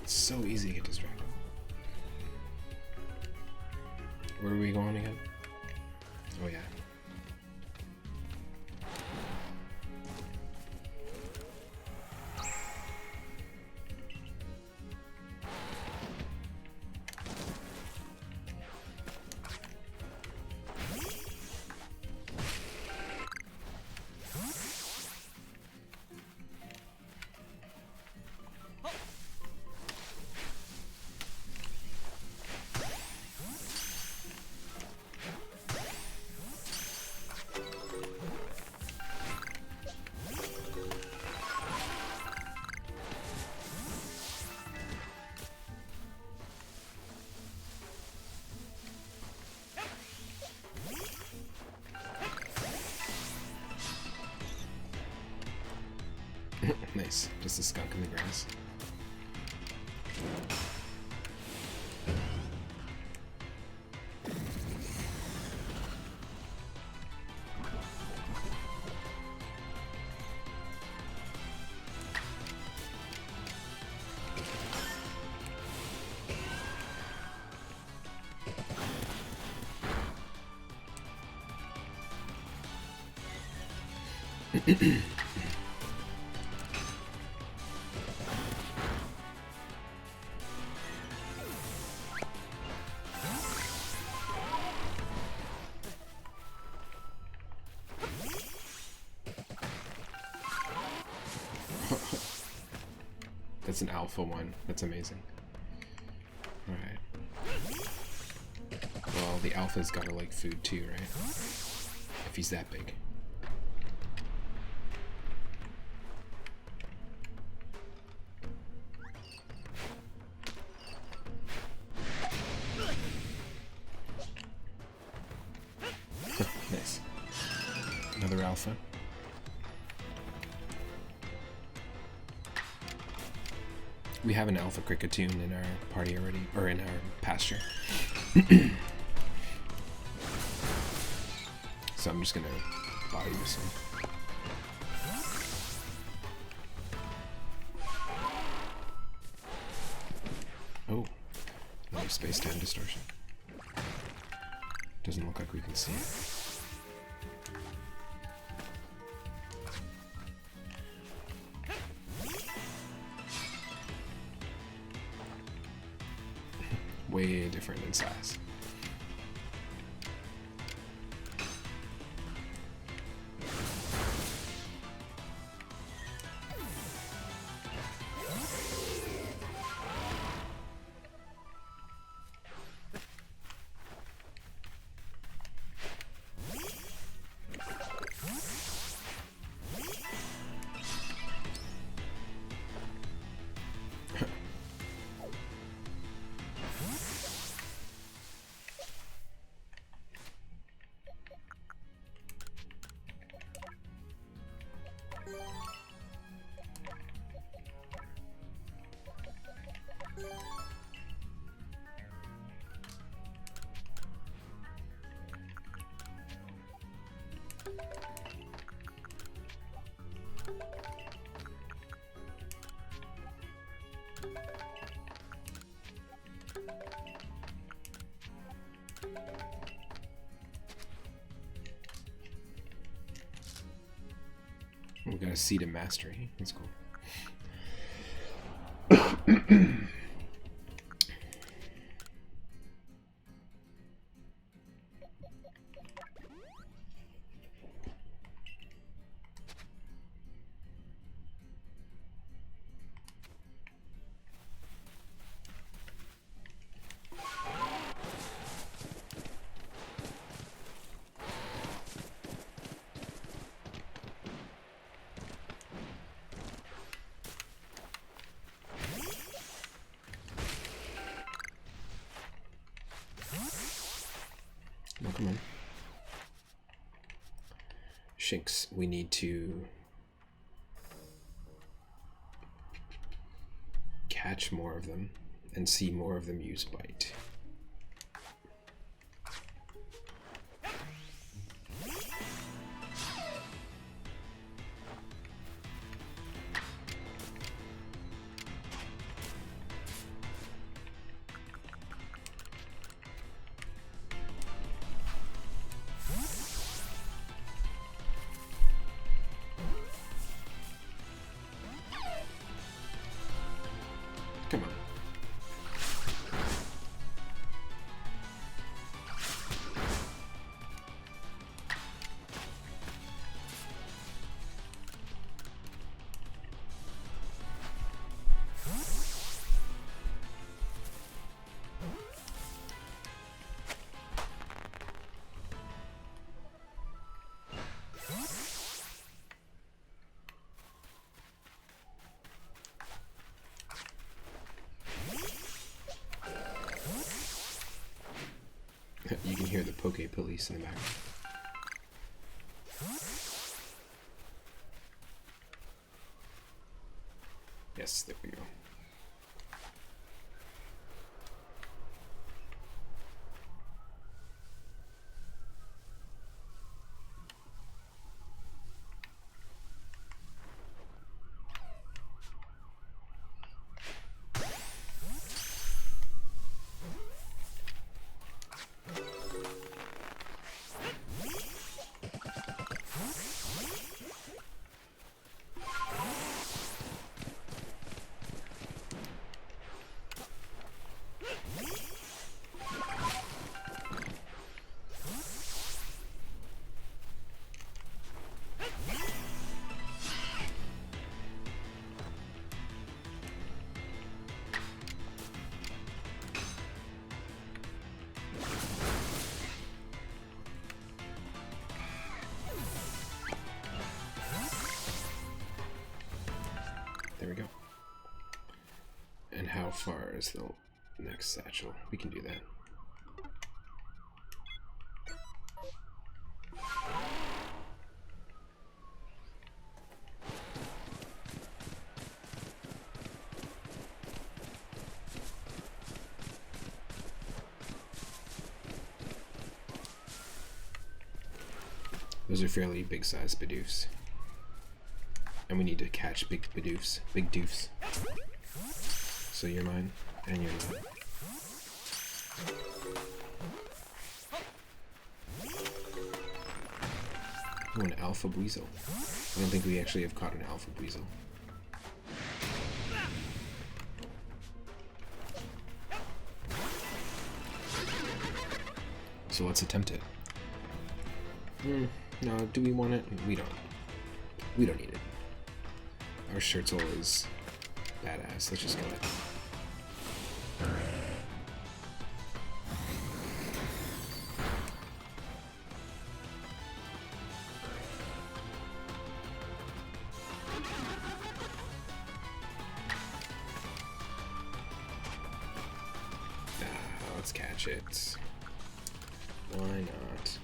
[SPEAKER 1] So easy to get distracted. Where are we going again? Oh yeah. Nice. Just a skunk in the grass. That's an alpha one. That's amazing. Alright. Well, the alpha's gotta like food too, right? If he's that big. Nice. Another alpha. We have an alpha Kricketune in our party already, or in our pasture. So I'm just gonna buy you some. Oh, another space-time distortion. Doesn't look like we can see it. Way different in size. We got a seed of mastery. That's cool. Oh, come on. Shinx, we need to catch more of them and see more of them use bite. Come on. You can hear the Poke Police in the background. Yes, there we go. how far is the next satchel? We can do that. Those are fairly big size Bidoofs. And we need to catch big Bidoofs. Big doofs. So you're mine, and you're not. Oh, an Alpha Weasel. I don't think we actually have caught an Alpha Weasel. So let's attempt it. No, do we want it? We don't. We don't need it. Our Shirtle is badass. Let's just go ahead. Let's catch it. Why not?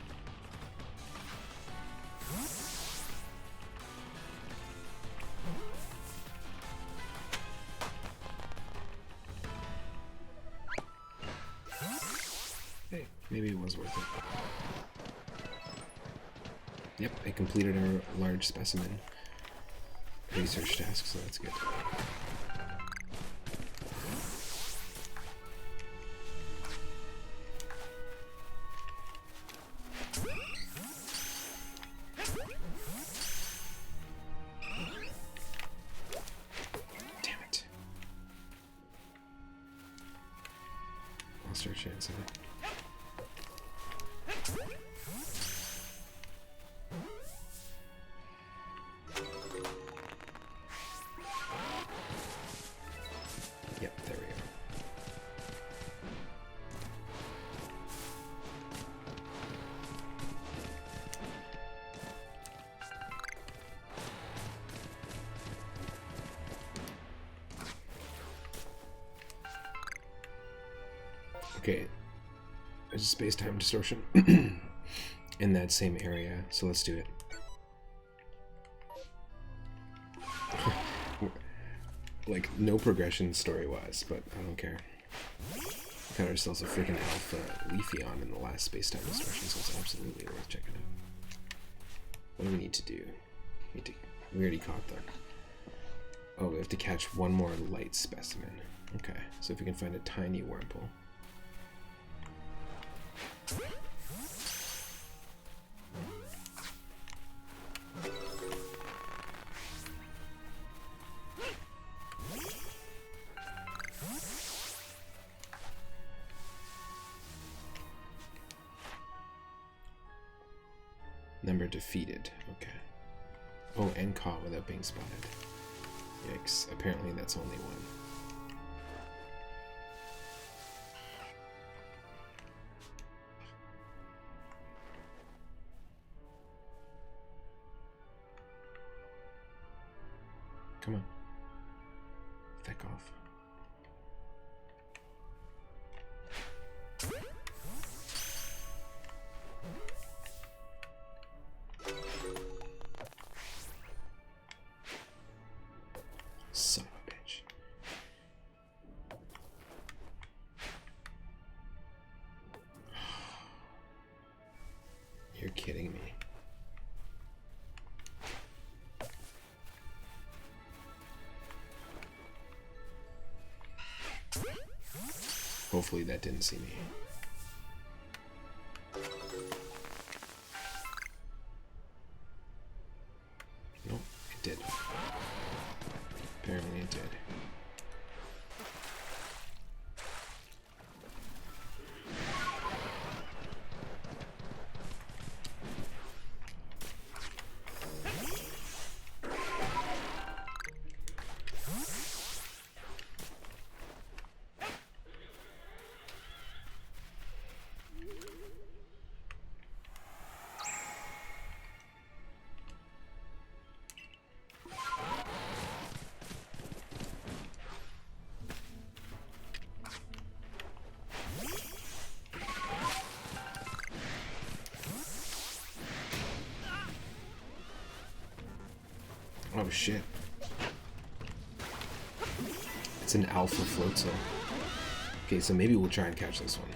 [SPEAKER 1] Hey, maybe it was worth it. Yep, I completed our large specimen research task, so that's good. Damn it. I'll start chancing it. Yep, there we go. Okay, there's a space-time distortion in that same area, so let's do it. Like, no progression story-wise, but I don't care. We got ourselves a freaking alpha Leafeon in the last space-time distortion, so it's absolutely worth checking out. What do we need to do? We already caught the... Oh, we have to catch one more light specimen. Okay, so if we can find a tiny Wurmple. Number defeated. Okay. Oh, and caught without being spotted. Yikes. Apparently that's only one. Come on. Feck off. Son of a bitch. You're kidding me. Hopefully that didn't see me. Nope, it did. Apparently it did. Oh shit. It's an alpha Floatzel. Okay, so maybe we'll try and catch this one.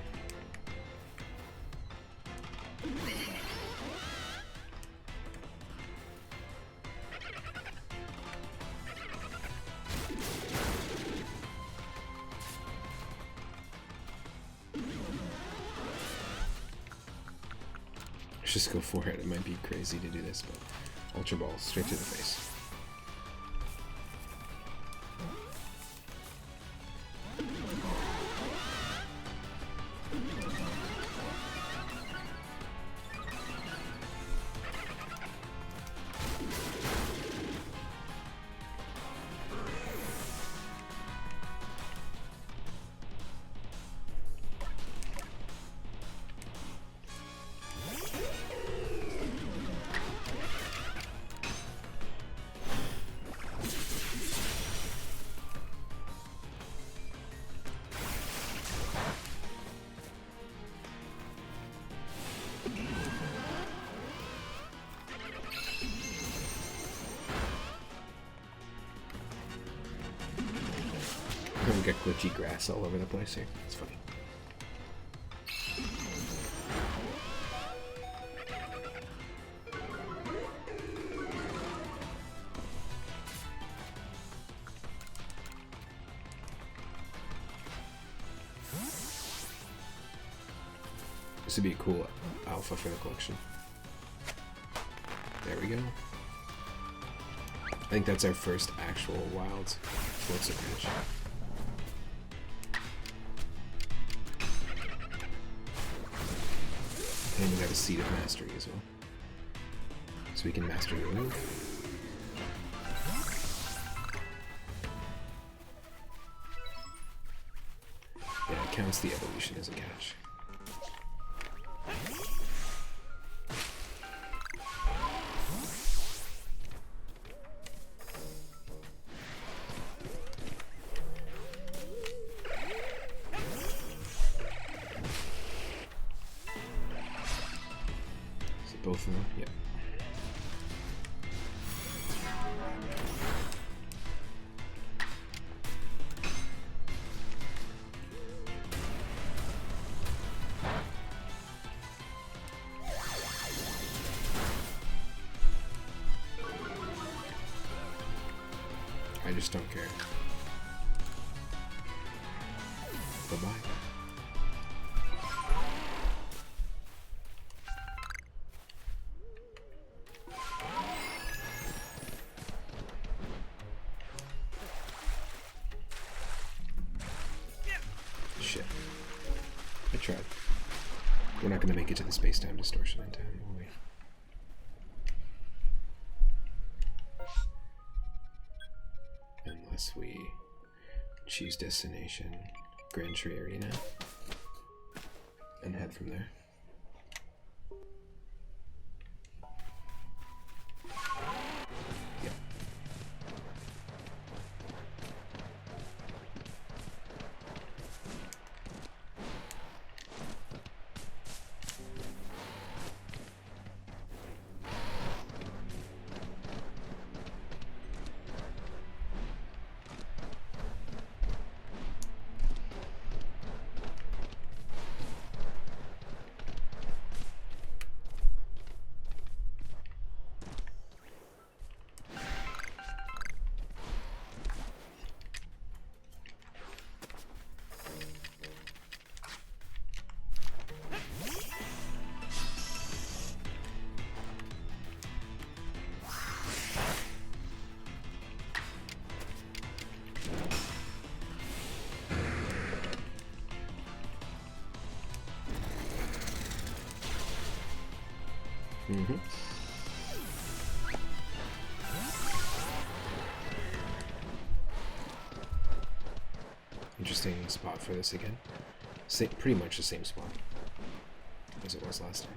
[SPEAKER 1] Let's just go for it. It might be crazy to do this, but Ultra Ball straight to the face. We got glitchy grass all over the place here. It's funny. This would be a cool alpha for the collection. There we go. I think that's our first actual wild Floatzel catch. And we got a Seed of Mastery as well. So we can master the move. Yeah, it counts the evolution as a catch. Both of them, yeah. I just don't care. Bye-bye. Shit. I tried. We're not going to make it to the space-time distortion in time, will we? Unless we choose destination Grand Tree Arena and head from there. Yep. Mm-hmm. Interesting spot for this again. Pretty much the same spot as it was last time.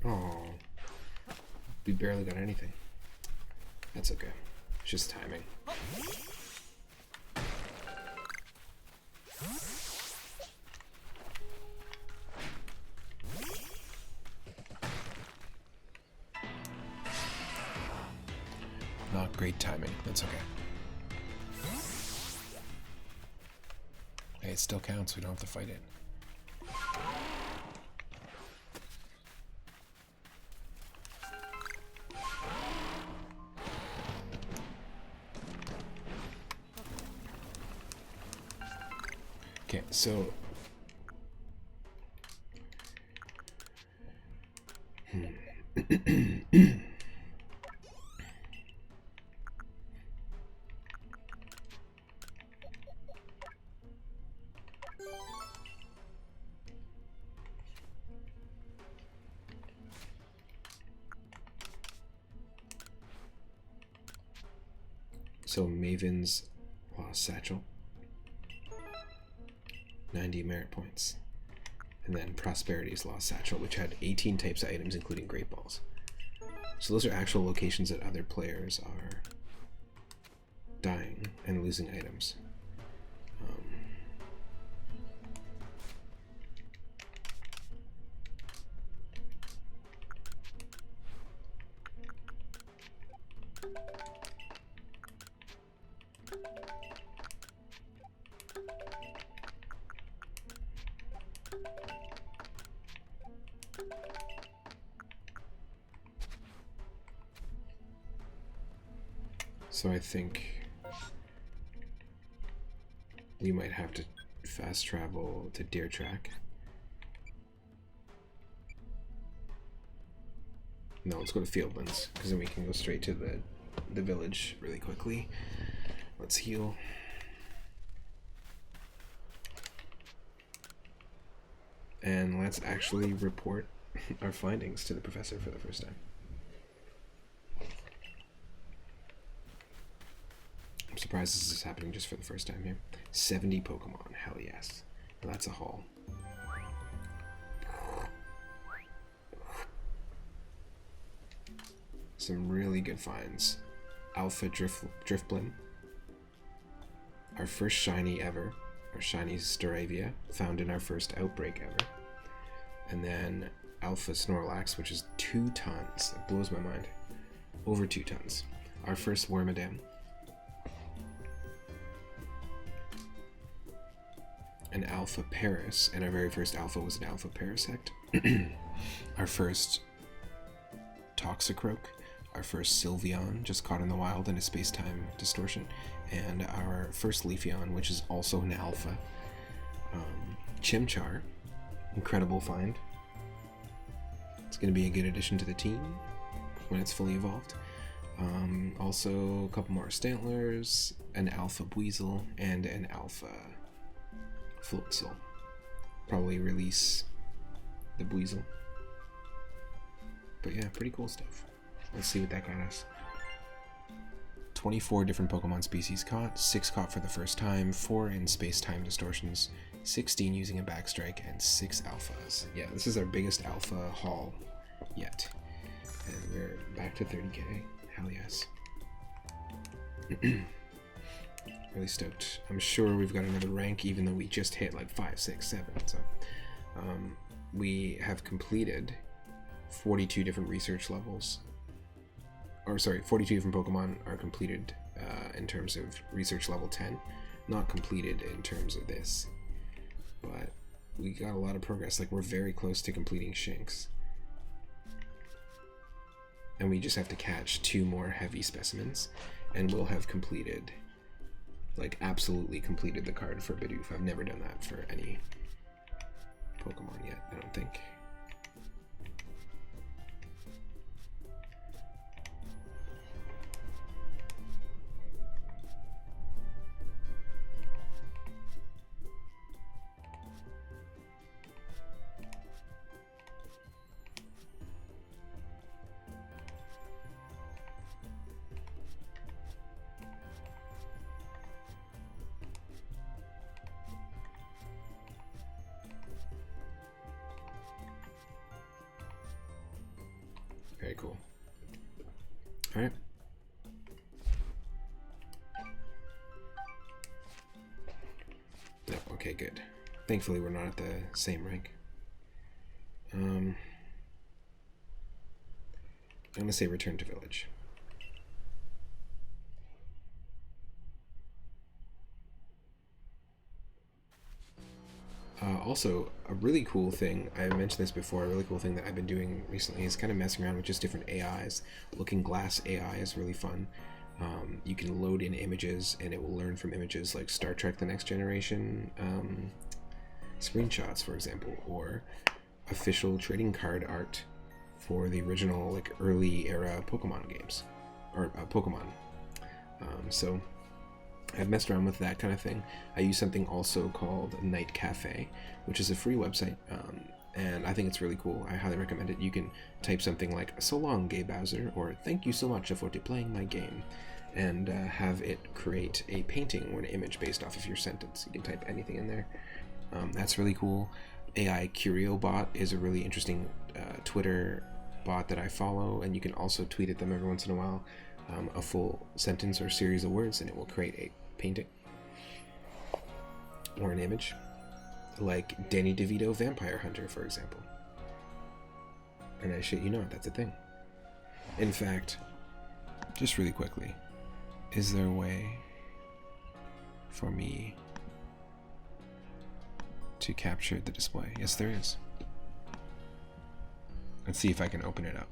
[SPEAKER 1] Oh, we barely got anything. That's okay. It's just timing. Not great timing. That's okay. Hey, it still counts. We don't have to fight it. Okay, so Maven's lost satchel, 90 merit points, and then Prosperity's lost satchel, which had 18 types of items, including Great Balls. So those are actual locations that other players are dying and losing items. So I think we might have to fast travel to Deer Track. No, let's go to Fieldlands, because then we can go straight to the village really quickly. Let's heal. And let's actually report our findings to the professor for the first time. I'm surprised this is happening just for the first time here. 70 Pokemon, hell yes. Well, that's a haul. Some really good finds. Alpha Drifblim. Our first shiny ever. Our shiny Staravia, found in our first outbreak ever. And then Alpha Snorlax, which is 2 tons. That blows my mind. Over 2 tons. Our first Wormadam. An Alpha Paris, and our very first Alpha was an Alpha Parasect. Our first Toxicroak, our first Sylveon, just caught in the wild in a space-time distortion, and our first Leafeon, which is also an Alpha. Chimchar, incredible find. It's going to be a good addition to the team when it's fully evolved. Also, a couple more Stantlers, an Alpha Buizel, and an Alpha Floatzel. Probably release the Buizel. But yeah, pretty cool stuff. Let's see what that got us. 24 different Pokemon species caught, 6 caught for the first time, 4 in space-time distortions, 16 using a backstrike, and 6 alphas. Yeah, this is our biggest alpha haul yet. And we're back to 30k. Hell yes. Really stoked. I'm sure we've got another rank, even though we just hit like 5, 6, 7. So we have completed 42 different research levels. Or sorry, 42 different Pokemon are completed in terms of research level 10. Not completed in terms of this. But we got a lot of progress. Like, we're very close to completing Shinx. And we just have to catch 2 more heavy specimens. And we'll have completed, like, absolutely completed the card for Bidoof. I've never done that for any Pokemon yet, I don't think. cool. All right. Oh, okay, good. Thankfully, we're not at the same rank. I'm gonna say return to village. Also, a really cool thing, I mentioned this before, a really cool thing that I've been doing recently is kind of messing around with just different AIs. Looking Glass AI is really fun. You can load in images and it will learn from images like Star Trek The Next Generation screenshots, for example, or official trading card art for the original like early era Pokemon games, or Pokemon. So I've messed around with that kind of thing. I use something also called Night Cafe, which is a free website, and I think it's really cool. I highly recommend it. You can type something like "So long, Gay Bowser," or "Thank you so much for playing my game," and have it create a painting or an image based off of your sentence. You can type anything in there. That's really cool. AI Curio Bot is a really interesting Twitter bot that I follow, and you can also tweet at them every once in a while. A full sentence or series of words, and it will create a painting or an image, like Danny DeVito Vampire Hunter, for example. And I shit you not, that's a thing. In fact, just really quickly, is there a way for me to capture the display? Yes, there is. Let's see if I can open it up.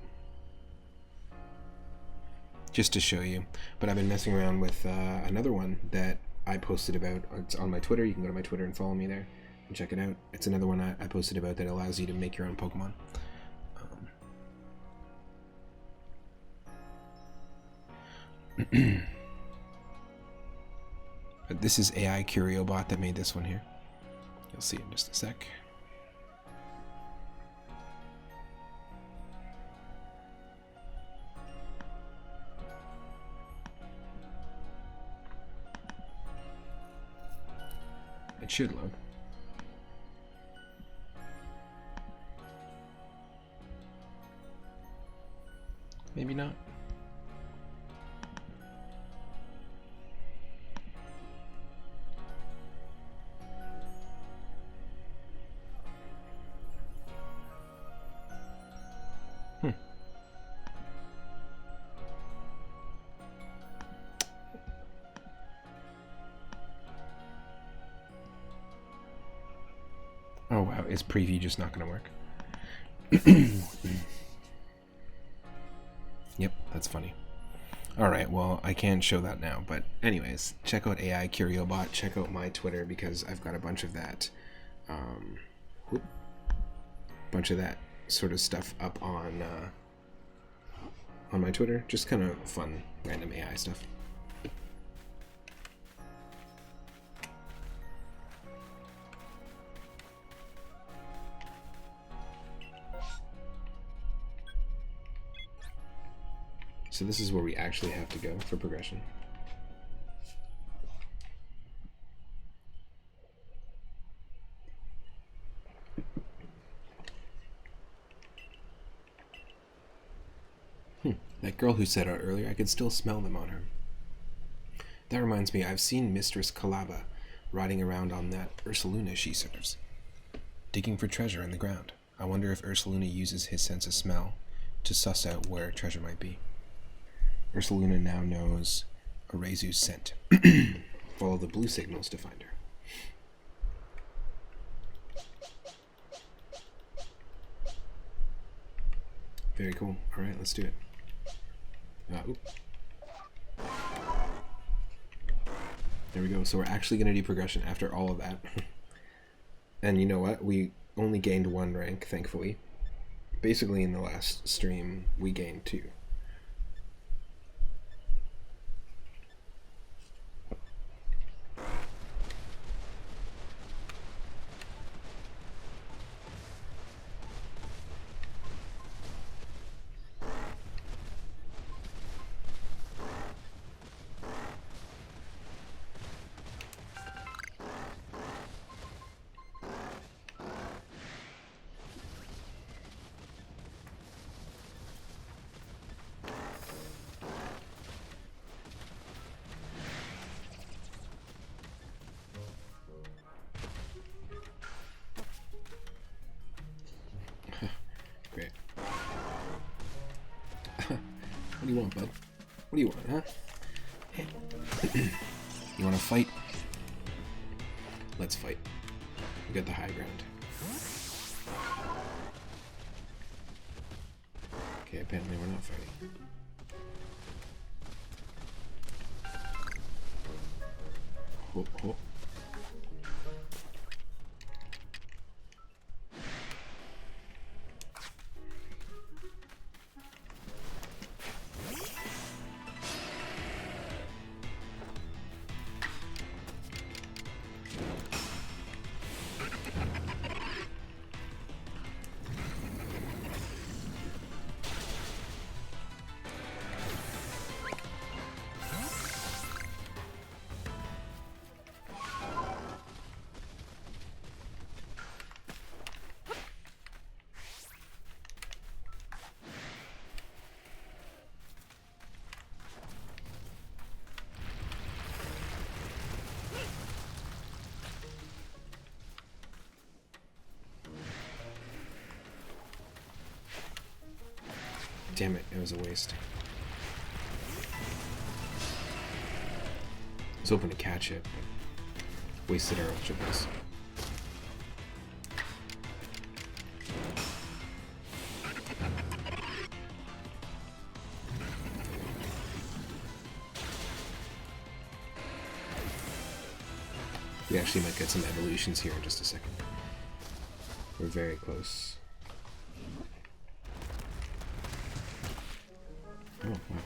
[SPEAKER 1] Just to show you, but I've been messing around with another one that I posted about. It's on my Twitter. You can go to my Twitter and follow me there and check it out. It's another one I posted about that allows you to make your own Pokemon. But this is AI Curio Bot that made this one here. You'll see in just a sec. It should load. Maybe not. Oh wow, is preview just not going to work? Yep, that's funny. Alright, well, I can't show that now, but anyways, check out AI CurioBot, check out my Twitter, because I've got a bunch of that, sort of stuff up on my Twitter. Just kind of fun, random AI stuff. So this is where we actually have to go for progression. That girl who said out earlier, I could still smell them on her. That reminds me, I've seen Mistress Kalaba riding around on that Ursulina she serves, digging for treasure in the ground. I wonder if Ursulina uses his sense of smell to suss out where treasure might be. Ursulina now knows Arceus' scent. Follow the blue signals to find her. Very cool. Alright, let's do it. There we go. So we're actually going to do progression after all of that. And you know what? We only gained 1 rank, thankfully. Basically, in the last stream, we gained 2. What do you want, bud? What do you want, huh? You want to fight? Let's fight. We got the high ground. Okay, apparently we're not fighting. Oh, oh. Damn it, it was a waste. I was hoping to catch it, but wasted our Ultra Boost. We actually might get some evolutions here in just a second. We're very close. Oh, wow.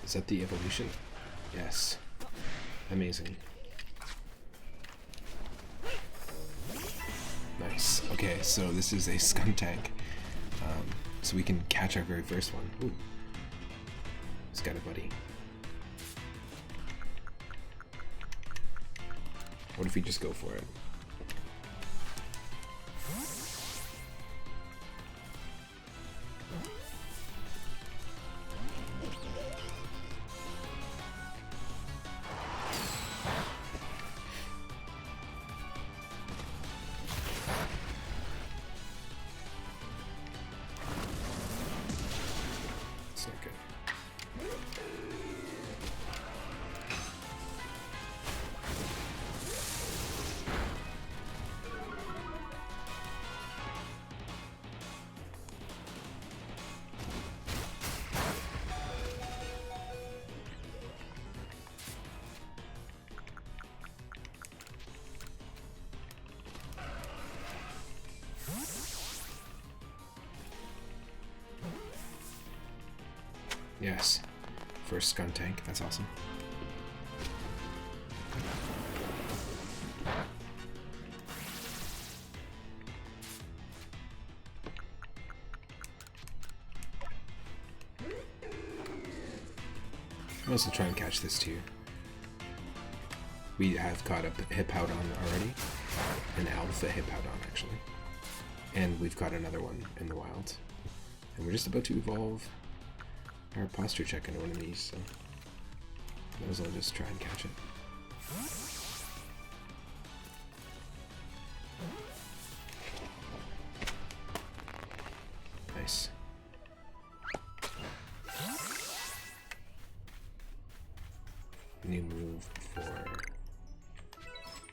[SPEAKER 1] Is that the evolution? Yes. Amazing. Nice. Okay, so this is a Skuntank. So we can catch our very first one. Ooh. It's got a buddy. What if we just go for it? Yes. First Skuntank. That's awesome. I'm also trying to catch this too. We have caught up Hippowdon already. An Alpha Hippowdon, actually. And we've caught another one in the wild. And we're just about to evolve our posture check into one of these, so might as well just try and catch it. Nice. New move for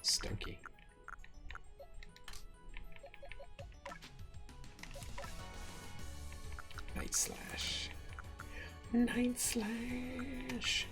[SPEAKER 1] Stunky. Night Slash. Night Slash.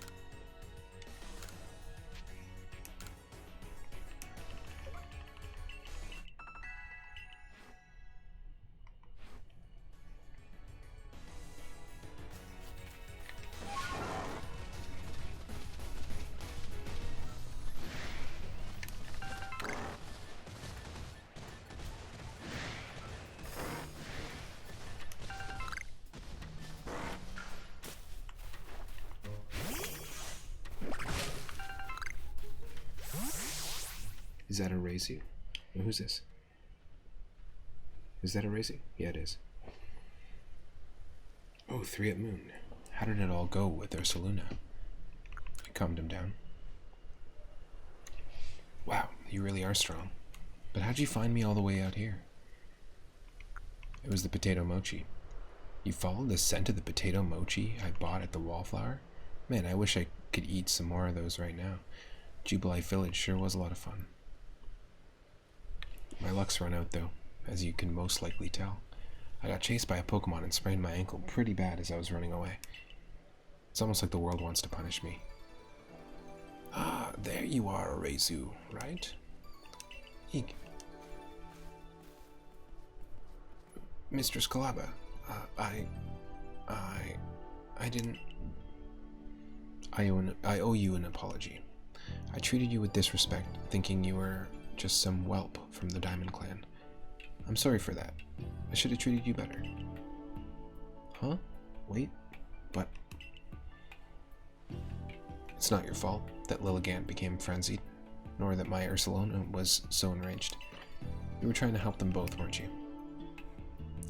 [SPEAKER 1] Is that a Arceus? Oh, who's this? Is that a Arceus? Yeah, it is. Oh, 3 at Moon. How did it all go with Ursulina? I calmed him down. Wow, you really are strong. But how'd you find me all the way out here? It was the potato mochi. You followed the scent of the potato mochi I bought at the Wallflower? Man, I wish I could eat some more of those right now. Jubilee Village sure was a lot of fun. My luck's run out, though, as you can most likely tell. I got chased by a Pokémon and sprained my ankle pretty bad as I was running away. It's almost like the world wants to punish me. Ah, there you are, Arceus, right? Eek. Mistress Calaba, I didn't... I owe you an apology. I treated you with disrespect, thinking you were just some whelp from the Diamond Clan. I'm sorry for that. I should have treated you better. Huh? Wait, but... It's not your fault that Lilligant became frenzied, nor that my Ursulina was so enraged. You were trying to help them both, weren't you?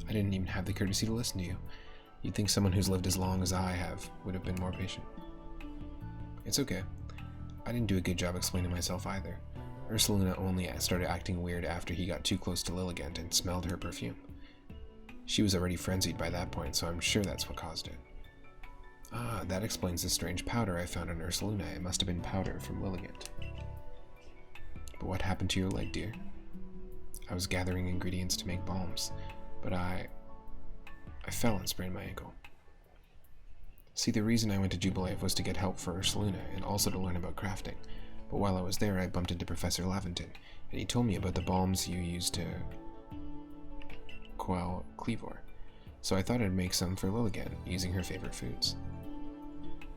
[SPEAKER 1] I didn't even have the courtesy to listen to you. You'd think someone who's lived as long as I have would have been more patient. It's okay. I didn't do a good job explaining myself either. Ursulina only started acting weird after he got too close to Lilligant and smelled her perfume. She was already frenzied by that point, so I'm sure that's what caused it. Ah, that explains the strange powder I found on Ursulina. It must have been powder from Lilligant. But what happened to your leg, dear? I was gathering ingredients to make balms, but I fell and sprained my ankle. See, the reason I went to Jubilee was to get help for Ursulina and also to learn about crafting. But while I was there, I bumped into Professor Laventon, and he told me about the balms you used to quell Cleavor. So I thought I'd make some for Lilligant, using her favorite foods.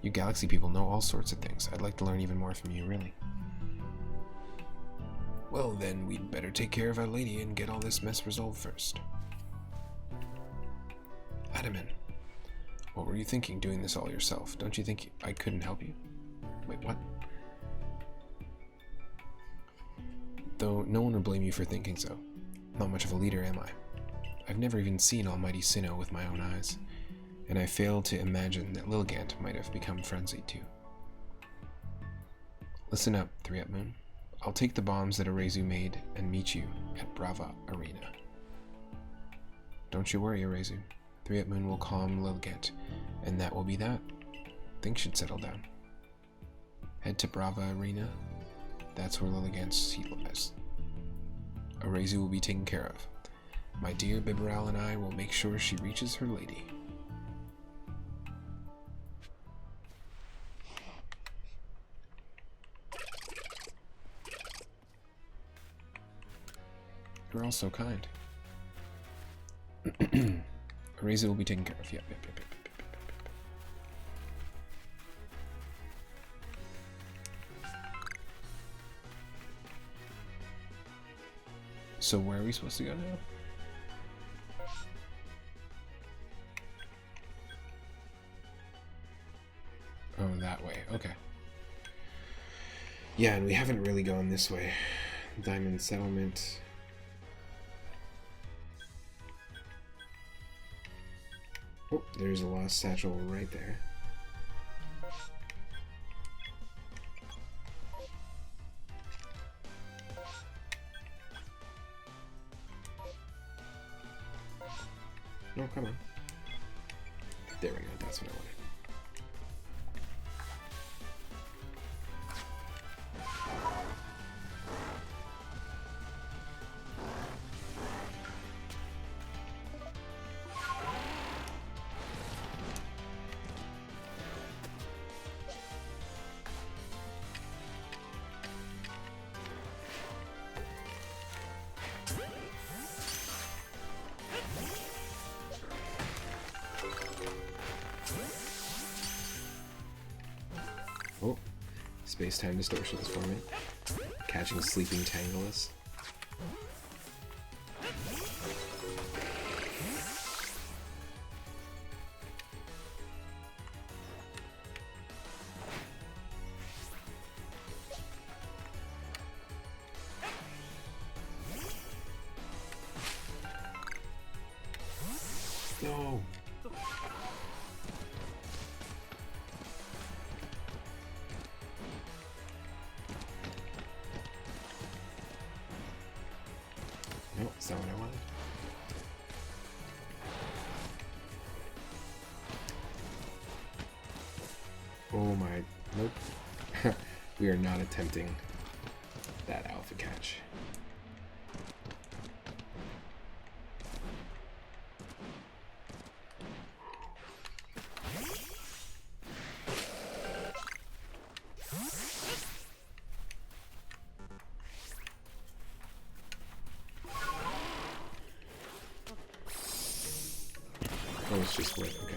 [SPEAKER 1] You Galaxy people know all sorts of things. I'd like to learn even more from you, really. Well, then, we'd better take care of Our Lady and get all this mess resolved first. Adaman, what were you thinking doing this all yourself? Don't you think I couldn't help you? Wait, what? Though no one would blame you for thinking so. Not much of a leader, am I? I've never even seen Almighty Sinnoh with my own eyes, and I fail to imagine that Lilligant might have become frenzied too. Listen up, 3 Up Moon. I'll take the bombs that Arceus made and meet you at Brava Arena. Don't you worry, Arceus. 3 Up Moon will calm Lilligant, and that will be that. Things should settle down. Head to Brava Arena. That's where Lilligant's seat lies. Arceus will be taken care of. My dear Bibarel and I will make sure she reaches her lady. You're all so kind. Arceus will be taken care of. Yep. So where are we supposed to go now? Oh, that way. Okay. Yeah, and we haven't really gone this way. Diamond Settlement. Oh, there's a lost satchel right there. No, come on. There we go, that's what I wanted. Oh, space-time distortions for me. Catching sleeping Tangalus. No. No, that's not what I wanted. Oh my, nope. We are not attempting that alpha catch. Oh, it's just wood, okay.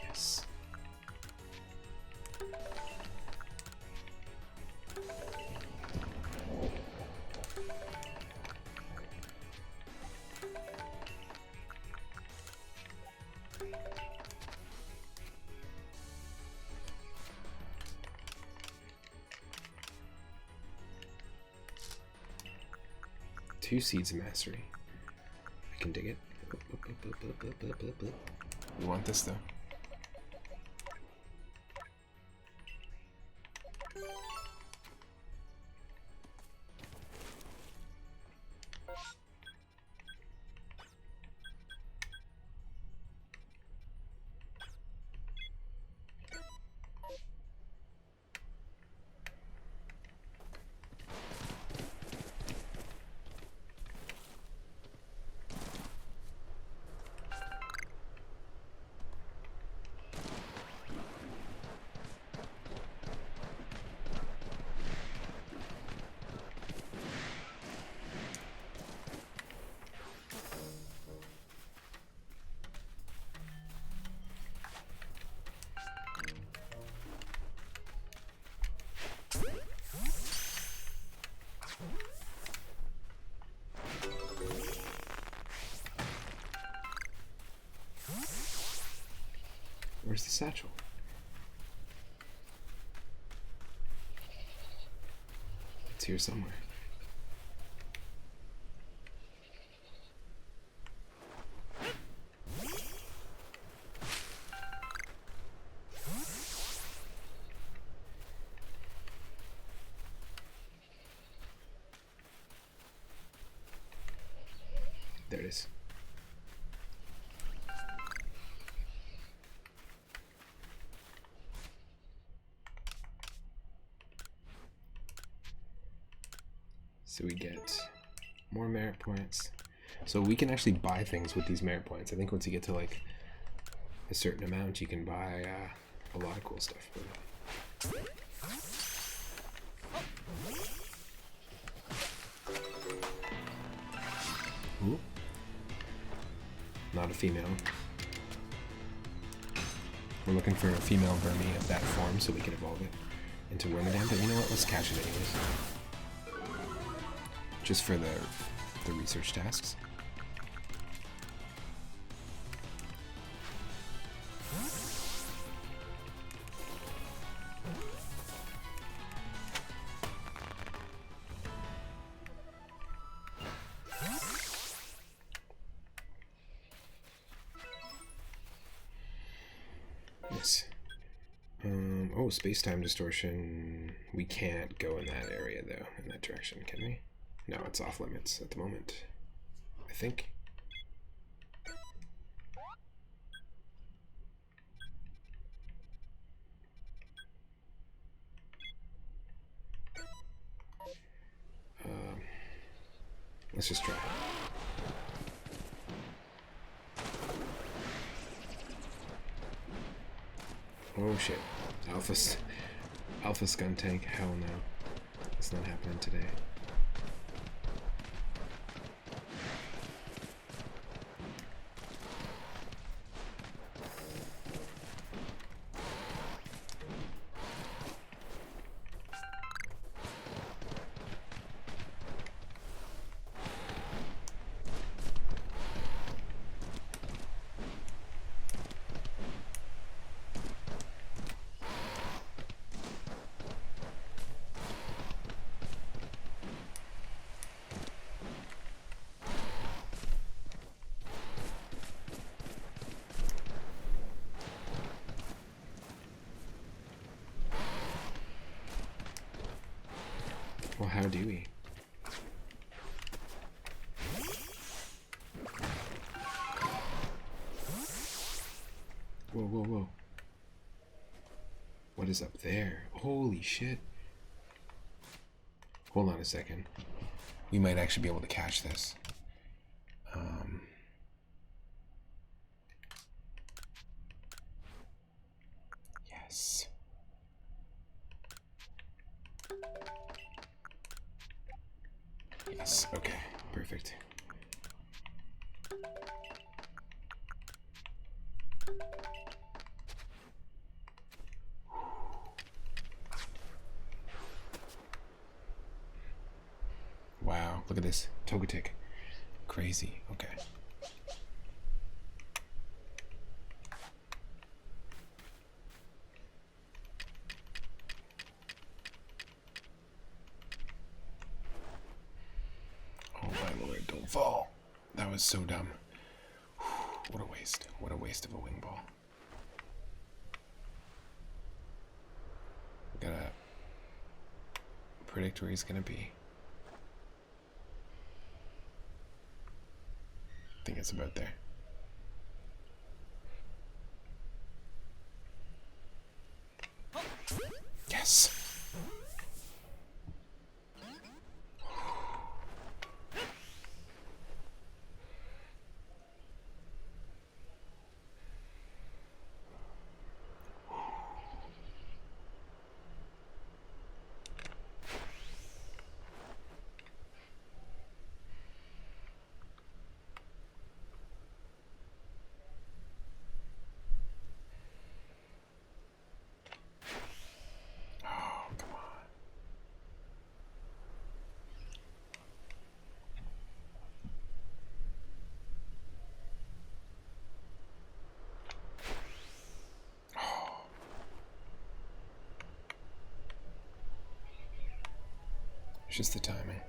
[SPEAKER 1] Yes. Two Seeds of Mastery. I can dig it. You want this though? Where's the satchel? It's here somewhere. There it is. So we get more merit points. So we can actually buy things with these merit points. I think once you get to like a certain amount, you can buy a lot of cool stuff. Ooh. Not a female. We're looking for a female Vermi of that form so we can evolve it into Wormadam, but you know what? Let's catch it anyways. Just for the research tasks. Yes. Oh, space-time distortion. We can't go in that area, though, in that direction, can we? No, it's off limits at the moment, I think. Let's just try. Oh shit. Alpha Scun Tank. Hell no. It's not happening today. Well, how do we? Whoa, whoa, whoa. What is up there? Holy shit. Hold on a second. We might actually be able to catch this. Yes. Yes, okay, perfect. Wow, look at this. Togetic. Crazy, okay. Oh my lord, don't fall. That was so dumb. What a waste. What a waste of a wing ball. Gotta predict where he's gonna be. I think it's about there. Yes! It's just the timing.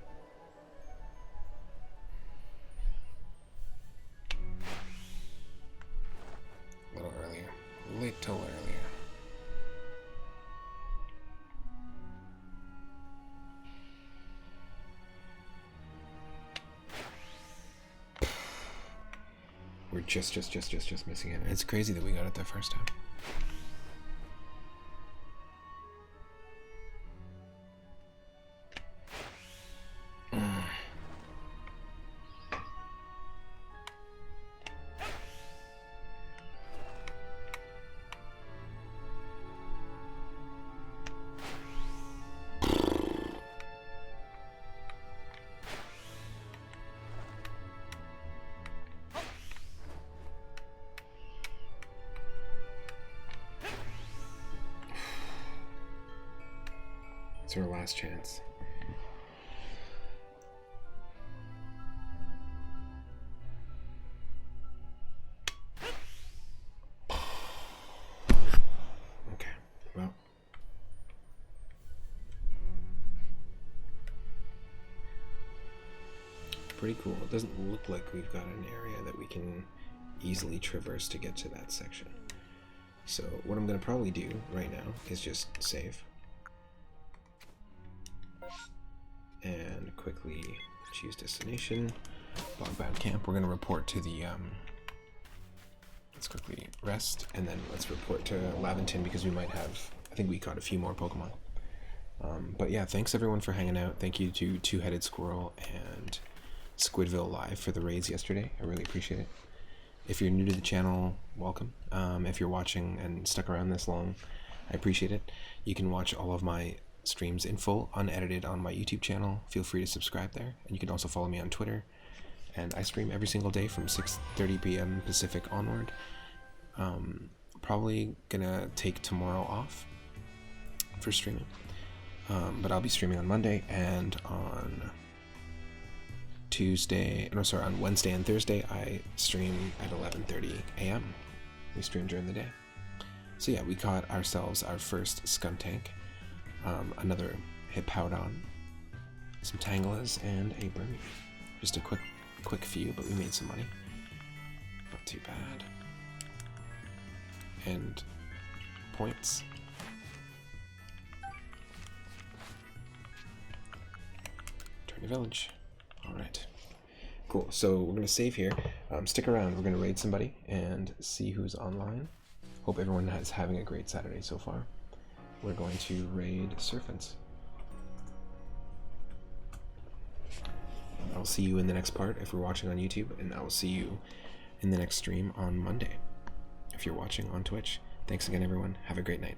[SPEAKER 1] A little earlier. Little earlier. We're just missing it. It's crazy that we got it the first time. It's our last chance. Okay, well. Pretty cool. It doesn't look like we've got an area that we can easily traverse to get to that section. So what I'm going to probably do right now is just save. And quickly choose destination, Bogbound Camp. We're going to report to the, let's quickly rest, and then let's report to Laventon because we might have, I think we caught a few more Pokemon. But yeah, thanks everyone for hanging out. Thank you to Two-Headed Squirrel and Squidville Live for the raids yesterday. I really appreciate it. If you're new to the channel, welcome. If you're watching and stuck around this long, I appreciate it. You can watch all of my streams in full, unedited on my YouTube channel. Feel free to subscribe there. And you can also follow me on Twitter. And I stream every single day from 6:30 p.m. Pacific onward. Probably gonna take tomorrow off for streaming. But I'll be streaming on Monday and on on Wednesday and Thursday I stream at 11:30 a.m. We stream during the day. So yeah, we caught ourselves our first Skuntank, another Hippowdon, some Tangalas, and a Burmy. Just a quick few, but we made some money. Not too bad. And points. Turn your village. Alright. Cool. So we're going to save here. Stick around. We're going to raid somebody and see who's online. Hope everyone is having a great Saturday so far. We're going to raid Surfins. I'll see you in the next part if we're watching on YouTube, and I will see you in the next stream on Monday if you're watching on Twitch. Thanks again, everyone. Have a great night.